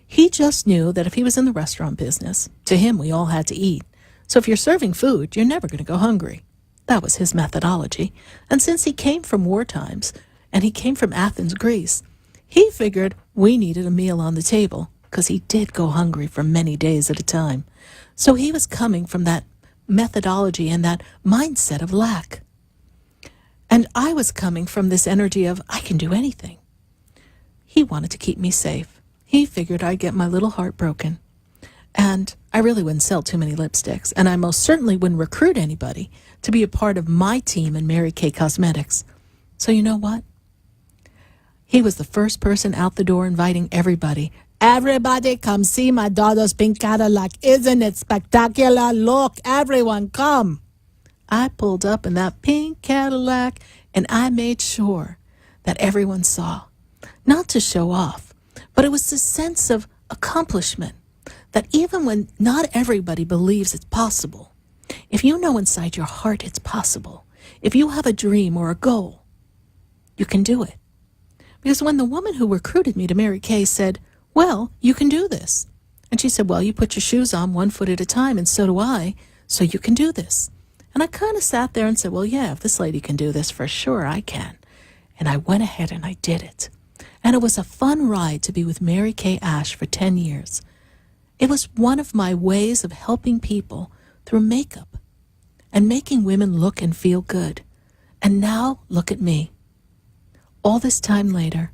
He just knew that if he was in the restaurant business, to him we all had to eat. So if you're serving food, you're never going to go hungry. That was his methodology. And since he came from war times, and he came from Athens, Greece, he figured we needed a meal on the table, because he did go hungry for many days at a time. So he was coming from that methodology and that mindset of lack. And I was coming from this energy of, I can do anything. He wanted to keep me safe. He figured I'd get my little heart broken. And I really wouldn't sell too many lipsticks. And I most certainly wouldn't recruit anybody to be a part of my team in Mary Kay Cosmetics. So you know what? He was the first person out the door inviting everybody. Everybody come see my daughter's pink Cadillac. Isn't it spectacular? Look, everyone come. I pulled up in that pink Cadillac and I made sure that everyone saw. Not to show off, but it was the sense of accomplishment that even when not everybody believes it's possible, if you know inside your heart it's possible, if you have a dream or a goal, you can do it. Because when the woman who recruited me to Mary Kay said, well, you can do this. And she said, well, you put your shoes on 1 foot at a time, and so do I, so you can do this. And I kind of sat there and said, well, yeah, if this lady can do this, for sure I can. And I went ahead and I did it. And it was a fun ride to be with Mary Kay Ash for 10 years. It was one of my ways of helping people through makeup and making women look and feel good. And now, look at me. All this time later,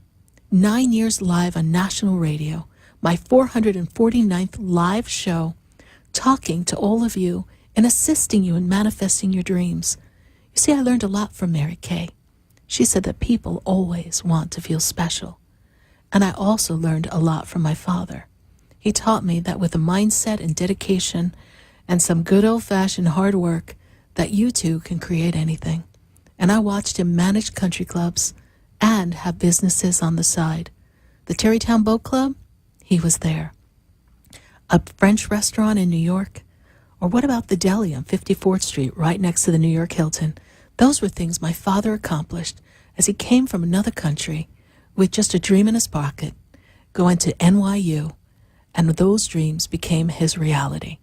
9 years live on national radio, my 449th live show, talking to all of you and assisting you in manifesting your dreams. You see, I learned a lot from Mary Kay. She said that people always want to feel special. And I also learned a lot from my father. He taught me that with a mindset and dedication and some good old-fashioned hard work, that you too can create anything. And I watched him manage country clubs and have businesses on the side. The Terrytown Boat Club, he was there. A French restaurant in New York. Or what about the deli on 54th Street right next to the New York Hilton? Those were things my father accomplished as he came from another country with just a dream in his pocket, going to NYU, and those dreams became his reality.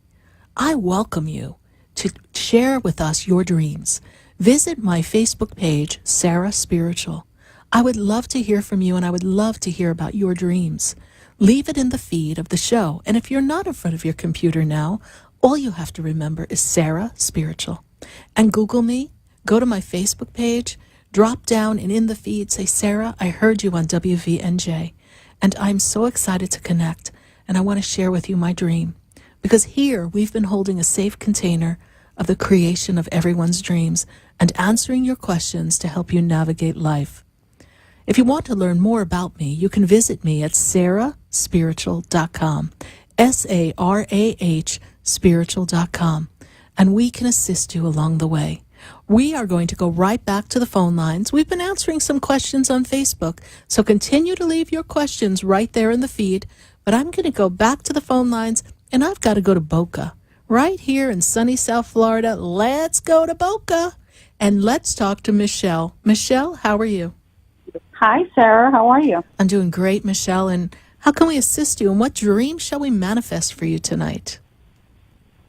I welcome you to share with us your dreams. Visit my Facebook page, SarahSpiritual. I would love to hear from you, and I would love to hear about your dreams. Leave it in the feed of the show. And if you're not in front of your computer now, all you have to remember is SarahSpiritual. And Google me, go to my Facebook page, drop down and in the feed say, Sarah, I heard you on WVNJ, and I'm so excited to connect, and I want to share with you my dream. Because here we've been holding a safe container of the creation of everyone's dreams and answering your questions to help you navigate life. If you want to learn more about me, you can visit me at SarahSpiritual.com, SARAH spiritual.com, and we can assist you along the way. We are going to go right back to the phone lines. We've been answering some questions on Facebook, so continue to leave your questions right there in the feed, but I'm going to go back to the phone lines, and I've got to go to Boca, right here in sunny South Florida. Let's go to Boca, and let's talk to Michelle. Michelle, how are you? Hi, Sarah. How are you? I'm doing great, Michelle, and how can we assist you, and what dream shall we manifest for you tonight?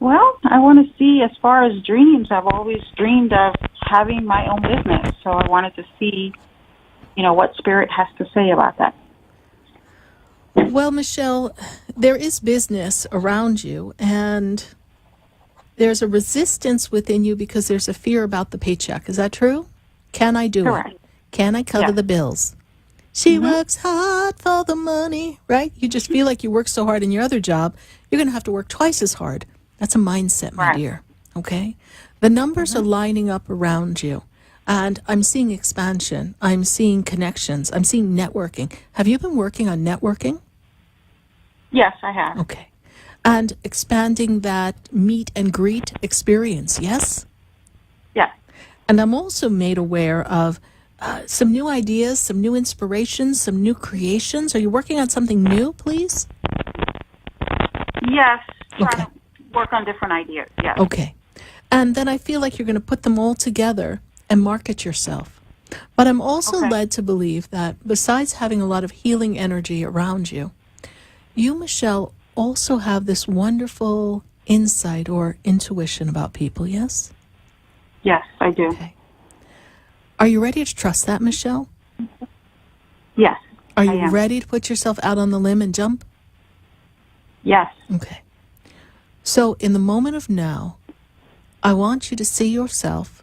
Well, I want to see, as far as dreams, I've always dreamed of having my own business, so I wanted to see, what Spirit has to say about that. Well, Michelle, there is business around you, and there's a resistance within you because there's a fear about the paycheck. Is that true? Can I do Correct. it? Can I cover the bills? She works hard for the money, right? You just feel like you work so hard in your other job, you're going to have to work twice as hard. That's a mindset, my dear, okay? The numbers are lining up around you, and I'm seeing expansion. I'm seeing connections. I'm seeing networking. Have you been working on networking? Yes, I have. Okay. And expanding that meet and greet experience, yes? Yes. And I'm also made aware of some new ideas, some new inspirations, some new creations. Are you working on something new, please? Yes. Trying to work on different ideas, yes. Okay. And then I feel like you're going to put them all together and market yourself. But I'm also led to believe that besides having a lot of healing energy around you, you, Michelle, also have this wonderful insight or intuition about people, yes? Yes, I do. Okay. Are you ready to trust that, Michelle? Yes. Are you ready to put yourself out on the limb and jump? Yes. Okay. So in the moment of now, I want you to see yourself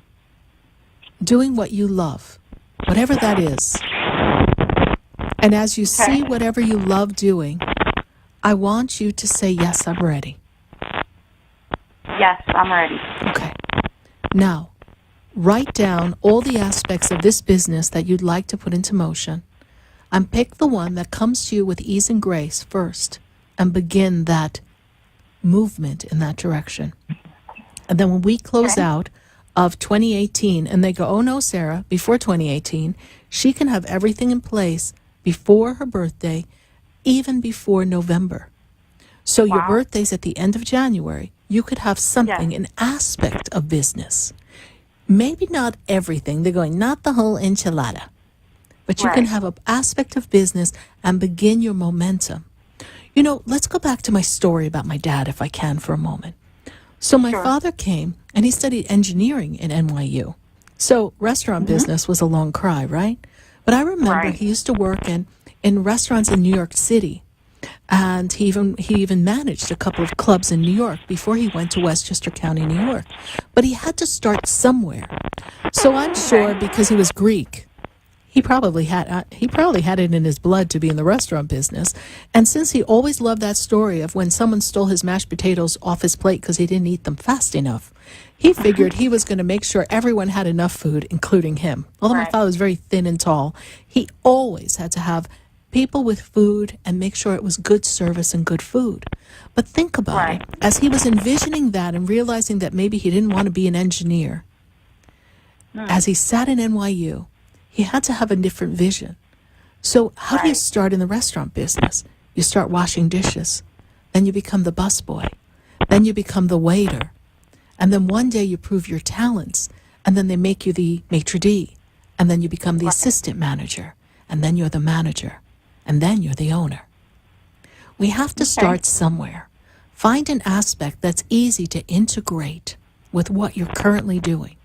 doing what you love, whatever that is. And as you see whatever you love doing, I want you to say, yes, I'm ready. Yes, I'm ready. Okay. Now, write down all the aspects of this business that you'd like to put into motion, and pick the one that comes to you with ease and grace first, and begin that movement in that direction. And then when we close out of 2018 and they go, oh no, Sarah, before 2018, she can have everything in place before her birthday, even before November. So your birthday's at the end of January. You could have something, an aspect of business. Maybe not everything. They're going, not the whole enchilada. But you can have an aspect of business and begin your momentum. Let's go back to my story about my dad, if I can, for a moment. So my father came, and he studied engineering in NYU. So restaurant business was a long cry, right? But I remember he used to work in restaurants in New York City. And he even managed a couple of clubs in New York before he went to Westchester County, New York. But he had to start somewhere. So I'm sure because he was Greek, he probably had it in his blood to be in the restaurant business. And since he always loved that story of when someone stole his mashed potatoes off his plate because he didn't eat them fast enough, he figured he was going to make sure everyone had enough food, including him. Although my father was very thin and tall, he always had to have people with food and make sure it was good service and good food. But think about it. As he was envisioning that and realizing that maybe he didn't want to be an engineer, as he sat in NYU, he had to have a different vision. So how do you start in the restaurant business? You start washing dishes. Then you become the busboy. Then you become the waiter. And then one day you prove your talents. And then they make you the maitre d'. And then you become the assistant manager. And then you're the manager. And then you're the owner. We have to start somewhere. Find an aspect that's easy to integrate with what you're currently doing.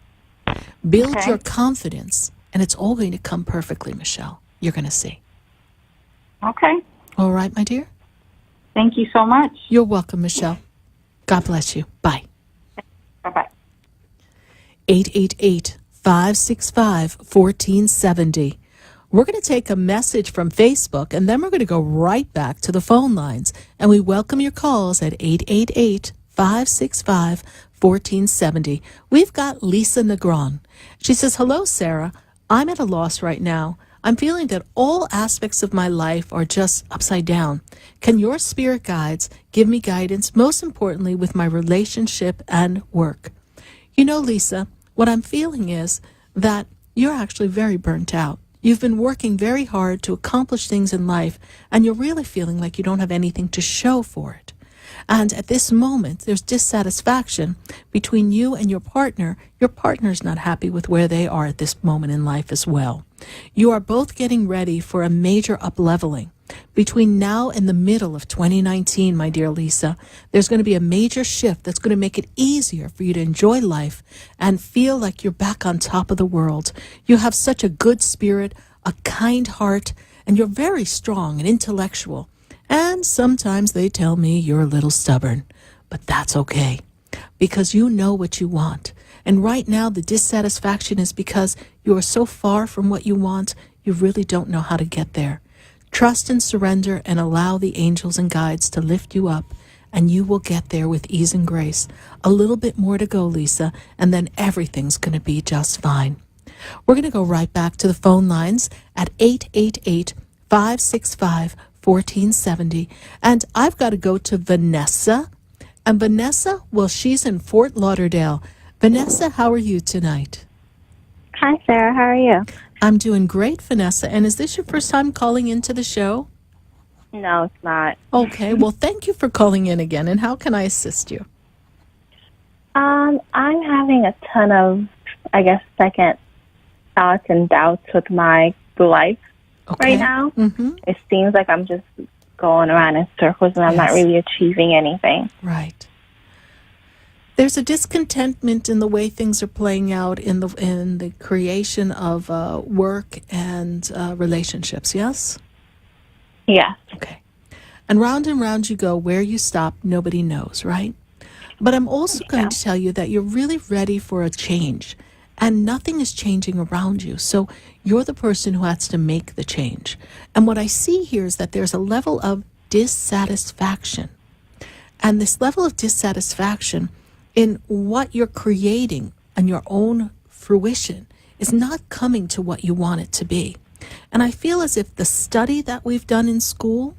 Build your confidence, and it's all going to come perfectly, Michelle. You're going to see. Okay. All right, my dear? Thank you so much. You're welcome, Michelle. God bless you. Bye. Bye-bye. 888-565-1470. We're going to take a message from Facebook, and then we're going to go right back to the phone lines. And we welcome your calls at 888-565-1470. We've got Lisa Negron. She says, hello, Sarah. I'm at a loss right now. I'm feeling that all aspects of my life are just upside down. Can your spirit guides give me guidance, most importantly, with my relationship and work? You know, Lisa, what I'm feeling is that you're actually very burnt out. You've been working very hard to accomplish things in life, and you're really feeling like you don't have anything to show for it. And at this moment, there's dissatisfaction between you and your partner. Your partner's not happy with where they are at this moment in life as well. You are both getting ready for a major up-leveling. Between now and the middle of 2019, my dear Lisa, there's going to be a major shift that's going to make it easier for you to enjoy life and feel like you're back on top of the world. You have such a good spirit, a kind heart, and you're very strong and intellectual. And sometimes they tell me you're a little stubborn, but that's okay because you know what you want. And right now, the dissatisfaction is because you are so far from what you want, you really don't know how to get there. Trust and surrender and allow the angels and guides to lift you up, and you will get there with ease and grace. A little bit more to go, Lisa, and then everything's going to be just fine. We're going to go right back to the phone lines at 888-565-1470. And I've got to go to Vanessa. And Vanessa, well, she's in Fort Lauderdale. Vanessa, how are you tonight? Hi, Sarah. How are you? I'm doing great, Vanessa. And is this your first time calling into the show? No, it's not. Okay. Well, thank you for calling in again. And how can I assist you? I'm having a ton of, second thoughts and doubts with my life right now. Mm-hmm. It seems like I'm just going around in circles and I'm not really achieving anything. Right. There's a discontentment in the way things are playing out in the creation of work and relationships, yes? Yeah. Okay. And round you go. Where you stop, nobody knows, right? But I'm also going to tell you that you're really ready for a change, and nothing is changing around you. So you're the person who has to make the change. And what I see here is that there's a level of dissatisfaction. And this level of dissatisfaction in what you're creating and your own fruition is not coming to what you want it to be. And I feel as if the study that we've done in school,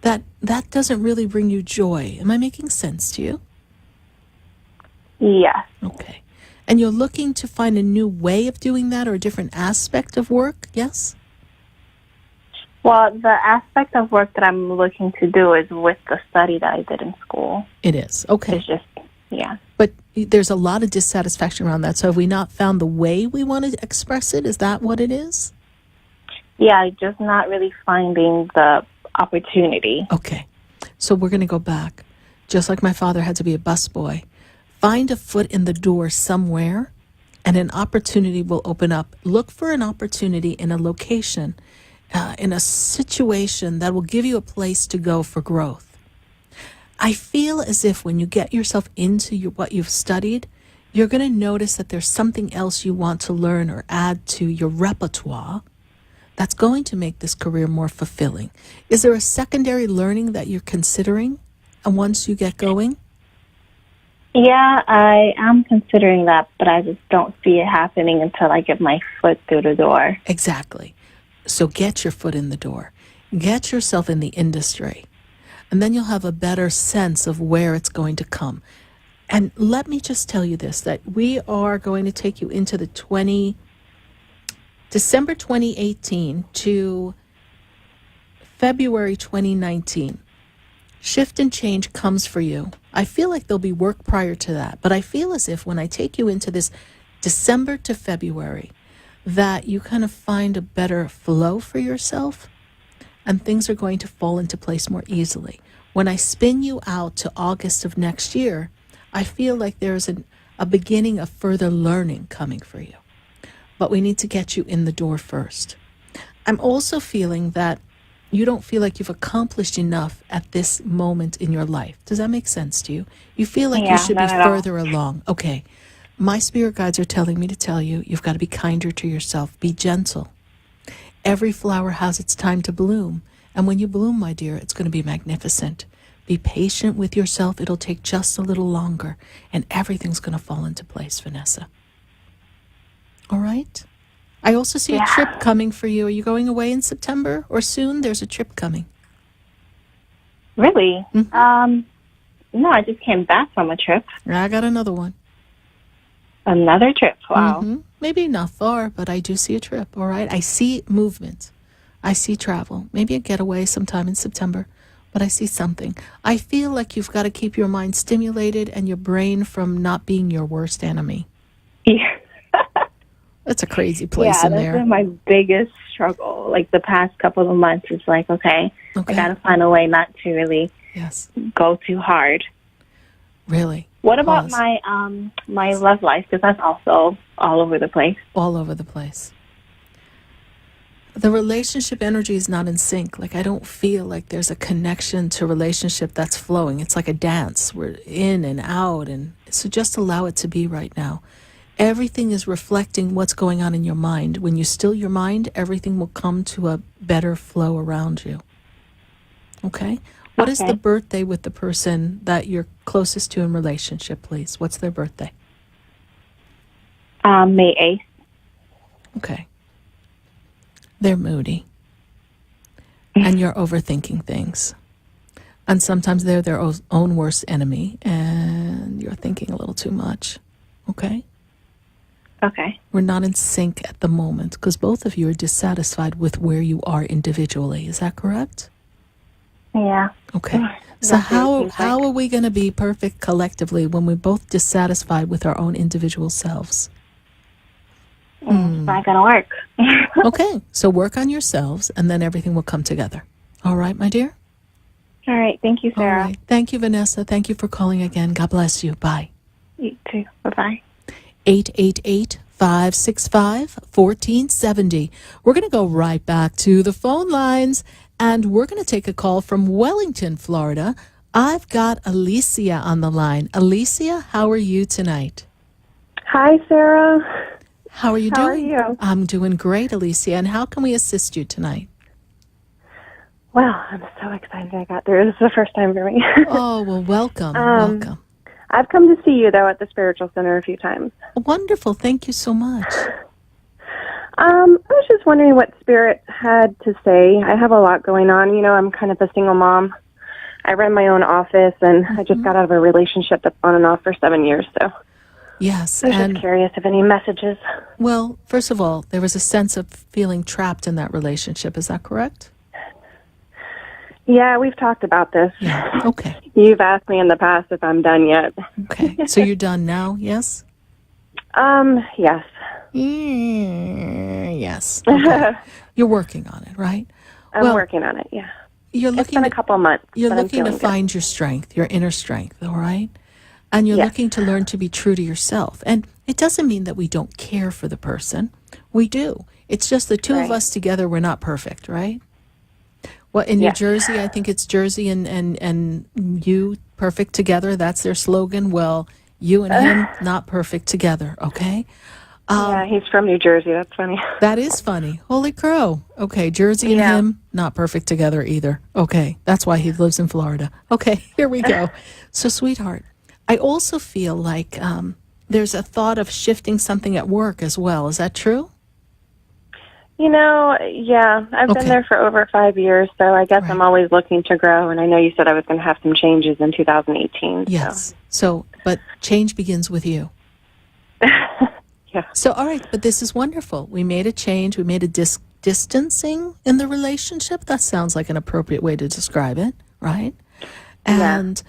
that doesn't really bring you joy. Am I making sense to you? Yeah. Okay. And you're looking to find a new way of doing that or a different aspect of work, yes? Well, the aspect of work that I'm looking to do is with the study that I did in school. It is. Okay. It's just, yeah. But there's a lot of dissatisfaction around that. So have we not found the way we want to express it? Is that what it is? Yeah, just not really finding the opportunity. Okay. So we're going to go back. Just like my father had to be a busboy. Find a foot in the door somewhere and an opportunity will open up. Look for an opportunity in a location, in a situation that will give you a place to go for growth. I feel as if when you get yourself into what you've studied, you're going to notice that there's something else you want to learn or add to your repertoire that's going to make this career more fulfilling. Is there a secondary learning that you're considering once you get going? Yeah, I am considering that, but I just don't see it happening until I get my foot through the door. Exactly. So get your foot in the door. Get yourself in the industry. And then you'll have a better sense of where it's going to come. And let me just tell you this, that we are going to take you into the December 2018 to February 2019. Shift and change comes for you. I feel like there'll be work prior to that, but I feel as if when I take you into this December to February, that you kind of find a better flow for yourself and things are going to fall into place more easily. When I spin you out to August of next year, I feel like there's a beginning of further learning coming for you. But we need to get you in the door first. I'm also feeling that you don't feel like you've accomplished enough at this moment in your life. Does that make sense to you? You feel like you should be further along. Okay. My spirit guides are telling me to tell you, you've got to be kinder to yourself. Be gentle. Every flower has its time to bloom. And when you bloom, my dear, it's going to be magnificent. Be patient with yourself. It'll take just a little longer. And everything's going to fall into place, Vanessa. All right? I also see a trip coming for you. Are you going away in September or soon? There's a trip coming. Really? No, I just came back from a trip. I got another one. Another trip? Wow. Maybe not far, but I do see a trip, all right? I see movement. I see travel. Maybe a getaway sometime in September, but I see something. I feel like you've got to keep your mind stimulated and your brain from not being your worst enemy. Yeah. That's a crazy place in there. Yeah, that's been my biggest struggle. Like the past couple of months, it's like, okay. I got to find a way not to really go too hard. Really? What about my my love life? Because that's also all over the place. All over the place. The relationship energy is not in sync. Like, I don't feel like there's a connection to relationship that's flowing. It's like a dance. We're in and out. And so just allow it to be right now. Everything is reflecting what's going on in your mind. When you still your mind, everything will come to a better flow around you. Okay? What is the birthday with the person that you're closest to in relationship, please? What's their birthday? May 8th. Okay. They're moody. And you're overthinking things. And sometimes they're their own worst enemy, and you're thinking a little too much. Okay? Okay. We're not in sync at the moment because both of you are dissatisfied with where you are individually. Is that correct? Yeah. Okay. So how are we going to be perfect collectively when we're both dissatisfied with our own individual selves? It's not going to work. Okay. So work on yourselves and then everything will come together. All right, my dear? All right. Thank you, Sarah. All right. Thank you, Vanessa. Thank you for calling again. God bless you. Bye. You too. Bye-bye. 888-565-1470. We're going to go right back to the phone lines, and we're going to take a call from Wellington, Florida. I've got Alicia on the line. Alicia, how are you tonight? Hi, Sarah. How are you doing? How are you? I'm doing great, Alicia. And how can we assist you tonight? Well, I'm so excited I got through. This is the first time for me. Oh, well, welcome. Welcome. I've come to see you, though, at the Spiritual Center a few times. Wonderful. Thank you so much. I was just wondering what Spirit had to say. I have a lot going on. You know, I'm kind of a single mom. I run my own office, and I just got out of a relationship that's on and off for 7 years, so... Yes. I was just curious if any messages. Well, first of all, there was a sense of feeling trapped in that relationship. Is that correct? Yeah, we've talked about this. Yeah. Okay. You've asked me in the past if I'm done yet. Okay. So you're done now, yes? Yes. Yes. Okay. You're working on it, right? I'm working on it, yeah. It's been a couple months. You're but I'm looking to feeling find your strength, your inner strength, all right? And you're looking to learn to be true to yourself. And it doesn't mean that we don't care for the person. We do. It's just the two of us together, we're not perfect, right? Well, in New Jersey, I think it's Jersey and you perfect together. That's their slogan. Well, you and him not perfect together, okay? Yeah, he's from New Jersey. That's funny. That is funny. Holy crow. Okay, Jersey and him not perfect together either. Okay, that's why he lives in Florida. Okay, here we go. So, sweetheart, I also feel like there's a thought of shifting something at work as well. Is that true? You know, yeah, I've been there for over 5 years, so I guess I'm always looking to grow, and I know you said I was going to have some changes in 2018. Yes. So, but change begins with you. Yeah. So, all right, but this is wonderful. We made a change. We made a distancing in the relationship. That sounds like an appropriate way to describe it, right? And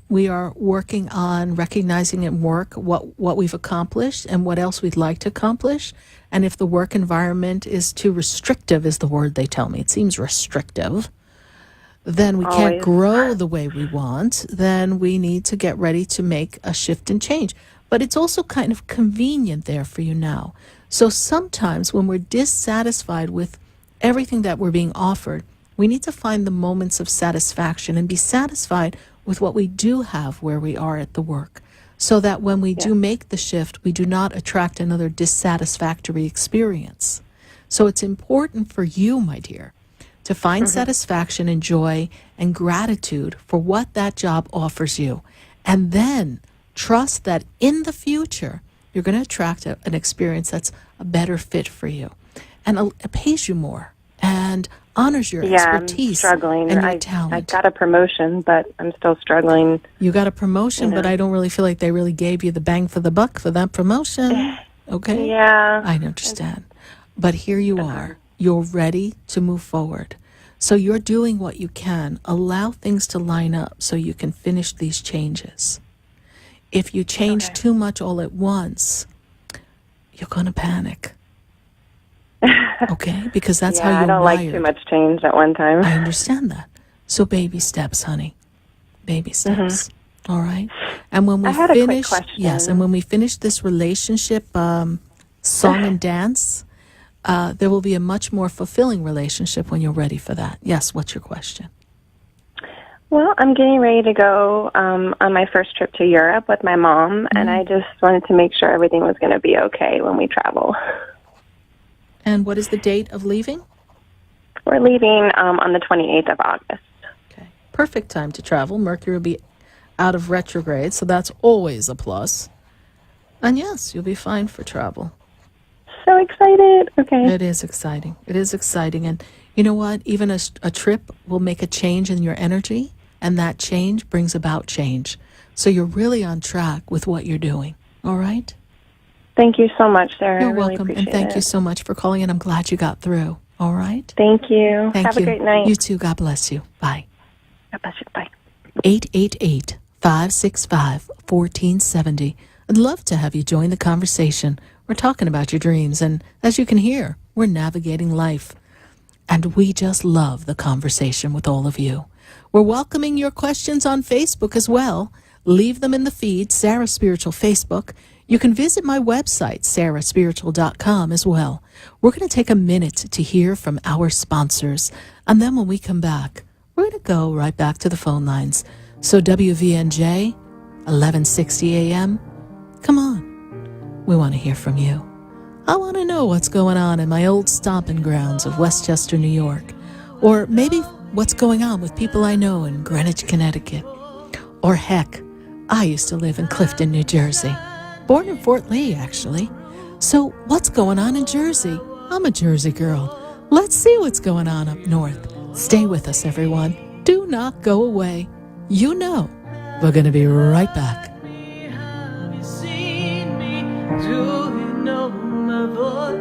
we are working on recognizing in work what we've accomplished and what else we'd like to accomplish. And if the work environment is too restrictive, is the word they tell me. It seems restrictive. Then we can't grow the way we want. Then we need to get ready to make a shift and change. But it's also kind of convenient there for you now. So sometimes when we're dissatisfied with everything that we're being offered, we need to find the moments of satisfaction and be satisfied with what we do have where we are at the work. so that when we do make the shift, we do not attract another dissatisfactory experience. So it's important for you, my dear, to find satisfaction and joy and gratitude for what that job offers you. And then trust that in the future, you're going to attract an experience that's a better fit for you and it pays you more and honors your expertise. I'm struggling. And your talent. I got a promotion, but I'm still struggling. You got a promotion, but I don't really feel like they really gave you the bang for the buck for that promotion. Okay? Yeah. I understand. But here you are. You're ready to move forward. So you're doing what you can. Allow things to line up so you can finish these changes. If you change too much all at once, you're going to panic. Okay? Because that's how you're wired. I don't like too much change at one time. I understand that. So baby steps, honey. Baby steps. All right? And when we I had a quick finish, question. yes, and when we finish this relationship song and dance, there will be a much more fulfilling relationship when you're ready for that. Yes, what's your question? Well, I'm getting ready to go on my first trip to Europe with my mom, and I just wanted to make sure everything was going to be okay when we travel. And what is the date of leaving? We're leaving on the 28th of August. Okay. Perfect time to travel. Mercury will be out of retrograde, so that's always a plus. And yes, you'll be fine for travel. So excited. Okay. It is exciting. It is exciting. And you know what? Even a trip will make a change in your energy, and that change brings about change. So you're really on track with what you're doing. All right? Thank you so much, Sarah. You're I really welcome. appreciate And thank it. you so much for calling in. I'm glad you got through. All right? Thank you. Thank Have you. a great night. You too. God bless you. Bye. God bless you. Bye. 888-565-1470. I'd love to have you join the conversation. We're talking about your dreams, and as you can hear, we're navigating life. And we just love the conversation with all of you. We're welcoming your questions on Facebook as well. Leave them in the feed, Sarah Spiritual Facebook. You can visit my website, SarahSpiritual.com as well. We're going to take a minute to hear from our sponsors. And then when we come back, we're going to go right back to the phone lines. So WVNJ, 1160 AM, come on. We want to hear from you. I want to know what's going on in my old stomping grounds of Westchester, New York. Or maybe what's going on with people I know in Greenwich, Connecticut. Or heck, I used to live in Clifton, New Jersey. Born in Fort Lee, actually. So what's going on in Jersey? I'm a Jersey girl. Let's see what's going on up north. Stay with us, everyone. Do not go away. You know, we're going to be right back. Do you know my voice?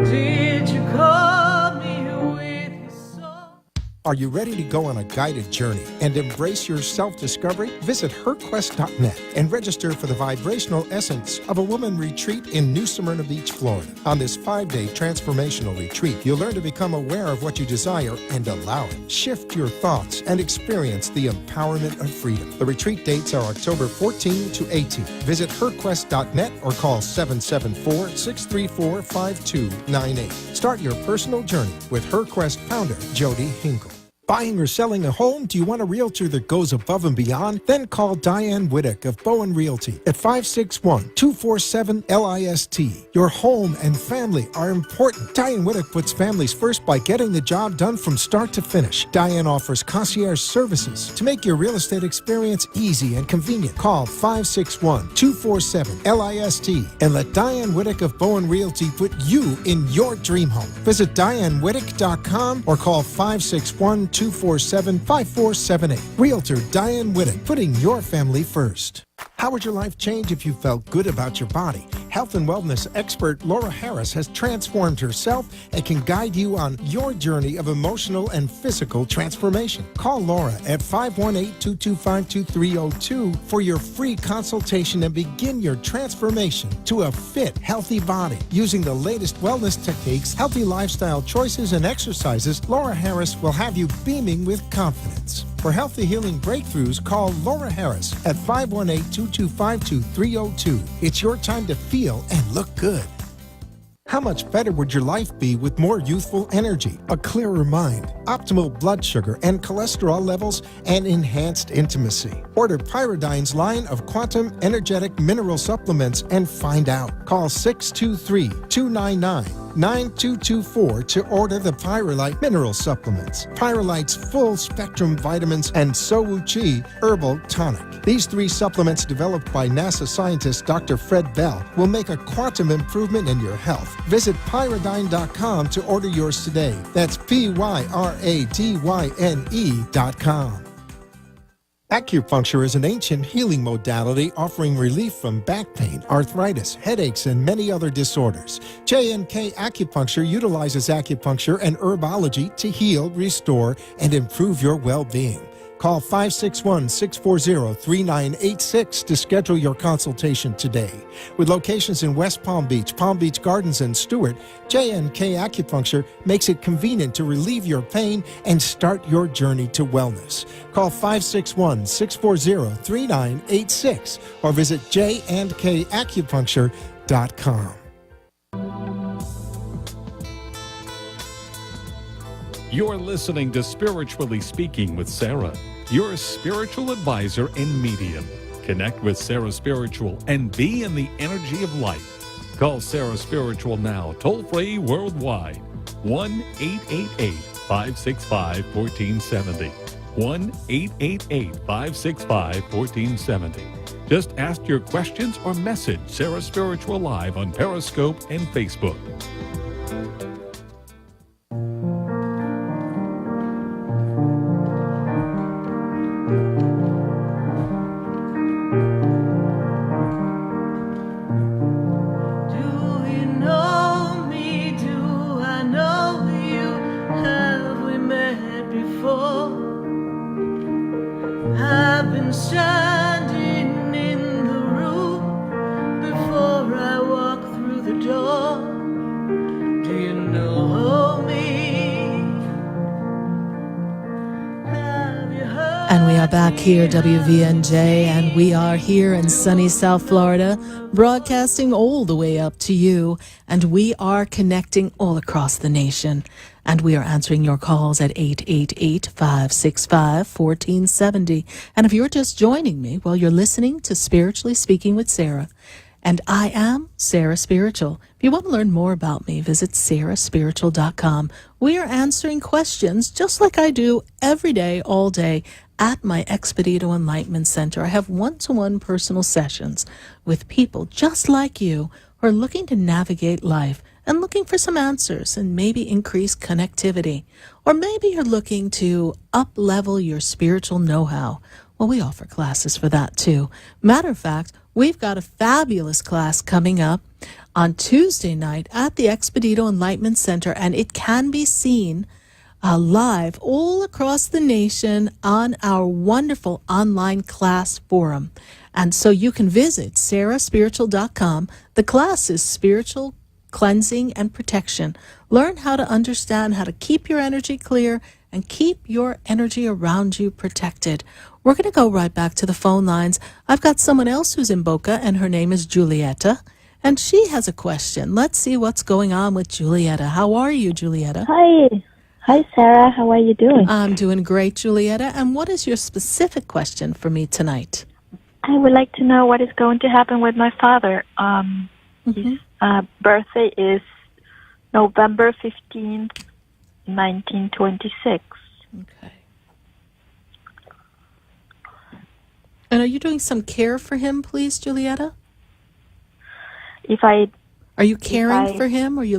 Did you call me with your song? Are you ready to go on a guided journey and embrace your self-discovery? Visit herquest.net and register for the vibrational essence of a woman retreat in New Smyrna Beach, Florida. On this 5-day transformational retreat, you'll learn to become aware of what you desire and allow it. Shift your thoughts and experience the empowerment of freedom. The retreat dates are October 14 to 18. Visit herquest.net or call 774-634-5298. Start your personal journey with HerQuest founder Jody Hinkle. Buying or selling a home? Do you want a realtor that goes above and beyond? Then call Diane Whittick of Bowen Realty at 561-247-LIST. Your home and family are important. Diane Whittick puts families first by getting the job done from start to finish. Diane offers concierge services to make your real estate experience easy and convenient. Call 561-247-LIST and let Diane Whittick of Bowen Realty put you in your dream home. Visit DianeWhittick.com or call 561-247-5478. Realtor Diane Whittick, putting your family first. How would your life change if you felt good about your body? Health and wellness expert Laura Harris has transformed herself and can guide you on your journey of emotional and physical transformation. Call Laura at 518-225-2302 for your free consultation and begin your transformation to a fit, healthy body. Using the latest wellness techniques, healthy lifestyle choices, and exercises, Laura Harris will have you beaming with confidence. For healthy healing breakthroughs, call Laura Harris at 518-225-2302. It's your time to feel and look good. How much better would your life be with more youthful energy, a clearer mind, optimal blood sugar and cholesterol levels, and enhanced intimacy? Order Pyridine's line of quantum energetic mineral supplements and find out. Call 623-299-9224 to order the Pyrolite mineral supplements, Pyrolite's full spectrum vitamins, and Sowuchi herbal tonic. These 3 supplements developed by NASA scientist Dr. Fred Bell will make a quantum improvement in your health. Visit Pyridine.com to order yours today. That's PYRADYNE.com. Acupuncture is an ancient healing modality offering relief from back pain, arthritis, headaches, and many other disorders. J&K Acupuncture utilizes acupuncture and herbology to heal, restore, and improve your well-being. Call 561-640-3986 to schedule your consultation today. With locations in West Palm Beach Gardens, and Stewart, J&K Acupuncture makes it convenient to relieve your pain and start your journey to wellness. Call 561-640-3986 or visit jandkacupuncture.com. You're listening to Spiritually Speaking with Sarah, your spiritual advisor and medium. Connect with Sarah Spiritual and be in the energy of light. Call Sarah Spiritual now, toll-free worldwide. 1-888-565-1470. 1-888-565-1470. Just ask your questions or message Sarah Spiritual live on Periscope and Facebook. Back here, WVNJ, and we are here in sunny South Florida, broadcasting all the way up to you, and we are connecting all across the nation, and we are answering your calls at 888-565-1470. And if you're just joining me, well, you're listening to Spiritually Speaking with Sarah, and I am Sarah Spiritual. If you want to learn more about me, visit SarahSpiritual.com. We are answering questions just like I do every day, all day, at my Expedito Enlightenment Center. I have one-to-one personal sessions with people just like you who are looking to navigate life and looking for some answers and maybe increase connectivity. Or maybe you're looking to up-level your spiritual know-how. Well, we offer classes for that too. Matter of fact, we've got a fabulous class coming up on Tuesday night at the Expedito Enlightenment Center, and it can be seen live all across the nation on our wonderful online class forum. And so you can visit SarahSpiritual.com. The class is Spiritual Cleansing and Protection. Learn how to understand how to keep your energy clear and keep your energy around you protected. We're going to go right back to the phone lines. I've got someone else who's in Boca, and her name is Julieta, and she has a question. Let's see what's going on with Julieta. How are you, Julieta? Hi. Hi, Sarah. How are you doing? I'm doing great, Julieta. And what is your specific question for me tonight? I would like to know what is going to happen with my father. His birthday is November 15th, 1926. Okay. And are you doing some care for him, please, Julieta? Are you caring for him? Or you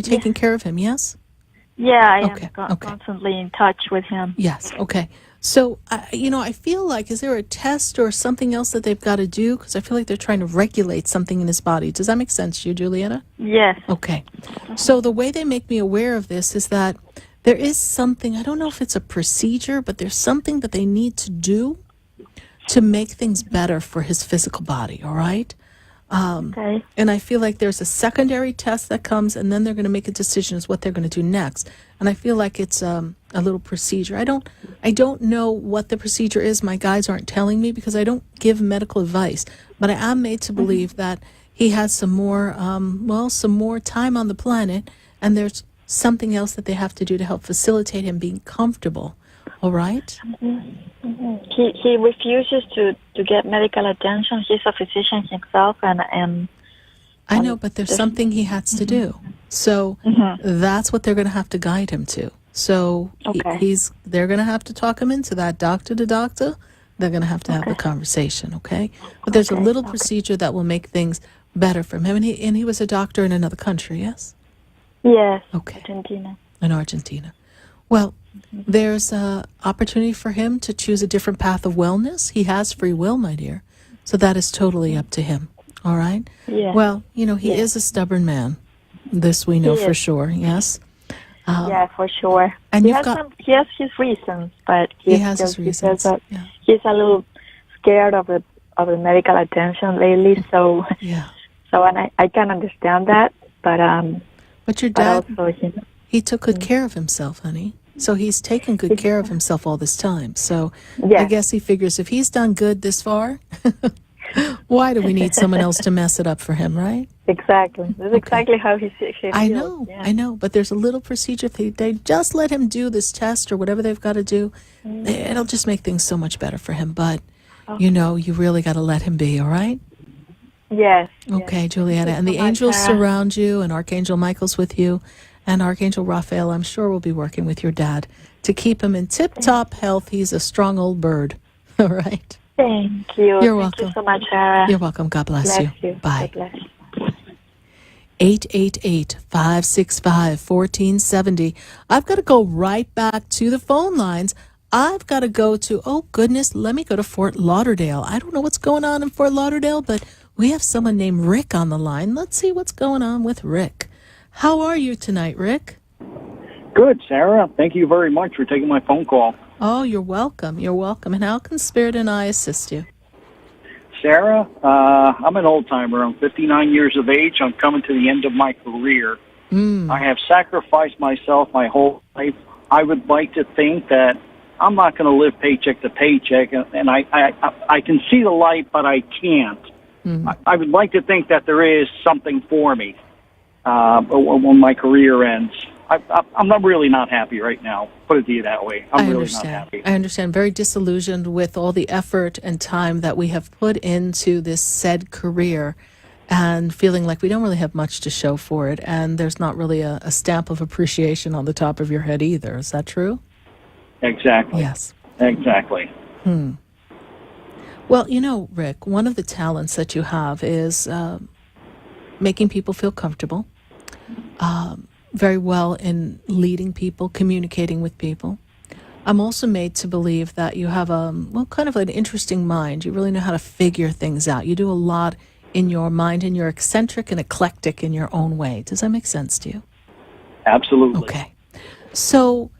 taking care of him, yes? Yeah, I am constantly in touch with him. Yes, okay. So, I feel like, is there a test or something else that they've got to do? Because I feel like they're trying to regulate something in his body. Does that make sense to you, Julieta? Yes. Okay. So the way they make me aware of this is that there is something, I don't know if it's a procedure, but there's something that they need to do to make things better for his physical body, all right? Okay. And I feel like there's a secondary test that comes, and then they're going to make a decision as what they're going to do next. And I feel like it's a little procedure. I don't know what the procedure is. My guides aren't telling me because I don't give medical advice. But I am made to believe that he has some more, some more time on the planet, and there's something else that they have to do to help facilitate him being comfortable. All right? He refuses to get medical attention. He's a physician himself, and I know, but there's something he has to do. So that's what they're going to have to guide him to. So they're going to have to talk him into that. Doctor to doctor, they're going to have the conversation, okay? But there's a little procedure that will make things better for him. And he was a doctor in another country, yes? Yes. Okay. Argentina. In Argentina. Well, there's an opportunity for him to choose a different path of wellness. He has free will, my dear. So that is totally up to him. All right? Yeah. Well, he is a stubborn man. This we know for sure, yes? Yeah, for sure. And he has his reasons, but he has his reasons. He's a little scared of the medical attention lately. So and I can understand that, but your dad, he took good care of himself, honey. So he's taken good care of himself all this time. So I guess he figures if he's done good this far, why do we need someone else to mess it up for him, right? Exactly. That's exactly how he feels. I know. But there's a little procedure. If they just let him do this test or whatever they've got to do, it'll just make things so much better for him. But, you really got to let him be, all right? Yes. Okay, Julietta. And the angels surround you, and Archangel Michael's with you, and Archangel Raphael, I'm sure, will be working with your dad to keep him in tip-top health. He's a strong old bird, all right? Thank you. You're welcome. Thank you so much, Sarah. You're welcome. God bless you. Bye. God bless. 888-565-1470. I've got to go right back to the phone lines. I've got to go to, let me go to Fort Lauderdale. I don't know what's going on in Fort Lauderdale, but we have someone named Rick on the line. Let's see what's going on with Rick. How are you tonight, Rick? Good, Sarah. Thank you very much for taking my phone call. Oh, you're welcome. You're welcome. And how can Spirit and I assist you? Sarah, I'm an old-timer. I'm 59 years of age. I'm coming to the end of my career. I have sacrificed myself my whole life. I would like to think that I'm not going to live paycheck to paycheck, and I can see the light, but I can't. I would like to think that there is something for me when my career ends. I'm really not happy right now. Put it to you that way. I'm really not happy. I understand. Very disillusioned with all the effort and time that we have put into this said career, and feeling like we don't really have much to show for it, and there's not really a stamp of appreciation on the top of your head either. Is that true? Exactly. Yes. Exactly. Well, Rick, one of the talents that you have is making people feel comfortable. Very well in leading people, communicating with people. I'm also made to believe that you have kind of an interesting mind. You really know how to figure things out. You do a lot in your mind, and you're eccentric and eclectic in your own way. Does that make sense to you? Absolutely. Okay. So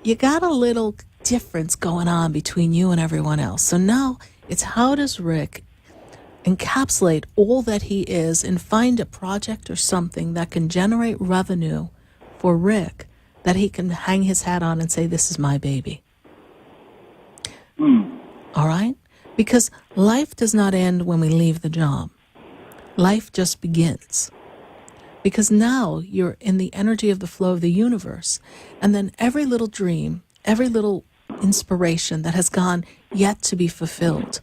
you got a little difference going on between you and everyone else. So now it's, how does Rick encapsulate all that he is and find a project or something that can generate revenue for Rick that he can hang his hat on and say, this is my baby. All right? Because life does not end when we leave the job. Life just begins. Because now you're in the energy of the flow of the universe. And then every little dream, every little inspiration that has gone yet to be fulfilled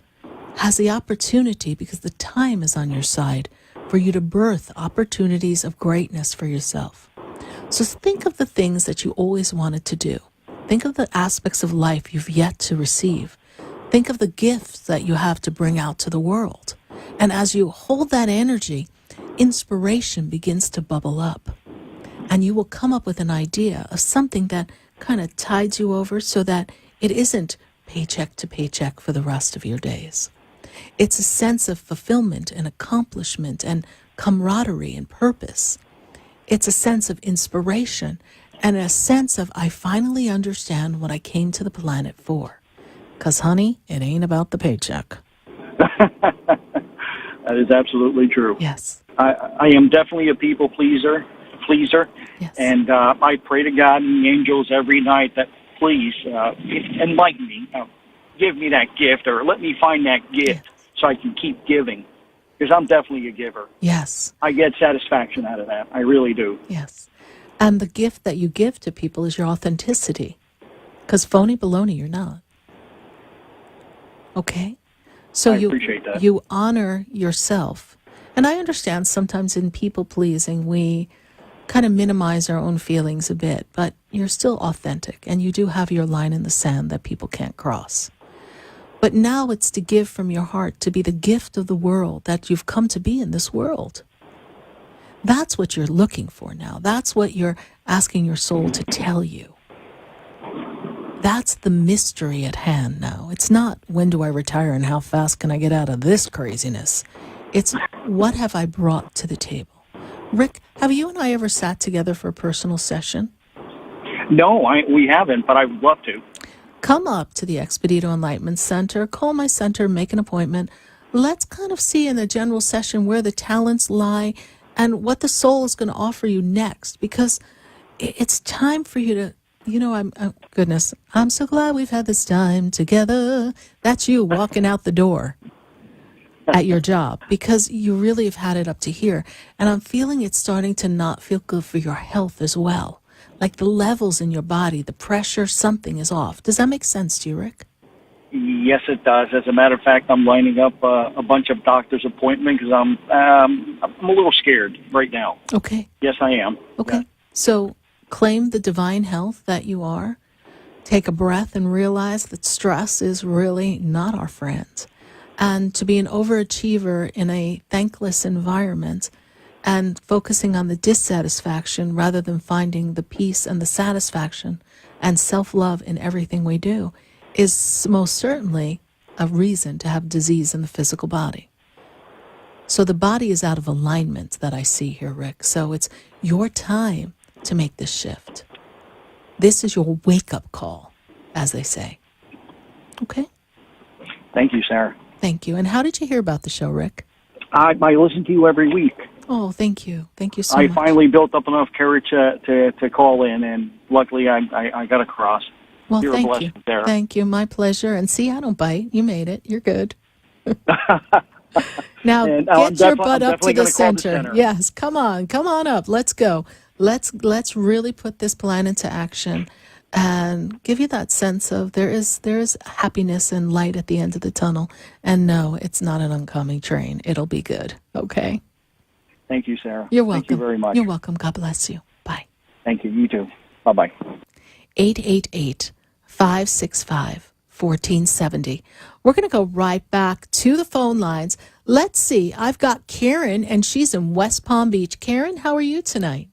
has the opportunity, because the time is on your side, for you to birth opportunities of greatness for yourself. So think of the things that you always wanted to do. Think of the aspects of life you've yet to receive. Think of the gifts that you have to bring out to the world. And as you hold that energy, inspiration begins to bubble up. And you will come up with an idea of something that kind of tides you over so that it isn't paycheck to paycheck for the rest of your days. It's a sense of fulfillment and accomplishment and camaraderie and purpose. It's a sense of inspiration and a sense of, I finally understand what I came to the planet for. 'Cause, honey, it ain't about the paycheck. That is absolutely true. Yes. I am definitely a people pleaser. Yes. And I pray to God and the angels every night that please enlighten me. Give me that gift, or let me find that gift so I can keep giving. because I'm definitely a giver. Yes. I get satisfaction out of that. I really do. Yes. And the gift that you give to people is your authenticity. Because phony baloney, you're not. Okay? So I appreciate that. you honor yourself. And I understand sometimes in people-pleasing, we kind of minimize our own feelings a bit, but you're still authentic, and you do have your line in the sand that people can't cross. But now it's to give from your heart, to be the gift of the world that you've come to be in this world. That's what you're looking for now. That's what you're asking your soul to tell you. That's the mystery at hand now. It's not, when do I retire and how fast can I get out of this craziness? It's, what have I brought to the table? Rick, have you and I ever sat together for a personal session? No, we haven't, but I would love to. Come up to the Expedito Enlightenment Center, call my center, make an appointment. Let's kind of see in a general session where the talents lie and what the soul is going to offer you next, because it's time for you to, goodness, I'm so glad we've had this time together. That's you walking out the door at your job, because you really have had it up to here. And I'm feeling it's starting to not feel good for your health as well. Like the levels in your body, the pressure, something is off. Does that make sense to you, Rick? Yes, it does. As a matter of fact, I'm lining up a bunch of doctor's appointments because I'm a little scared right now. Okay. Yes, I am. Okay. Yeah. So claim the divine health that you are. Take a breath and realize that stress is really not our friend. And to be an overachiever in a thankless environment and focusing on the dissatisfaction rather than finding the peace and the satisfaction and self-love in everything we do is most certainly a reason to have disease in the physical body. So the body is out of alignment that I see here, Rick. So it's your time to make this shift. This is your wake-up call, as they say. Okay? Thank you, Sarah. Thank you. And how did you hear about the show, Rick? I listen to you every week. Oh, thank you. Thank you so much. I finally built up enough courage to call in, and luckily I got across. Well, You're a thank blessing, you. Sarah. Thank you. My pleasure. And see, I don't bite. You made it. You're good. Now, get your butt up to the center. Yes, come on up. Let's go. Let's really put this plan into action and give you that sense of there is happiness and light at the end of the tunnel. And no, it's not an oncoming train. It'll be good. Okay? Thank you, Sarah. You're welcome. Thank you very much. You're welcome. God bless you. Bye. Thank you. You too. Bye-bye. 888-565-1470. We're going to go right back to the phone lines. Let's see. I've got Karen, and she's in West Palm Beach. Karen, how are you tonight?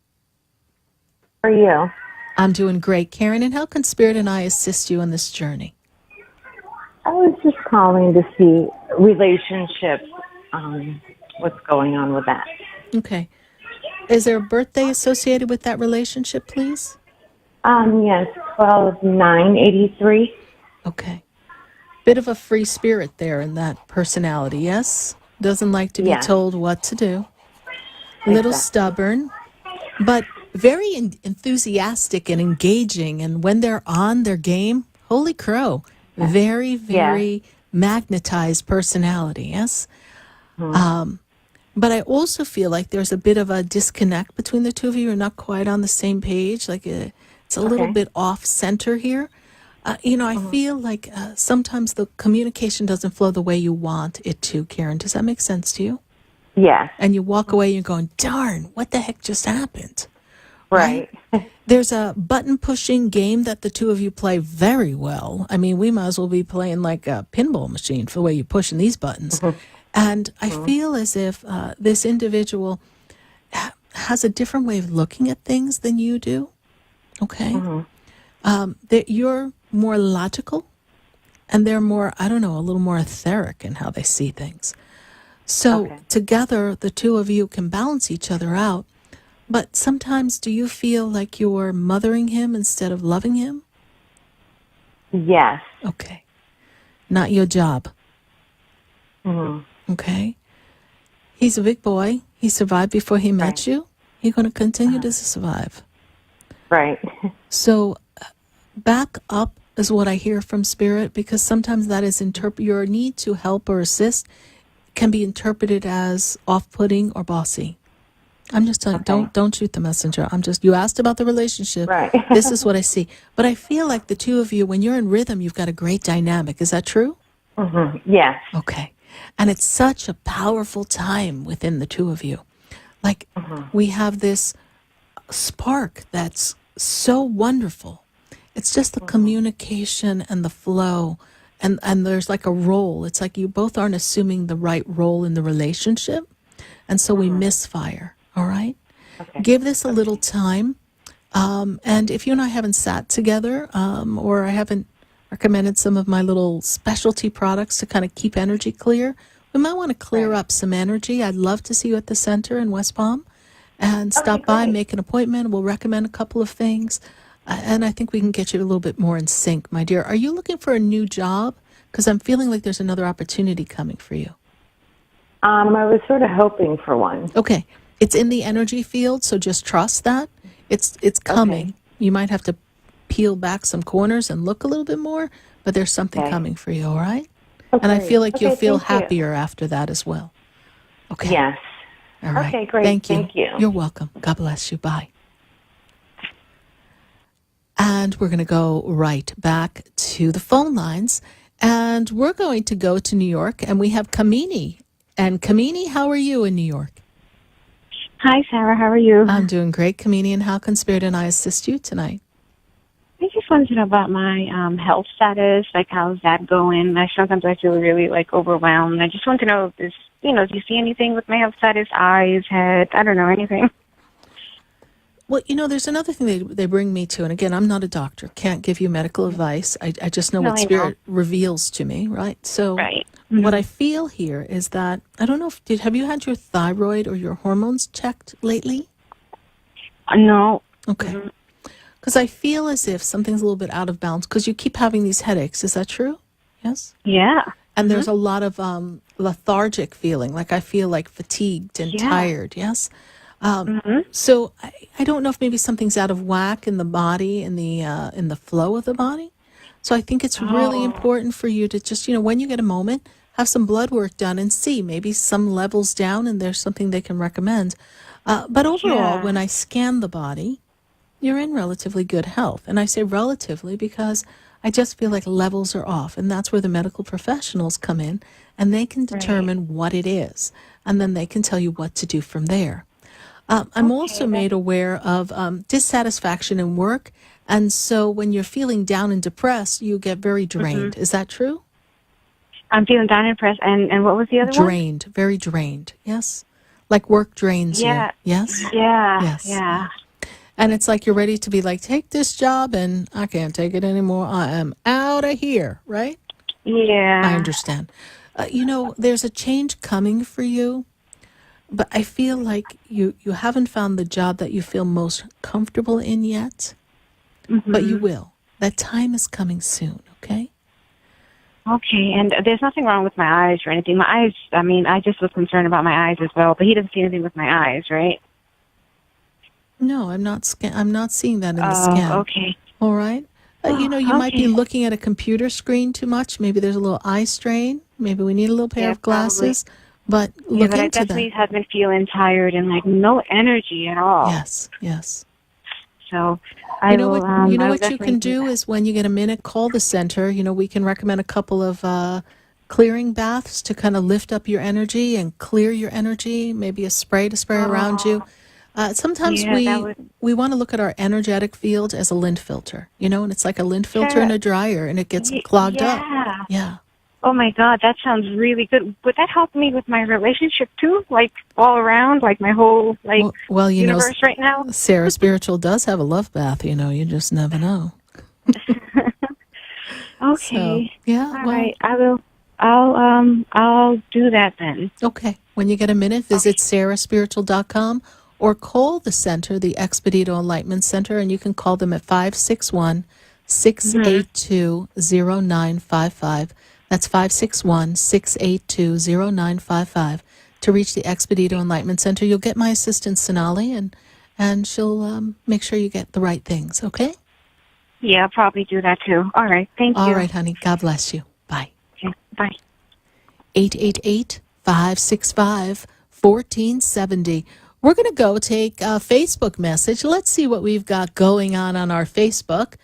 How are you? I'm doing great, Karen. And how can Spirit and I assist you on this journey? I was just calling to see relationships, what's going on with that. Okay. Is there a birthday associated with that relationship, please? Yes, 12/9/83. Okay. Bit of a free spirit there in that personality, yes? Doesn't like to be told what to do. A little stubborn, but very enthusiastic and engaging. And when they're on their game, holy crow, very, very magnetized personality, yes? But I also feel like there's a bit of a disconnect between the two of you. You're not quite on the same page. Like it's a little bit off center here. I feel like sometimes the communication doesn't flow the way you want it to, Karen. Does that make sense to you? Yes. And you walk away and you're going, darn, what the heck just happened? Right. There's a button-pushing game that the two of you play very well. I mean, we might as well be playing like a pinball machine for the way you're pushing these buttons. And I feel as if this individual has a different way of looking at things than you do. Okay? That you're more logical, and they're more, a little more etheric in how they see things. So together, the two of you can balance each other out. But sometimes do you feel like you're mothering him instead of loving him? Yes. Okay. Not your job. Mm-hmm. Okay. He's a big boy. He survived before he met you. He's going to continue to survive. Right. So back up is what I hear from Spirit, because sometimes that is your need to help or assist can be interpreted as off-putting or bossy. I'm just telling you, don't shoot the messenger. You asked about the relationship. Right. This is what I see. But I feel like the two of you, when you're in rhythm, you've got a great dynamic. Is that true? Mm-hmm. Yes. Okay. And it's such a powerful time within the two of you. Like, we have this spark that's so wonderful. It's just the communication and the flow. And there's like a role. It's like you both aren't assuming the right role in the relationship. And so we misfire. All right? Okay. Give this a little time. And if you and I haven't sat together, or I haven't recommended some of my little specialty products to kind of keep energy clear, we might want to clear up some energy. I'd love to see you at the center in West Palm and stop by, make an appointment. We'll recommend a couple of things. And I think we can get you a little bit more in sync, my dear. Are you looking for a new job? Because I'm feeling like there's another opportunity coming for you. I was sort of hoping for one. Okay. It's in the energy field, so just trust that. It's coming. Okay. You might have to peel back some corners and look a little bit more, but there's something coming for you, all right? Okay. And I feel like you'll feel happier after that as well. Okay. Yes. All right. Okay, great. Thank you. You're welcome. God bless you. Bye. And we're going to go right back to the phone lines, and we're going to go to New York, and we have Kamini. And Kamini, how are you in New York? Hi, Sarah. How are you? I'm doing great, Kamini. And how can Spirit and I assist you tonight? I just wanted to know about my health status. Like, how's that going? Sometimes I feel really overwhelmed. I just want to know, do you see anything with my health status? Eyes, head? I don't know, anything. Well, there's another thing they bring me to, and again, I'm not a doctor, can't give you medical advice. I just know what Spirit reveals to me, right? So what I feel here is that, I don't know, have you had your thyroid or your hormones checked lately? No. Okay. Because I feel as if something's a little bit out of balance, because you keep having these headaches. Is that true? Yes? Yeah. And there's a lot of lethargic feeling, like I feel like fatigued and tired, yes? So I don't know if maybe something's out of whack in the body, in the flow of the body. So I think it's really important for you to just, when you get a moment, have some blood work done and see maybe some levels down and there's something they can recommend. But overall, when I scan the body, you're in relatively good health. And I say relatively because I just feel like levels are off. And that's where the medical professionals come in and they can determine what it is. And then they can tell you what to do from there. I'm also made aware of dissatisfaction in work. And so when you're feeling down and depressed, you get very drained. Is that true? I'm feeling down and depressed. And what was the other one? Drained, very drained. Yes. Like work drains you. Yes? Yeah. Yes. Yeah. And it's like you're ready to be like, take this job and I can't take it anymore. I am out of here, right? Yeah. I understand. There's a change coming for you. But I feel like you haven't found the job that you feel most comfortable in yet. But you will. That time is coming soon, okay? Okay, and there's nothing wrong with my eyes or anything. My eyes, I just was concerned about my eyes as well, but he doesn't see anything with my eyes, right? No, I'm not seeing that in the scan. Okay. All right? You might be looking at a computer screen too much. Maybe there's a little eye strain. Maybe we need a little pair of glasses. Probably. But look I into definitely have been feeling tired and no energy at all. Yes. So you know what you can do is when you get a minute, call the center. We can recommend a couple of clearing baths to kind of lift up your energy and clear your energy. Maybe a spray to spray around you. Sometimes we want to look at our energetic field as a lint filter, and it's like a lint filter in a dryer, and it gets clogged up. Yeah. Oh my God, that sounds really good. Would that help me with my relationship too? Like all around, like my whole universe right now? SarahSpiritual does have a love bath, you just never know. Okay. So, all right. I'll do that then. Okay. When you get a minute, visit SarahSpiritual.com or call the center, the Expedito Enlightenment Center, and you can call them at 561-682-0955. That's 561-682-0955 to reach the Expedito Enlightenment Center. You'll get my assistant, Sonali, and she'll make sure you get the right things, okay? Yeah, I'll probably do that too. All right, thank you. All right, honey. God bless you. Bye. Okay, bye. 888-5 888-565-1470. We're going to go take a Facebook message. Let's see what we've got going on our Facebook.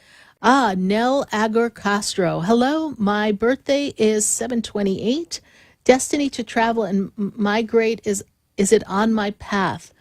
Nell Agor Castro. Hello, my birthday is 7/28. Destiny to travel and migrate, is it on my path?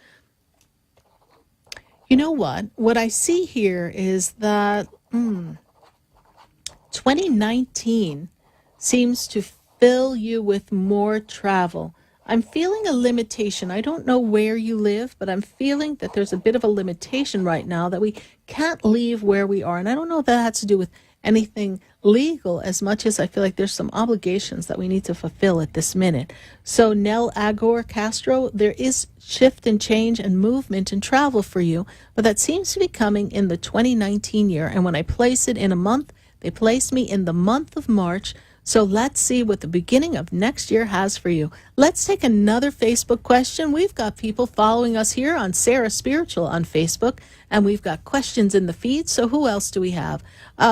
You know what? What I see here is that 2019 seems to fill you with more travel. I'm feeling a limitation. I don't know where you live, but I'm feeling that there's a bit of a limitation right now, that we can't leave where we are. And I don't know if that has to do with anything legal as much as I feel like there's some obligations that we need to fulfill at this minute. So Nell Agor Castro, there is shift and change and movement and travel for you, but that seems to be coming in the 2019 year. And when I place it in a month, they place me in the month of March. So let's see what the beginning of next year has for you. Let's take another Facebook question. We've got people following us here on SarahSpiritual on Facebook, and we've got questions in the feed. So who else do we have?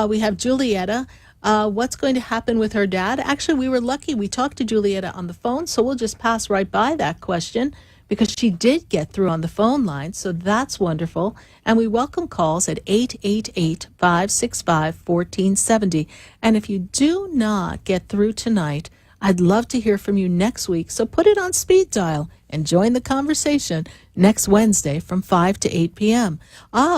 We have Julietta. What's going to happen with her dad? Actually, we were lucky. We talked to Julietta on the phone, so we'll just pass right by that question because she did get through on the phone line, so that's wonderful. And we welcome calls at 888-565-1470. And if you do not get through tonight, I'd love to hear from you next week, so put it on speed dial and join the conversation next Wednesday from 5 to 8 p.m.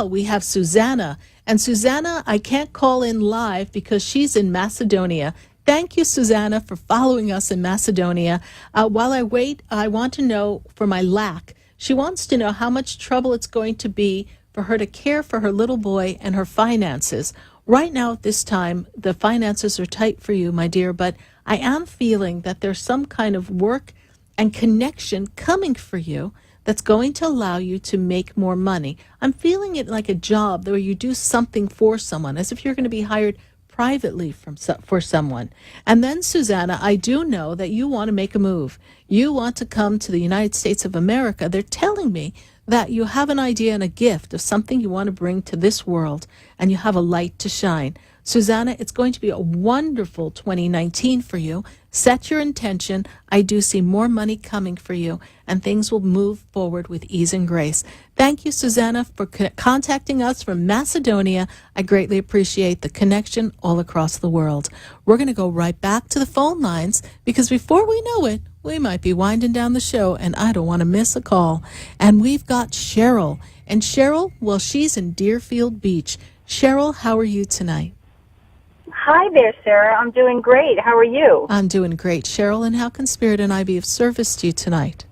We have Susanna. And Susanna, I can't call in live because she's in Macedonia. Thank you, Susanna, for following us in Macedonia. While I wait, I want to know for my lack. She wants to know how much trouble it's going to be for her to care for her little boy and her finances. Right now at this time, the finances are tight for you, my dear, but I am feeling that there's some kind of work and connection coming for you that's going to allow you to make more money. I'm feeling it like a job where you do something for someone, as if you're going to be hired privately for someone. And then, Susanna, I do know that you want to make a move. You want to come to the United States of America. They're telling me that you have an idea and a gift of something you want to bring to this world, and you have a light to shine. Susanna, it's going to be a wonderful 2019 for you. Set your intention. I do see more money coming for you, and things will move forward with ease and grace. Thank you, Susanna, for contacting us from Macedonia. I greatly appreciate the connection all across the world. We're going to go right back to the phone lines, because before we know it, we might be winding down the show, and I don't want to miss a call. And we've got Cheryl. And Cheryl, well, she's in Deerfield Beach. Cheryl, how are you tonight? Hi there, Sarah. I'm doing great. How are you? I'm doing great, Cheryl. And how can Spirit and I be of service to you tonight?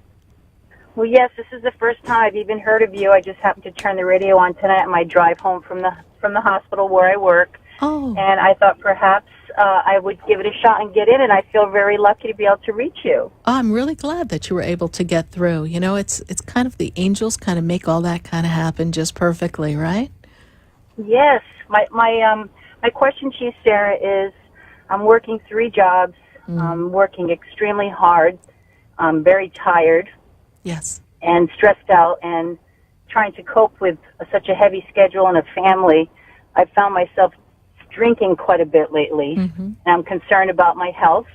Well, yes, this is the first time I've even heard of you. I just happened to turn the radio on tonight on my drive home from the hospital where I work. Oh. And I thought perhaps I would give it a shot and get in, and I feel very lucky to be able to reach you. I'm really glad that you were able to get through. You know, it's kind of the angels kind of make all that kind of happen just perfectly, right? Yes. My question to you, Sarah, is I'm working 3 jobs. I'm working extremely hard. I'm very tired. Yes. And stressed out and trying to cope with such a heavy schedule and a family. I've found myself drinking quite a bit lately. And I'm concerned about my health.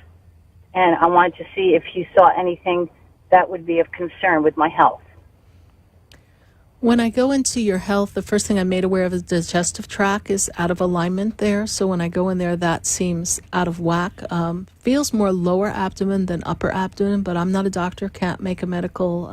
And I wanted to see if you saw anything that would be of concern with my health. When I go into your health, the first thing I'm made aware of is the digestive tract is out of alignment there. So when I go in there, that seems out of whack. Feels more lower abdomen than upper abdomen, but I'm not a doctor, can't make a medical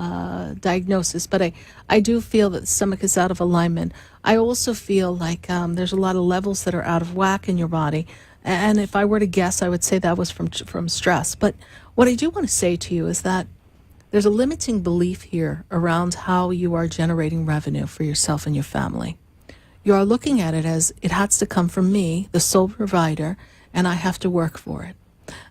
diagnosis. But I do feel that the stomach is out of alignment. I also feel like there's a lot of levels that are out of whack in your body. And if I were to guess, I would say that was from stress. But what I do want to say to you is that there's a limiting belief here around how you are generating revenue for yourself and your family. You are looking at it as it has to come from me, the sole provider, and I have to work for it.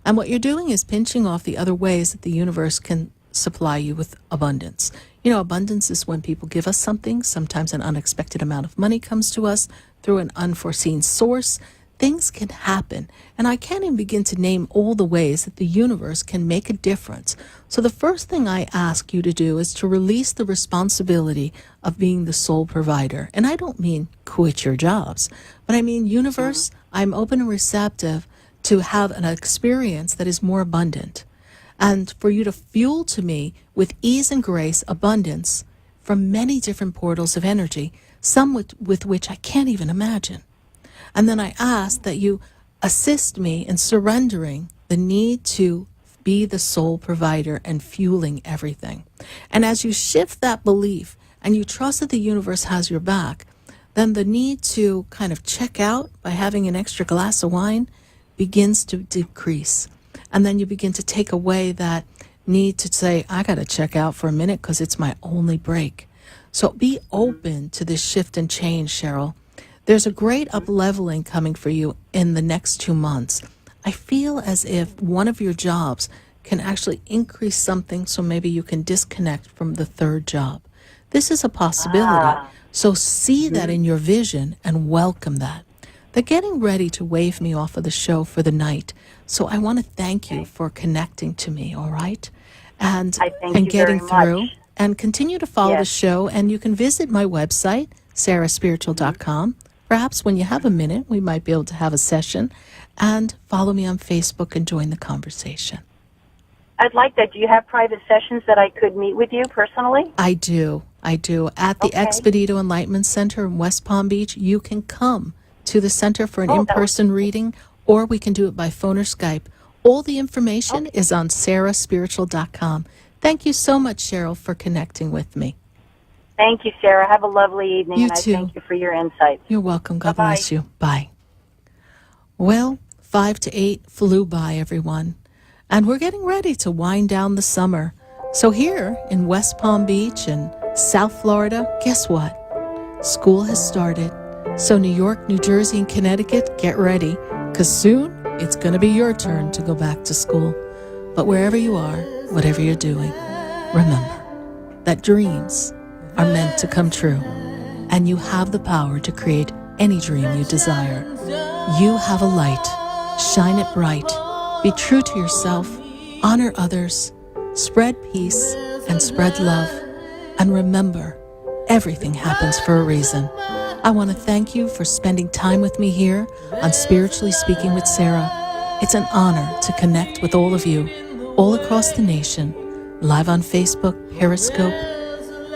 And what you're doing is pinching off the other ways that the universe can supply you with abundance. You know, abundance is when people give us something. Sometimes an unexpected amount of money comes to us through an unforeseen source. Things can happen, and I can't even begin to name all the ways that the universe can make a difference. So the first thing I ask you to do is to release the responsibility of being the sole provider. And I don't mean quit your jobs, but I mean, universe, I'm open and receptive to have an experience that is more abundant. and for you to fuel to me with ease and grace abundance from many different portals of energy, some with which I can't even imagine. And then I ask that you assist me in surrendering the need to be the sole provider and fueling everything. And as you shift that belief and you trust that the universe has your back, then the need to kind of check out by having an extra glass of wine begins to decrease. And then you begin to take away that need to say, I got to check out for a minute because it's my only break. So be open to this shift and change, Cheryl. There's a great up-leveling coming for you in the next 2 months. I feel as if one of your jobs can actually increase something, so maybe you can disconnect from the third job. This is a possibility. So see that in your vision and welcome that. They're getting ready to wave me off of the show for the night. So I want to thank you for connecting to me, all right? And getting through. And continue to follow the show. And you can visit my website, SarahSpiritual.com. Perhaps when you have a minute, we might be able to have a session. And follow me on Facebook and join the conversation. I'd like that. Do you have private sessions that I could meet with you personally? I do. At the Expedito Enlightenment Center in West Palm Beach, you can come to the center for an in-person reading, or we can do it by phone or Skype. All the information is on SarahSpiritual.com. Thank you so much, Cheryl, for connecting with me. Thank you, Sarah. Have a lovely evening, You and too. I thank you for your insights. You're welcome. God Bye-bye. bless you. Bye. Well, 5 to 8 flew by, everyone. And we're getting ready to wind down the summer. So here in West Palm Beach and South Florida, guess what? School has started. So New York, New Jersey, and Connecticut, get ready, because soon it's going to be your turn to go back to school. But wherever you are, whatever you're doing, remember that dreams are meant to come true, and you have the power to create any dream you desire. You have a light. Shine it bright. Be true to yourself. Honor others. Spread peace and spread love. And remember, everything happens for a reason. I want to thank you for spending time with me here on Spiritually Speaking with Sarah. It's an honor to connect with all of you, all across the nation, live on Facebook, Periscope,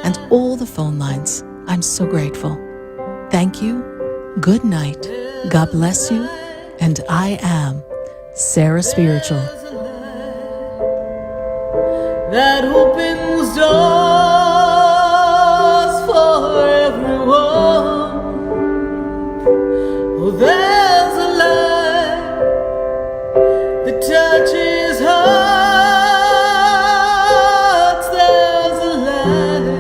and all the phone lines. I'm so grateful. Thank you. Good night. God bless you. And I am Sarah Spiritual. That opens doors for everyone. Oh, there's a light that touches hearts. There's a light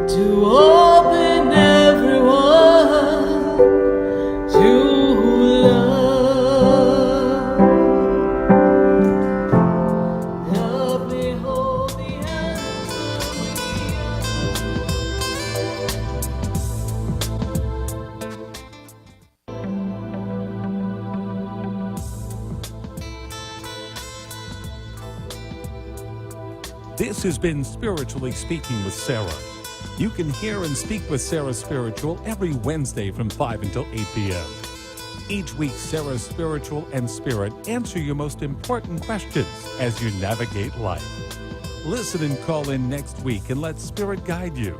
to open everyone to love. Help me hold the This has been Spiritually Speaking with Sarah. You can hear and speak with Sarah Spiritual every Wednesday from 5 until 8 p.m. Each week, Sarah Spiritual and Spirit answer your most important questions as you navigate life. Listen and call in next week and let Spirit guide you.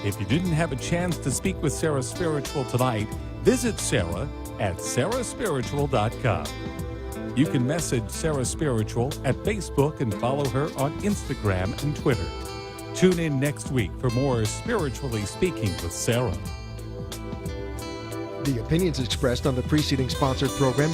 If you didn't have a chance to speak with Sarah Spiritual tonight, visit Sarah at SarahSpiritual.com. You can message Sarah Spiritual at Facebook and follow her on Instagram and Twitter. Tune in next week for more Spiritually Speaking with Sarah. The opinions expressed on the preceding sponsored program